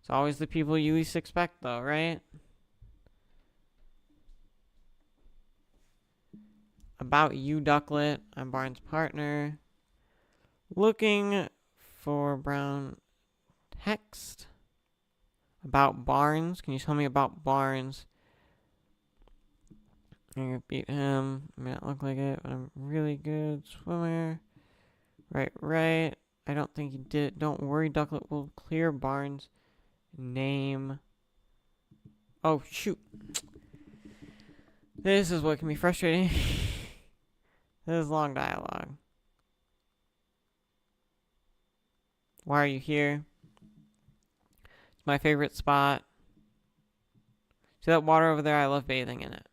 Speaker 1: It's always the people you least expect, though, right? About you, Ducklet. I'm Barnes' partner. Looking for brown text. About Barnes. Can you tell me about Barnes? I'm gonna beat him. I may not look like it, but I'm really good swimmer. Right. I don't think he did it. Don't worry, Ducklet will clear Barnes' name. Oh, shoot. This is what can be frustrating. This is long dialogue. Why are you here? It's my favorite spot. See that water over there? I love bathing in it.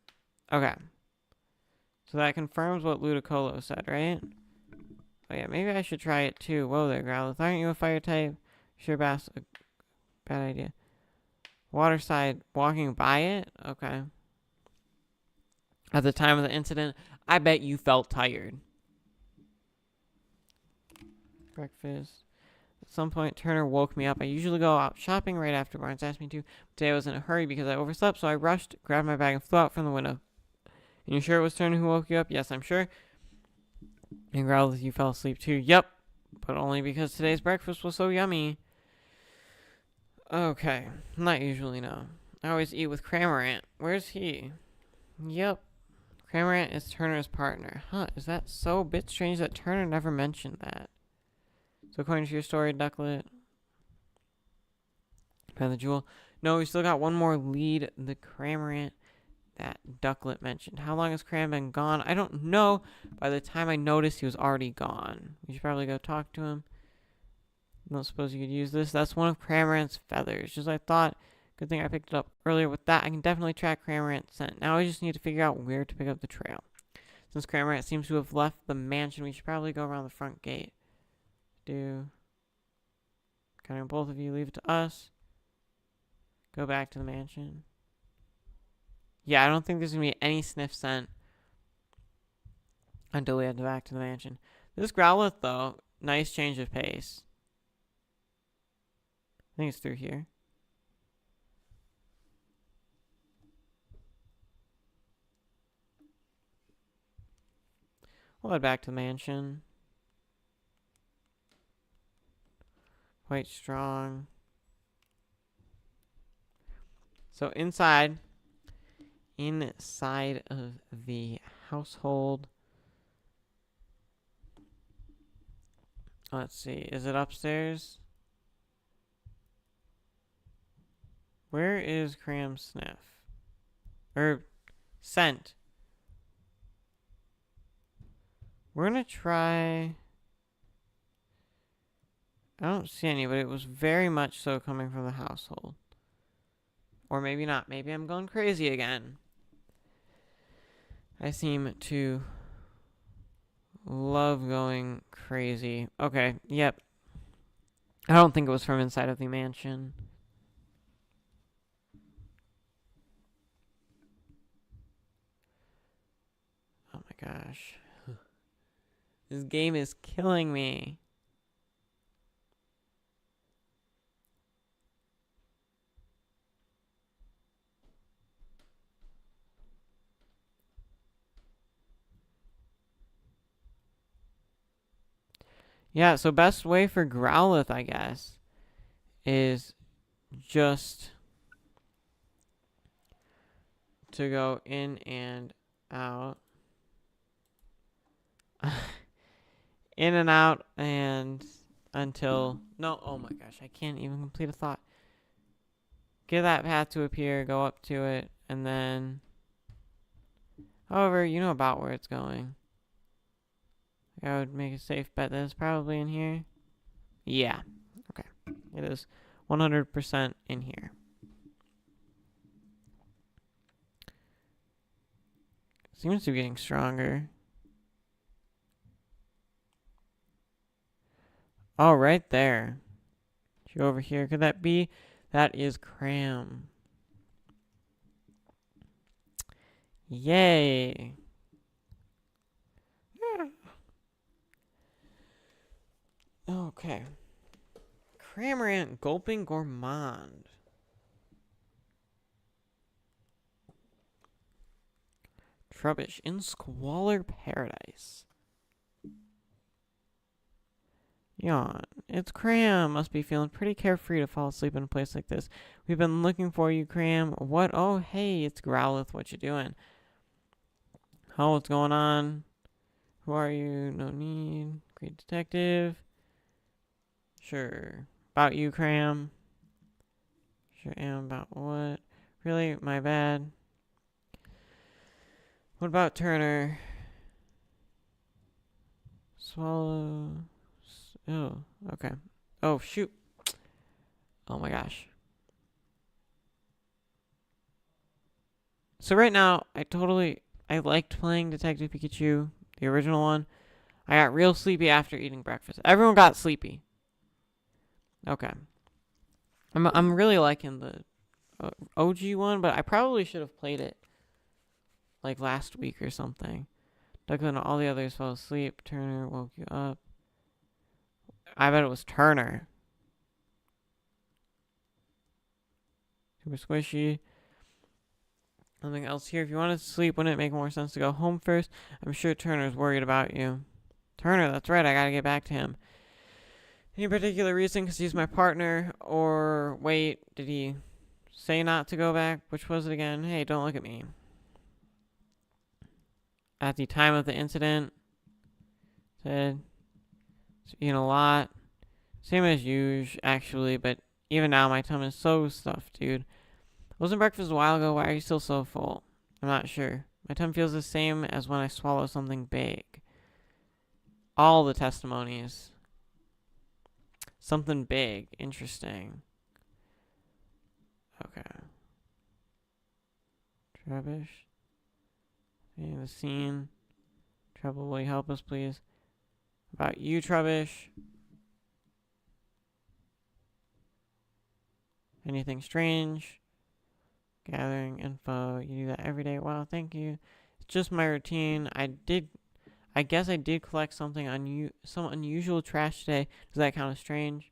Speaker 1: Okay. So that confirms what Ludicolo said, right? Oh yeah, maybe I should try it too. Whoa there, Growlithe. Aren't you a fire type? Sure, Bass. A bad idea. Waterside, walking by it? Okay. At the time of the incident, I bet you felt tired. Breakfast. At some point, Turner woke me up. I usually go out shopping right after Barnes asked me to. Today I was in a hurry because I overslept, so I rushed, grabbed my bag, and flew out from the window. And you sure it was Turner who woke you up? Yes, I'm sure. And Growlithe, you fell asleep too. Yep. But only because today's breakfast was so yummy. Okay. Not usually, no. I always eat with Cramorant. Where's he? Yep. Cramorant is Turner's partner. Huh, is that so? A bit strange that Turner never mentioned that. So according to your story, Ducklet, found the jewel. No, we still got one more lead. The Cramorant that Ducklet mentioned. How long has Cram been gone? I don't know. By the time I noticed, he was already gone. We should probably go talk to him. I don't suppose you could use this. That's one of Cramorant's feathers. Just as I thought. Good thing I picked it up earlier. With that, I can definitely track Cramorant's scent. Now I just need to figure out where to pick up the trail. Since Cramorant seems to have left the mansion, we should probably go around the front gate. Counting on both of you, leave it to us. Go back to the mansion. Yeah, I don't think there's going to be any sniff scent until we head back to the mansion. This Growlithe, though, nice change of pace. I think it's through here. We'll head back to the mansion. Quite strong. So inside of the household. Let's see. Is it upstairs? Where is Cram Sniff? Or scent. We're gonna try. I don't see any, but it was very much so coming from the household. Or maybe not. Maybe I'm going crazy again. I seem to love going crazy. Okay, yep. I don't think it was from inside of the mansion. Oh my gosh. This game is killing me. Yeah, so best way for Growlithe, I guess, is just to go in and out. In and out and until... No, oh my gosh, I can't even complete a thought. Get that path to appear, go up to it, and then... However, you know about where it's going. I would make a safe bet that it's probably in here. Yeah. Okay. It is 100% in here. Seems to be getting stronger. Oh, right there. You over here. Could that be? That is Cram. Yay. Okay. Cramorant Gulping Gourmand. Trubbish in Squalor Paradise. Yawn. It's Cram. Must be feeling pretty carefree to fall asleep in a place like this. We've been looking for you, Cram. What? Oh, hey, it's Growlithe. What you doing? Oh, what's going on? Who are you? No need. Great detective. Sure. About you, Cram. Sure am. About what? Really? My bad. What about Turner? Swallow. Oh, okay. Oh, shoot. Oh my gosh. So right now, I liked playing Detective Pikachu, the original one. I got real sleepy after eating breakfast. Everyone got sleepy. Okay. I'm really liking the OG one, but I probably should have played it like last week or something. Duckling and all the others fell asleep. Turner woke you up. I bet it was Turner. Super squishy. Nothing else here. If you wanted to sleep, wouldn't it make more sense to go home first? I'm sure Turner's worried about you. Turner, that's right. I gotta get back to him. Any particular reason? Because he's my partner? Or, wait, did he say not to go back? Which was it again? Hey, don't look at me. At the time of the incident, said, eating a lot. Same as usual, actually, but even now my tummy is so stuffed, dude. Wasn't breakfast a while ago? Why are you still so full? I'm not sure. My tongue feels the same as when I swallow something big. All the testimonies. Something big. Interesting. Okay. Trubbish. In the scene. Trouble, will you help us, please? About you, Trubbish. Anything strange? Gathering info. You do that every day. Wow, thank you. It's just my routine. I guess I did collect something some unusual trash today. Does that count as strange?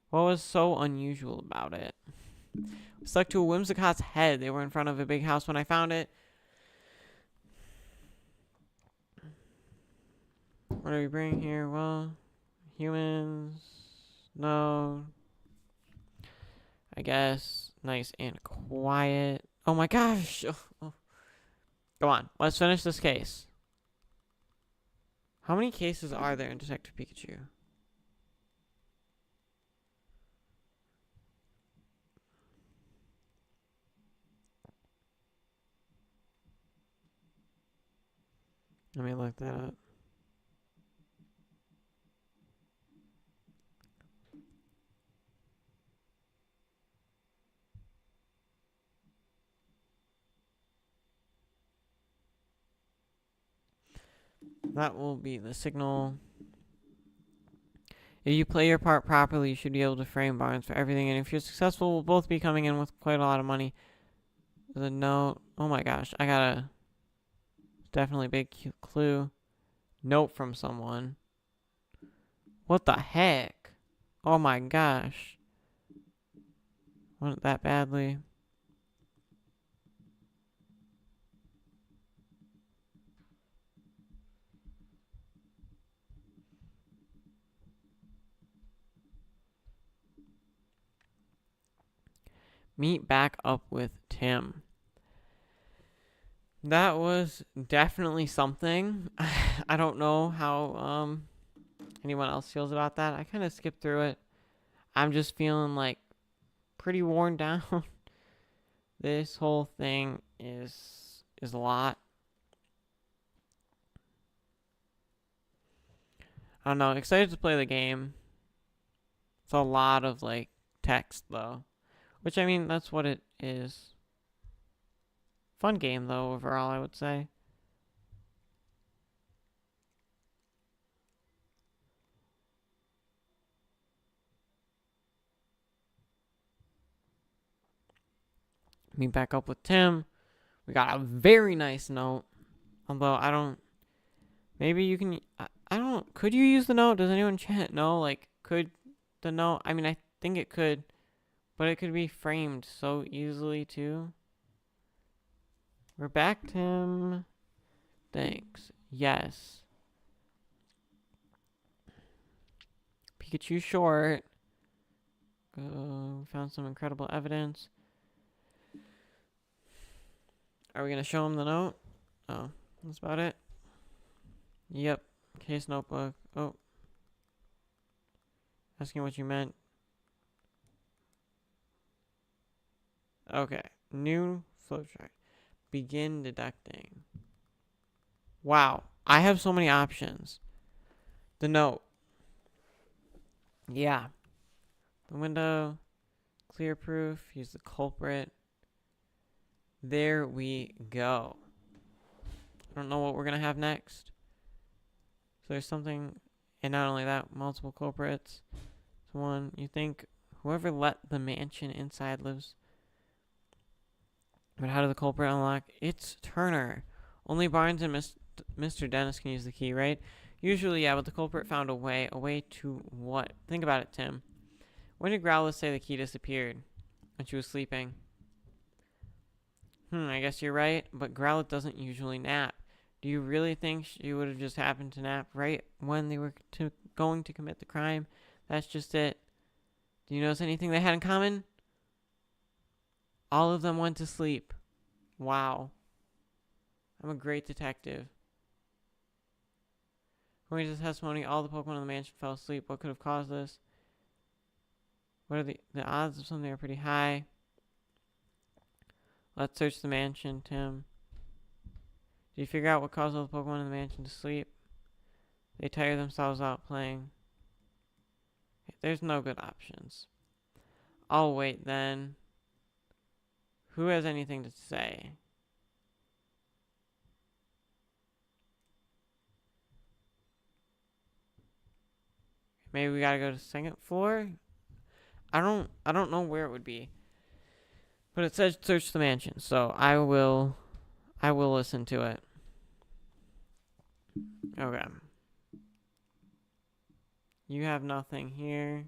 Speaker 1: What was so unusual about it? Stuck to a Whimsicott's head. They were in front of a big house when I found it. What do we bring here? Well, humans. No. I guess. Nice and quiet. Oh my gosh. Oh. Go on. Let's finish this case. How many cases are there in Detective Pikachu? Let me look that up. That will be the signal. If you play your part properly, you should be able to frame Barnes for everything. And if you're successful, we'll both be coming in with quite a lot of money. There's a note. Oh my gosh. I got a definitely big clue. Note from someone. What the heck? Oh my gosh. Want it that badly. Meet back up with Tim. That was definitely something. I don't know how anyone else feels about that. I kind of skipped through it. I'm just feeling like pretty worn down. This whole thing is a lot. I don't know. Excited to play the game. It's a lot of like text though, which I mean that's what it is. Fun game though overall, I would say. Meet back up with Tim. We got a very nice note. Although I don't. Maybe you can. I don't. Could you use the note? Does anyone chat know? Like, could the note? I mean, I think it could, but it could be framed so easily too. We're back, Tim. Thanks. Yes. Pikachu short. Found some incredible evidence. Are we gonna show him the note? Oh, that's about it. Yep. Case notebook. Oh. Asking what you meant. Okay. New flowchart. Begin deducting. Wow. I have so many options. The note. Yeah. The window. Clear proof. Use the culprit. There we go. I don't know what we're going to have next. So there's something. And not only that, multiple culprits. So one, you think whoever let the mansion inside lives. But how did the culprit unlock? It's Turner. Only Barnes and Mr. Dennis can use the key, right? Usually, yeah, but the culprit found a way. A way to what? Think about it, Tim. When did Growlithe say the key disappeared? When she was sleeping. I guess you're right, but Growlithe doesn't usually nap. Do you really think she would have just happened to nap right when they were going to commit the crime? That's just it. Do you notice anything they had in common? All of them went to sleep. Wow. I'm a great detective. According to the testimony, all the Pokemon in the mansion fell asleep. What could have caused this? What are the odds of something are pretty high. Let's search the mansion, Tim. Did you figure out what caused all the Pokemon in the mansion to sleep? They tire themselves out playing. Okay, there's no good options. I'll wait then. Who has anything to say? Maybe we gotta go to the second floor? I don't know where it would be. But it says search the mansion, so I will listen to it. Okay. You have nothing here.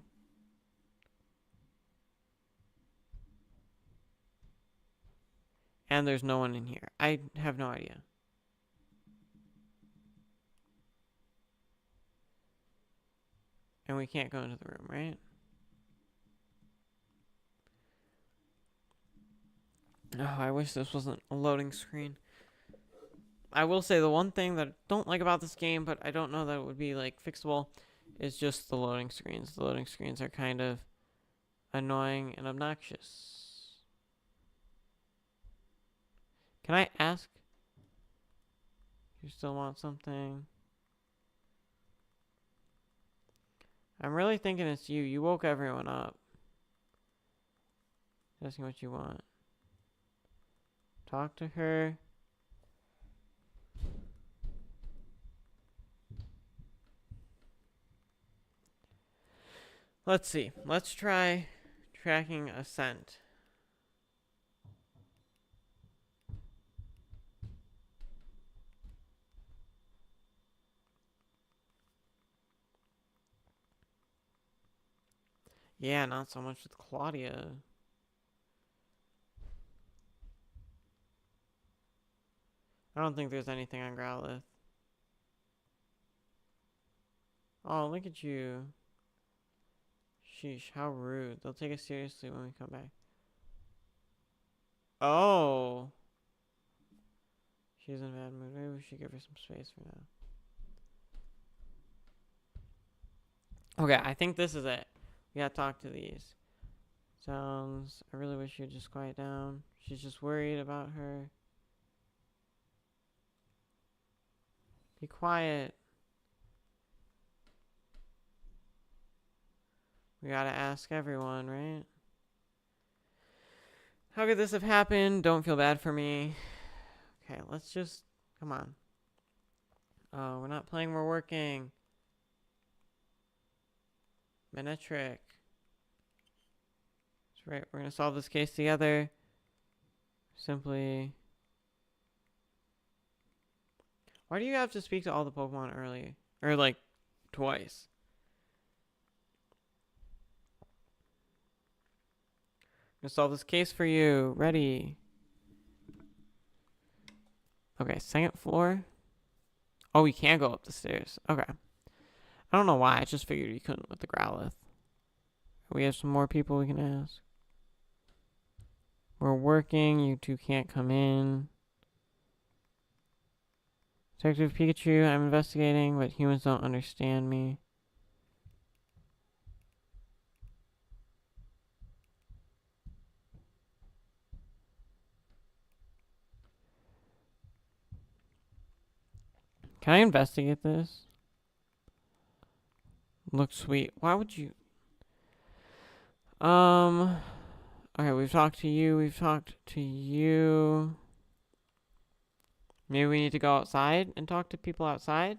Speaker 1: And there's no one in here. I have no idea. And we can't go into the room, right? Oh, I wish this wasn't a loading screen. I will say the one thing that I don't like about this game, but I don't know that it would be like fixable, is just the loading screens. The loading screens are kind of annoying and obnoxious. Can I ask? You still want something? I'm really thinking it's you. You woke everyone up. Asking what you want. Talk to her. Let's see. Let's try tracking a scent. Yeah, not so much with Claudia. I don't think there's anything on Growlithe. Oh, look at you. Sheesh, how rude. They'll take us seriously when we come back. Oh. She's in a bad mood. Maybe we should give her some space for now. Okay, I think this is it. We gotta talk to these. Sounds. I really wish you'd just quiet down. She's just worried about her. Be quiet. We gotta ask everyone, right? How could this have happened? Don't feel bad for me. Okay, let's just. Come on. Oh, we're not playing, we're working. Menetric. That's right, we're gonna solve this case together. Simply. Why do you have to speak to all the Pokemon early? Or, like, twice? I'm gonna solve this case for you. Ready. Okay, second floor. Oh, we can go up the stairs. Okay. I don't know why. I just figured you couldn't with the Growlithe. We have some more people we can ask. We're working. You two can't come in. Detective Pikachu, I'm investigating, but humans don't understand me. Can I investigate this? Looks sweet. Why would you... Okay, we've talked to you. We've talked to you. Maybe we need to go outside and talk to people outside?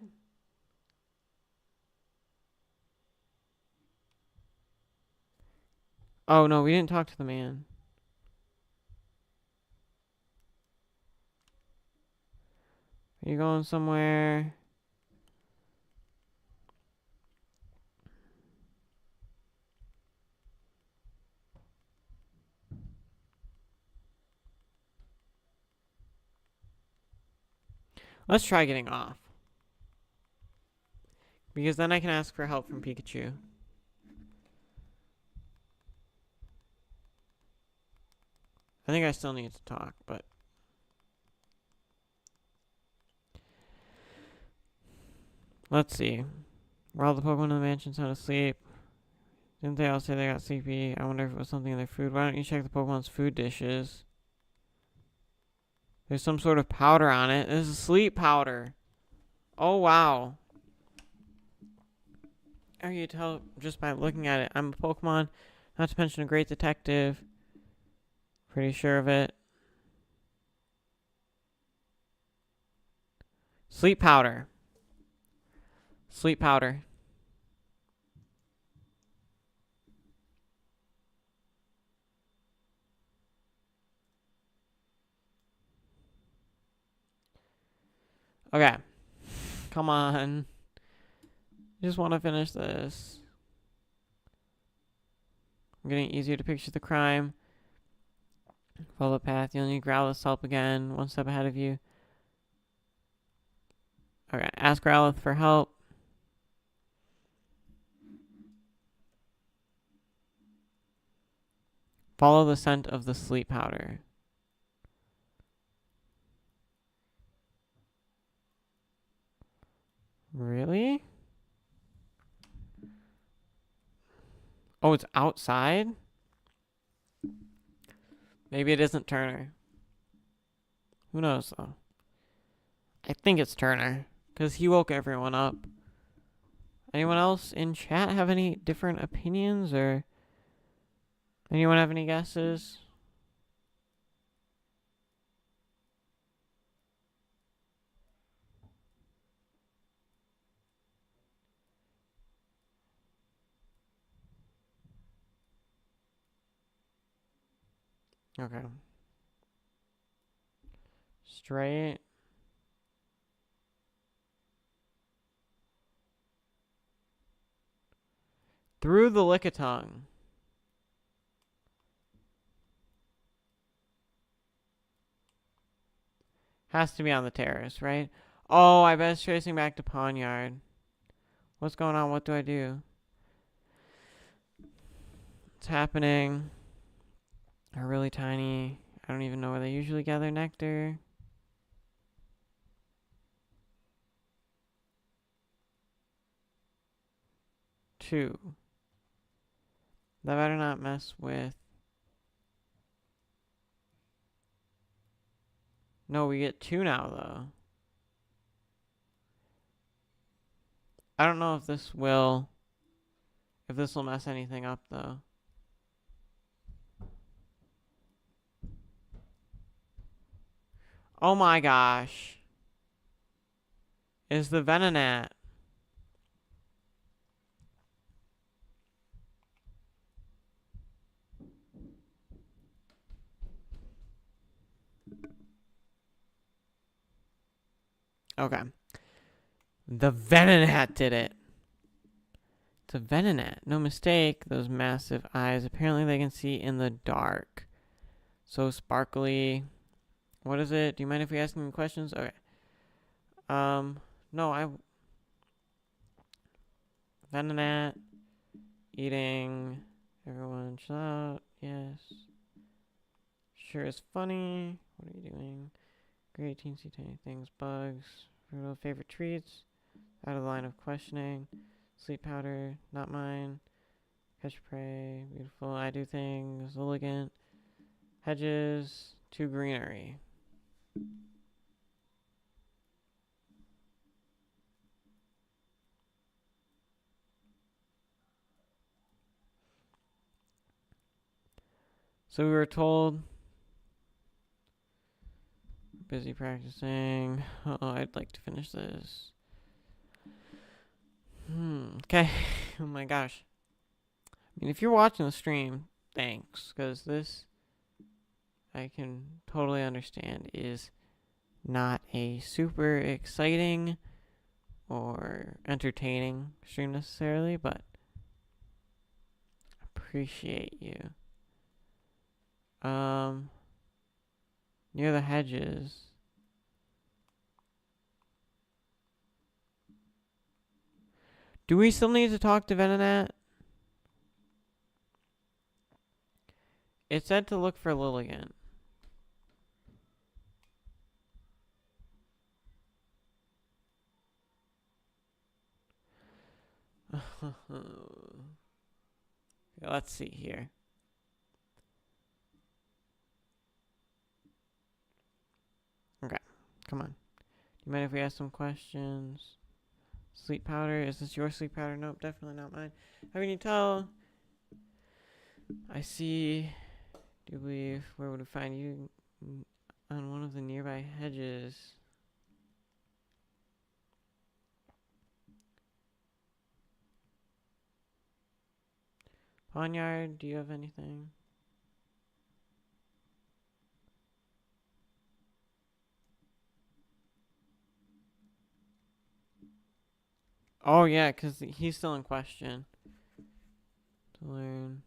Speaker 1: Oh, no, we didn't talk to the man. Are you going somewhere? Let's try getting off. Because then I can ask for help from Pikachu. I think I still need to talk, but... Let's see. Were all the Pokemon in the mansion sound asleep? Didn't they all say they got sleepy? I wonder if it was something in their food. Why don't you check the Pokemon's food dishes? There's some sort of powder on it. This is sleep powder. Oh, wow. How can you tell just by looking at it? I'm a Pokemon, not to mention a great detective. Pretty sure of it. Sleep powder. Sleep powder. Okay. Come on. I just want to finish this. I'm getting easier to picture the crime. Follow the path. You'll need Growlithe's help again. One step ahead of you. Okay. Ask Growlithe for help. Follow the scent of the sleep powder. Really? Oh, it's outside? Maybe it isn't Turner. Who knows, though? I think it's Turner, because he woke everyone up. Anyone else in chat have any different opinions, or anyone have any guesses? Okay. Straight. Through the Lickitung. Has to be on the terrace, right? Oh, I bet it's tracing back to Pawnyard. What's going on? What do I do? It's happening. Are really tiny. I don't even know where they usually gather nectar. Two. That better not mess with... No, we get 2 now, though. I don't know if this will... If this will mess anything up, though. Oh my gosh. Is the Venonat. Okay. The Venonat did it. It's a Venonat. No mistake. Those massive eyes. Apparently they can see in the dark. So sparkly. What is it? Do you mind if we ask them questions? Okay. No, Venonat. Eating. Everyone shut up. Yes. Sure is funny. What are you doing? Great teensy tiny things. Bugs. Favorite treats. Out of the line of questioning. Sleep powder. Not mine. Catch prey. Beautiful. I do things. Elegant. Hedges. To greenery. So we were told... Busy practicing. Oh, I'd like to finish this. Okay. Oh my gosh. I mean, if you're watching the stream, thanks. Because this, I can totally understand, is not a super exciting or entertaining stream necessarily, but appreciate you. Near the hedges. Do we still need to talk to Venonat? It said to look for Lilligant. Let's see here. Okay, come on. Do you mind if we ask some questions? Sleep powder. Is this your sleep powder? Nope, definitely not mine. How can you tell? I see. Do you believe? Where would we find you? On one of the nearby hedges. Ponyard, do you have anything? Oh, yeah, because he's still in question. To learn.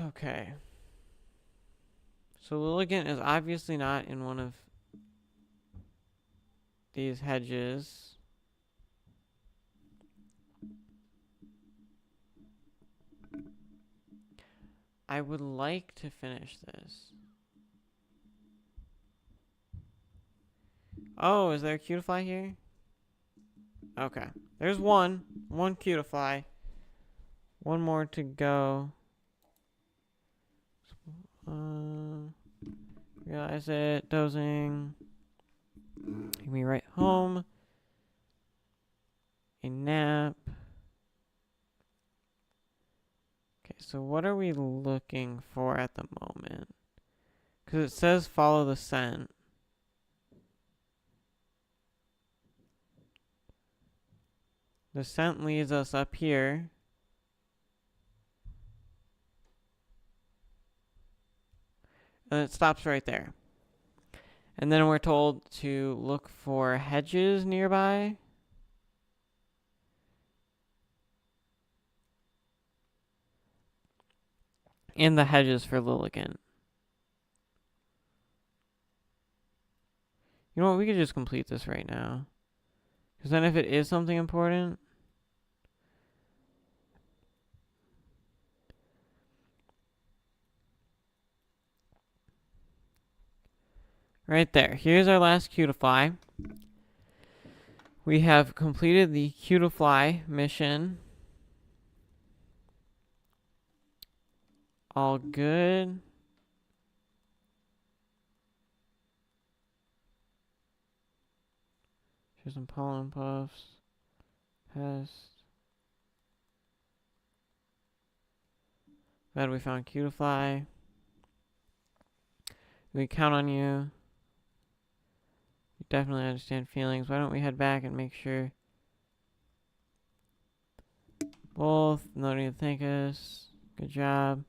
Speaker 1: Okay. So Lilligant is obviously not in one of these hedges. I would like to finish this. Oh, is there a Cutiefly here? Okay. There's one. One Cutiefly. One more to go. Realize it. Dozing. Take me right home. A nap. Okay, so what are we looking for at the moment? Because it says follow the scent. The scent leads us up here. And it stops right there. And then we're told to look for hedges nearby. And the hedges for Lilligant. You know what? We could just complete this right now. Because then if it is something important... Right there. Here's our last cue to fly. We have completed the cue to fly mission. All good. Here's some pollen puffs. Pest. Glad we found cue to fly. We count on you. You definitely understand feelings. Why don't we head back and make sure both no need to thank us. Good job.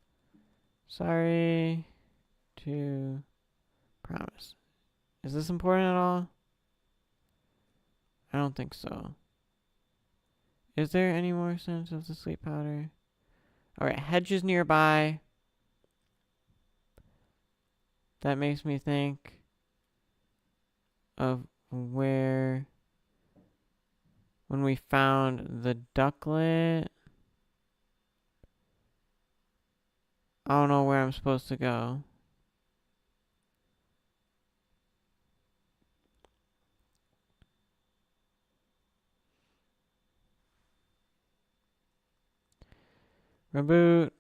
Speaker 1: Sorry to promise. Is this important at all? I don't think so. Is there any more sense of the sleep powder? Alright, hedges nearby. That makes me think of where when we found the ducklet. I don't know where I'm supposed to go. Reboot.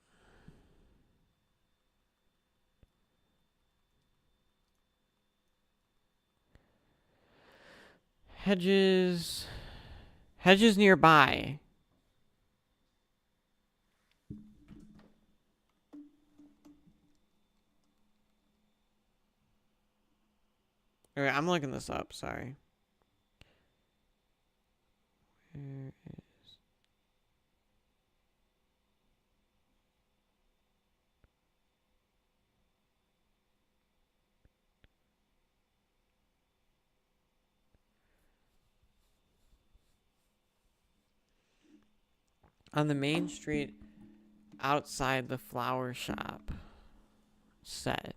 Speaker 1: Hedges. Hedges nearby. Alright, I'm looking this up, sorry. Where is... On the main street outside the flower shop. Said.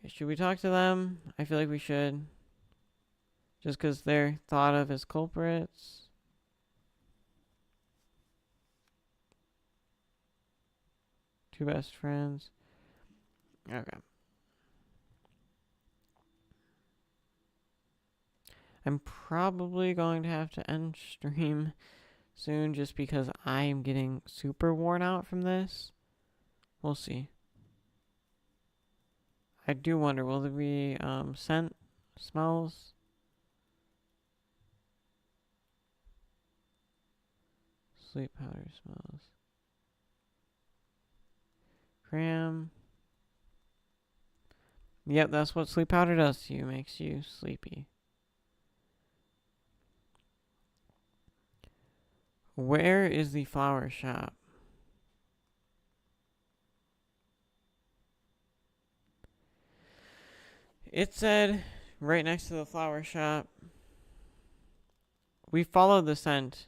Speaker 1: Should we talk to them? I feel like we should. Just because they're thought of as culprits. Two best friends. Okay. I'm probably going to have to end stream soon just because I am getting super worn out from this. We'll see. I do wonder, will there be scent smells? Sleep powder smells. Cram. Yep, that's what sleep powder does to you. Makes you sleepy. Where is the flower shop? It said right next to the flower shop. We followed the scent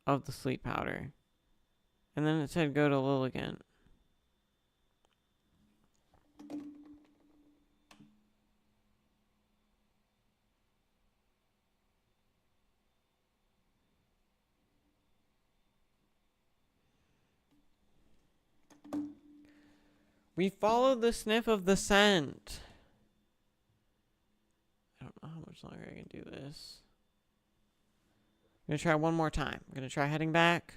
Speaker 1: of the sleep powder. And then it said go to Lilligant. We followed the sniff of the scent. I don't know how much longer I can do this. I'm going to try one more time. I'm going to try heading back.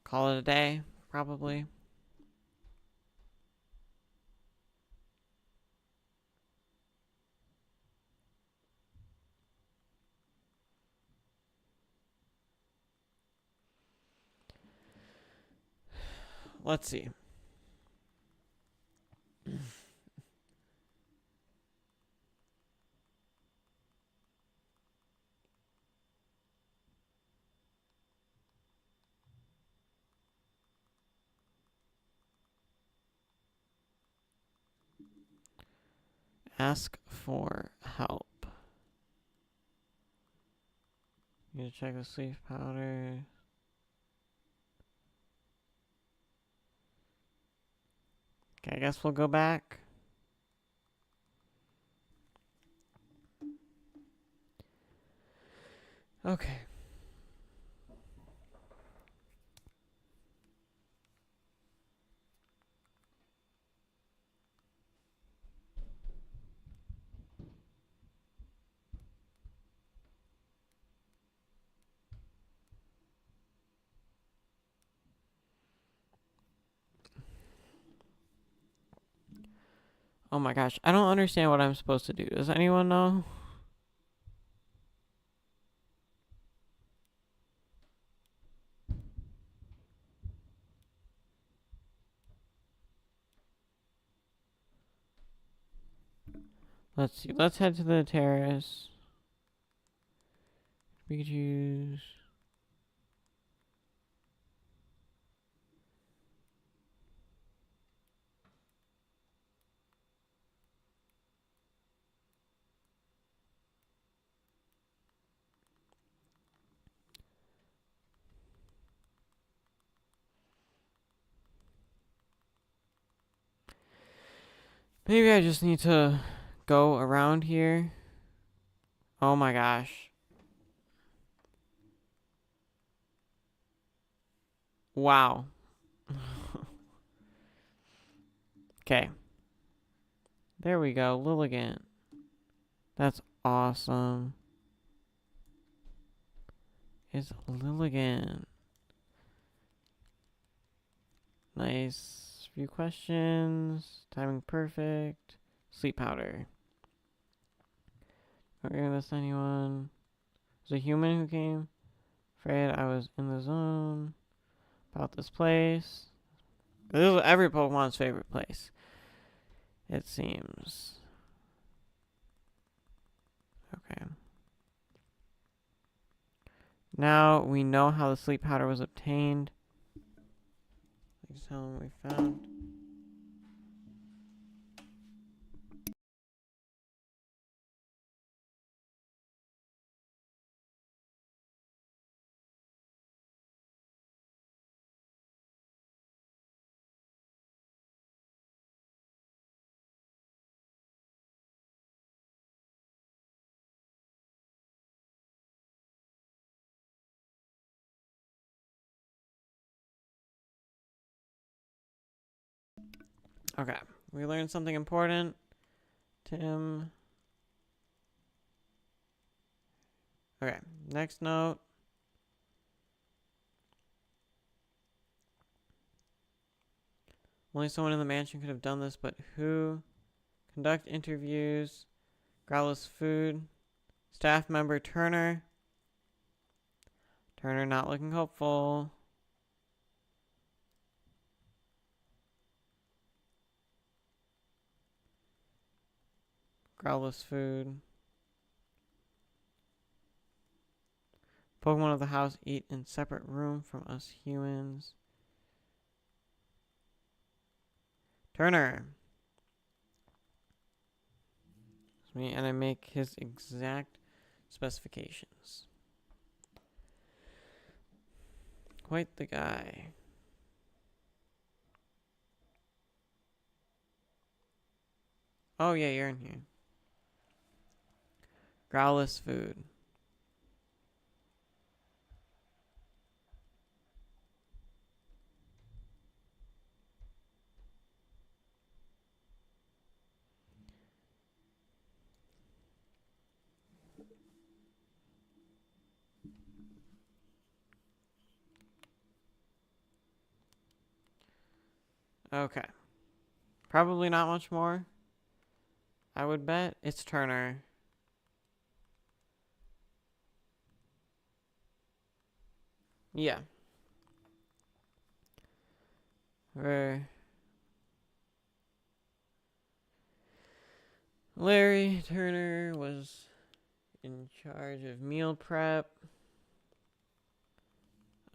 Speaker 1: Call it a day, probably. Let's see. Ask for help. Need to check the sleep powder. Okay, I guess we'll go back. Okay. Oh my gosh, I don't understand what I'm supposed to do. Does anyone know? Let's see. Let's head to the terrace. Pikachu's. Maybe I just need to go around here. Oh my gosh. Wow. Okay. There we go. Lilligant. That's awesome. It's Lilligant. Nice. Few questions. Timing perfect. Sleep powder. Not gonna miss anyone. There's a human who came. Afraid I was in the zone. About this place. This is every Pokemon's favorite place, it seems. Okay. Now we know how the sleep powder was obtained. Please tell them we found. Okay. We learned something important. Tim. Okay. Next note. Only someone in the mansion could have done this, but who? Conduct interviews. Growlithe food. Staff member Turner. Turner not looking hopeful. Growlithe food. Pokemon of the house eat in separate room from us humans. Turner. And I make his exact specifications. Quite the guy. Oh yeah, you're in here. Growlithe food. Okay. Probably not much more. I would bet it's Turner. Yeah. Where Larry Turner was in charge of meal prep.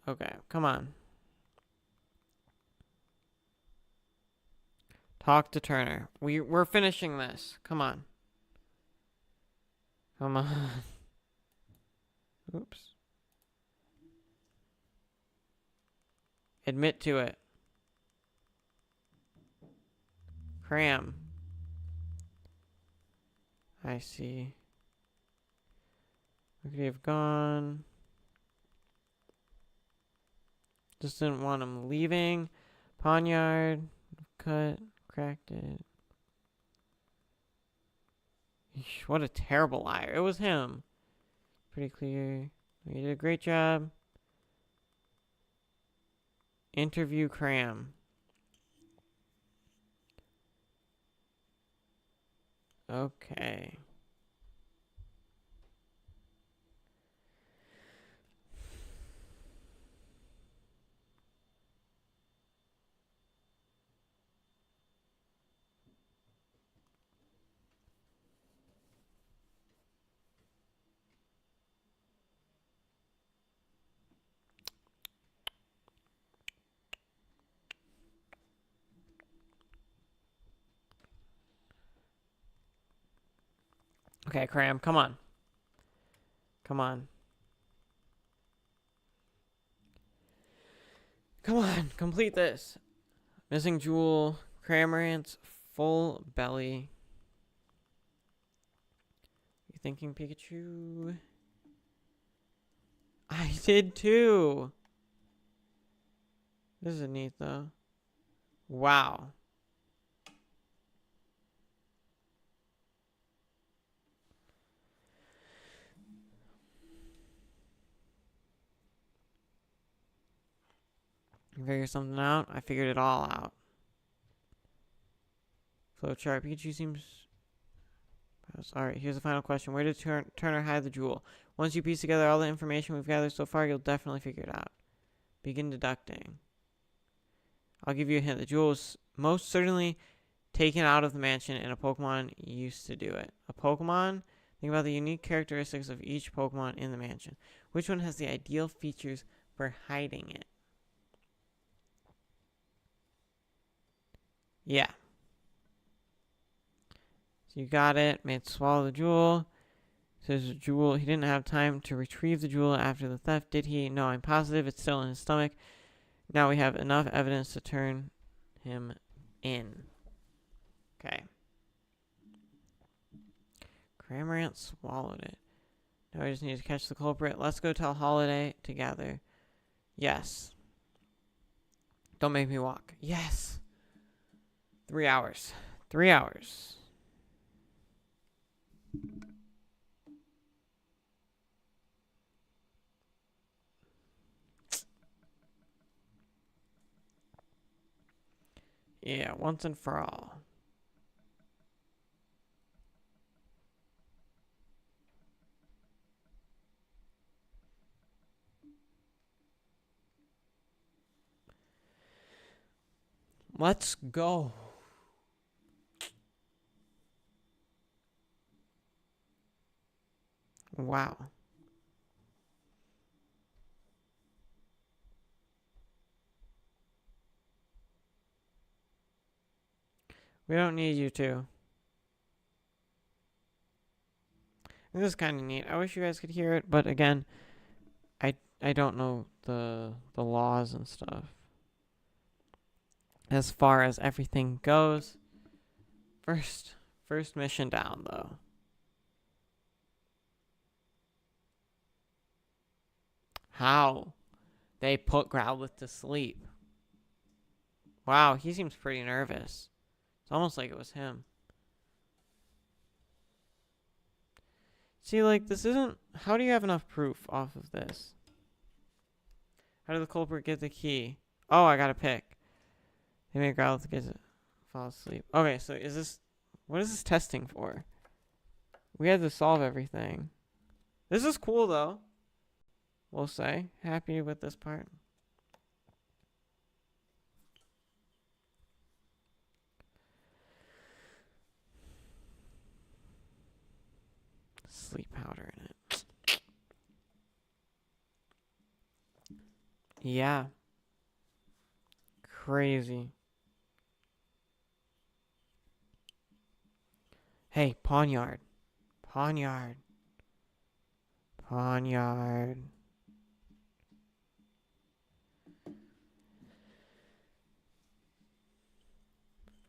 Speaker 1: Okay, come on. Talk to Turner. We're finishing this. Come on. Come on. Oops. Admit to it. Cram. I see. Where could he have gone? Just didn't want him leaving. Ponyard. Cut. Cracked it. Eesh, what a terrible liar. It was him. Pretty clear. You did a great job. Interview Cram. Okay. Okay, Cram, come on. Come on. Come on, complete this. Missing jewel, Cramorant's full belly. You thinking, Pikachu? I did too. This is neat though. Wow. Figure something out. I figured it all out. Flowchart. Pikachu seems. Alright, here's the final question. Where did Turner hide the jewel? Once you piece together all the information we've gathered so far, you'll definitely figure it out. Begin deducting. I'll give you a hint. The jewel is most certainly taken out of the mansion, and a Pokemon used to do it. A Pokemon? Think about the unique characteristics of each Pokemon in the mansion. Which one has the ideal features for hiding it? Yeah. So you got it. Made swallow the jewel. Says the jewel. He didn't have time to retrieve the jewel after the theft, did he? No, I'm positive it's still in his stomach. Now we have enough evidence to turn him in. Okay. Cramorant swallowed it. Now we just need to catch the culprit. Let's go tell Holiday to gather. Yes. Don't make me walk. Yes. 3 hours. 3 hours. Yeah, once and for all. Let's go. Wow. We don't need you to. This is kind of neat. I wish you guys could hear it, but again, I don't know the laws and stuff. As far as everything goes, first mission down though. How? They put Growlithe to sleep. Wow, he seems pretty nervous. It's almost like it was him. See, like, this isn't... How do you have enough proof off of this? How did the culprit get the key? Oh, I got to pick. They made Growlithe get it. Fall asleep. Okay, so is this... What is this testing for? We had to solve everything. This is cool, though. We'll say. Happy with this part. Sleep powder in it. Yeah. Crazy. Hey, Pawnyard. Pawnyard. Pawnyard.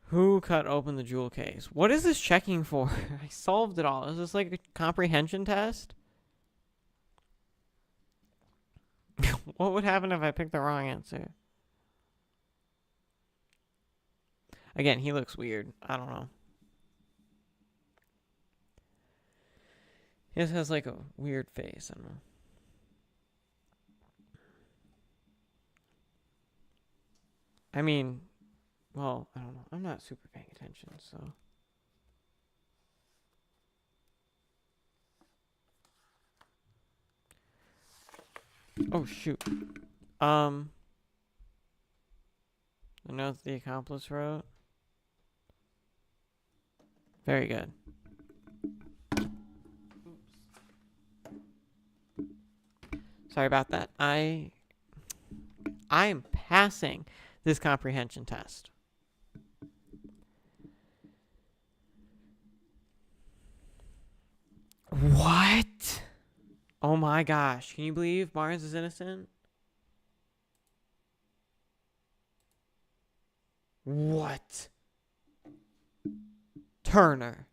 Speaker 1: Who cut open the jewel case? What is this checking for? I solved it all. Is this like a comprehension test? What would happen if I picked the wrong answer? Again, he looks weird. I don't know. He just has like a weird face. I don't know. I mean, well, I don't know. I'm not super paying attention, so. Oh, shoot. The notes the accomplice wrote. Very good. Sorry about that. I am passing this comprehension test. What? Oh my gosh. Can you believe Barnes is innocent? What? Turner.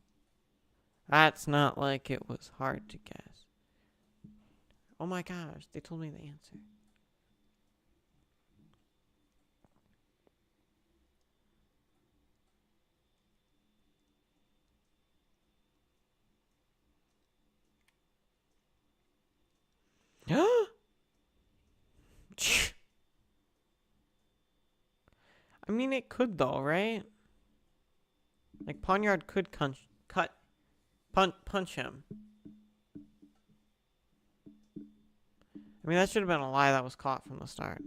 Speaker 1: That's not like it was hard to guess. Oh my gosh. They told me the answer. I mean, it could though, right? Like Ponyard could punch him. I mean, that should have been a lie that was caught from the start.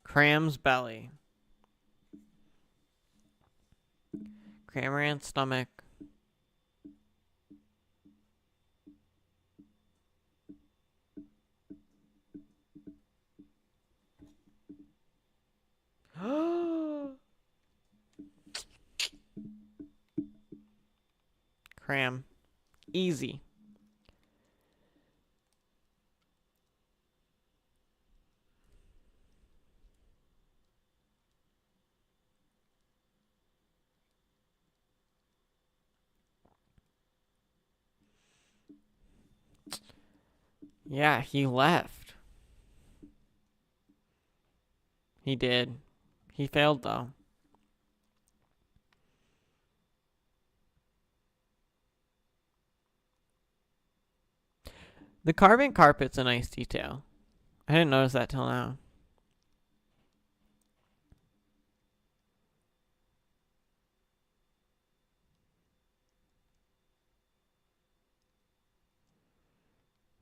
Speaker 1: Cram's belly. Cramorant's stomach. Cram. Easy. Yeah, he left. He did. He failed, though. The carbon carpet's a nice detail. I didn't notice that till now.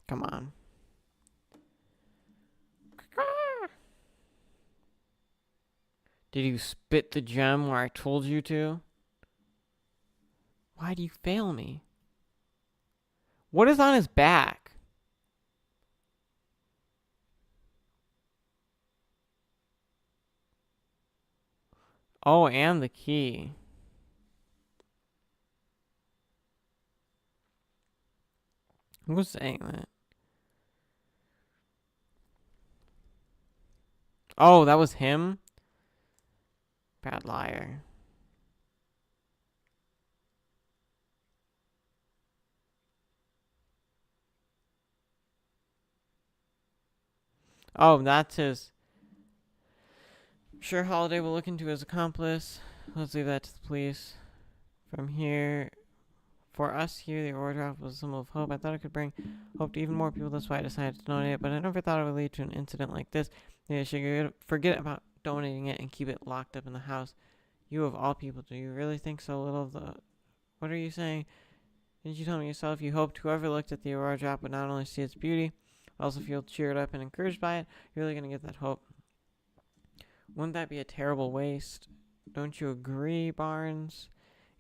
Speaker 1: Come on. Did you spit the gem where I told you to? Why do you fail me? What is on his back? Oh, and the key. Who was saying that? Oh, that was him? Bad liar. Oh, that's his. Sure, Holiday will look into his accomplice. Let's leave that to the police. From here, for us here, the Aurora was a symbol of hope. I thought it could bring hope to even more people. That's why I decided to donate it. But I never thought it would lead to an incident like this. Maybe I should forget about donating it and keep it locked up in the house. You of all people, do you really think so little of the... What are you saying? Didn't you tell me yourself you hoped whoever looked at the Aurora drop would not only see its beauty, but also feel cheered up and encouraged by it? You're really going to get that hope. Wouldn't that be a terrible waste? Don't you agree, Barnes?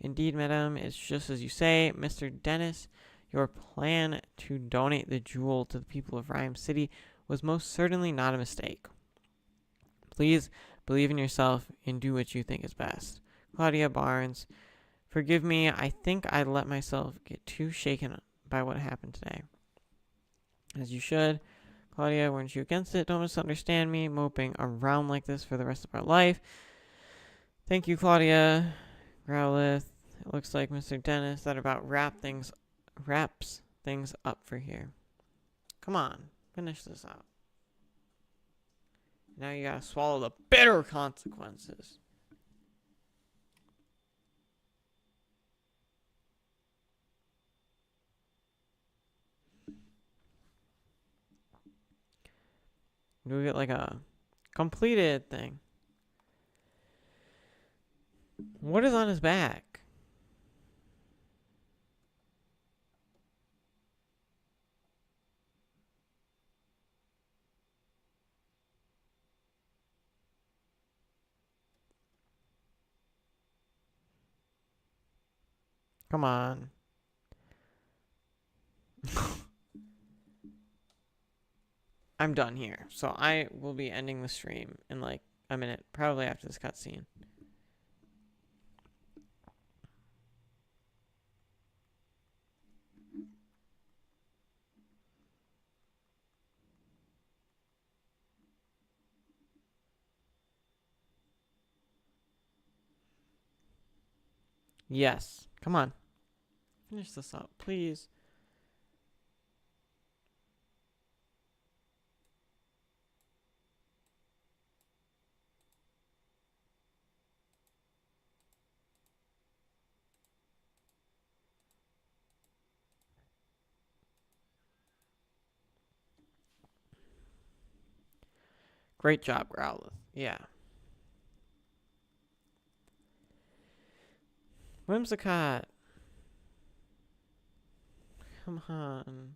Speaker 1: Indeed, madam, it's just as you say. Mr. Dennis, your plan to donate the jewel to the people of Rhyme City was most certainly not a mistake. Please believe in yourself and do what you think is best. Claudia Barnes, forgive me, I think I let myself get too shaken by what happened today. As you should. Claudia, weren't you against it? Don't misunderstand me, moping around like this for the rest of our life. Thank you, Claudia. Growlith. It looks like Mr. Dennis that about wraps things up for here. Come on, finish this out. Now you gotta swallow the bitter consequences. Do we get like a completed thing? What is on his back? Come on. I'm done here. So I will be ending the stream in like a minute, probably after this cutscene. Yes. Come on. Finish this up, please. Great job, Growlithe. Yeah. Whimsicott. Come on.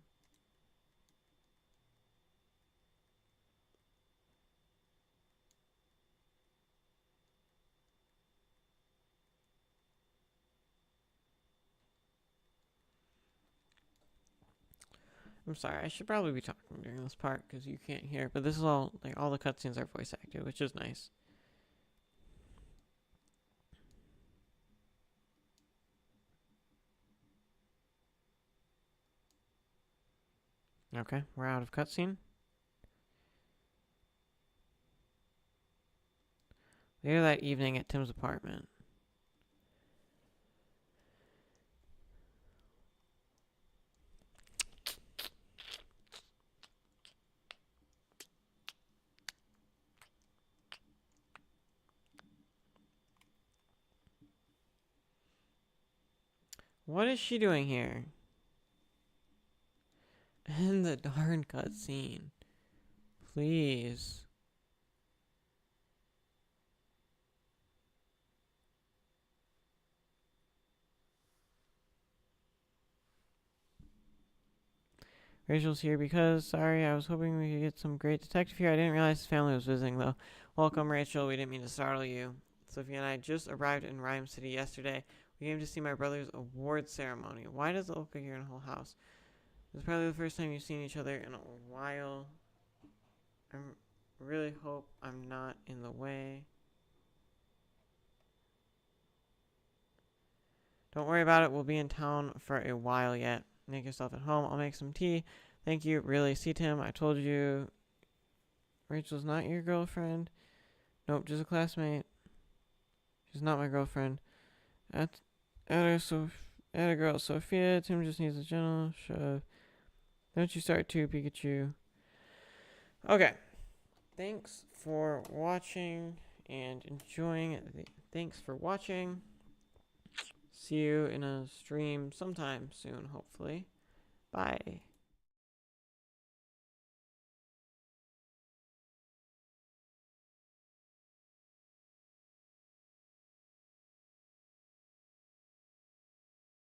Speaker 1: I'm sorry, I should probably be talking during this part because you can't hear. But this is all, like, all the cutscenes are voice acted, which is nice. Okay, we're out of cutscene. Later that evening at Tim's apartment. What is she doing here? End the darn cutscene. Please. Rachel's here because, sorry, I was hoping we could get some great detective here. I didn't realize his family was visiting, though. Welcome, Rachel. We didn't mean to startle you. Sophia and I just arrived in Rhyme City yesterday. We came to see my brother's award ceremony. Why does it look like you're in a whole house? It's probably the first time you've seen each other in a while. I really hope I'm not in the way. Don't worry about it. We'll be in town for a while yet. Make yourself at home. I'll make some tea. Thank you. Really. See, Tim, I told you Rachel's not your girlfriend. Nope, just a classmate. She's not my girlfriend. At a girl, Sophia. Tim just needs a gentle shove. Don't you start too, Pikachu. Okay. Thanks for watching and enjoying. Thanks for watching. See you in a stream sometime soon, hopefully. Bye.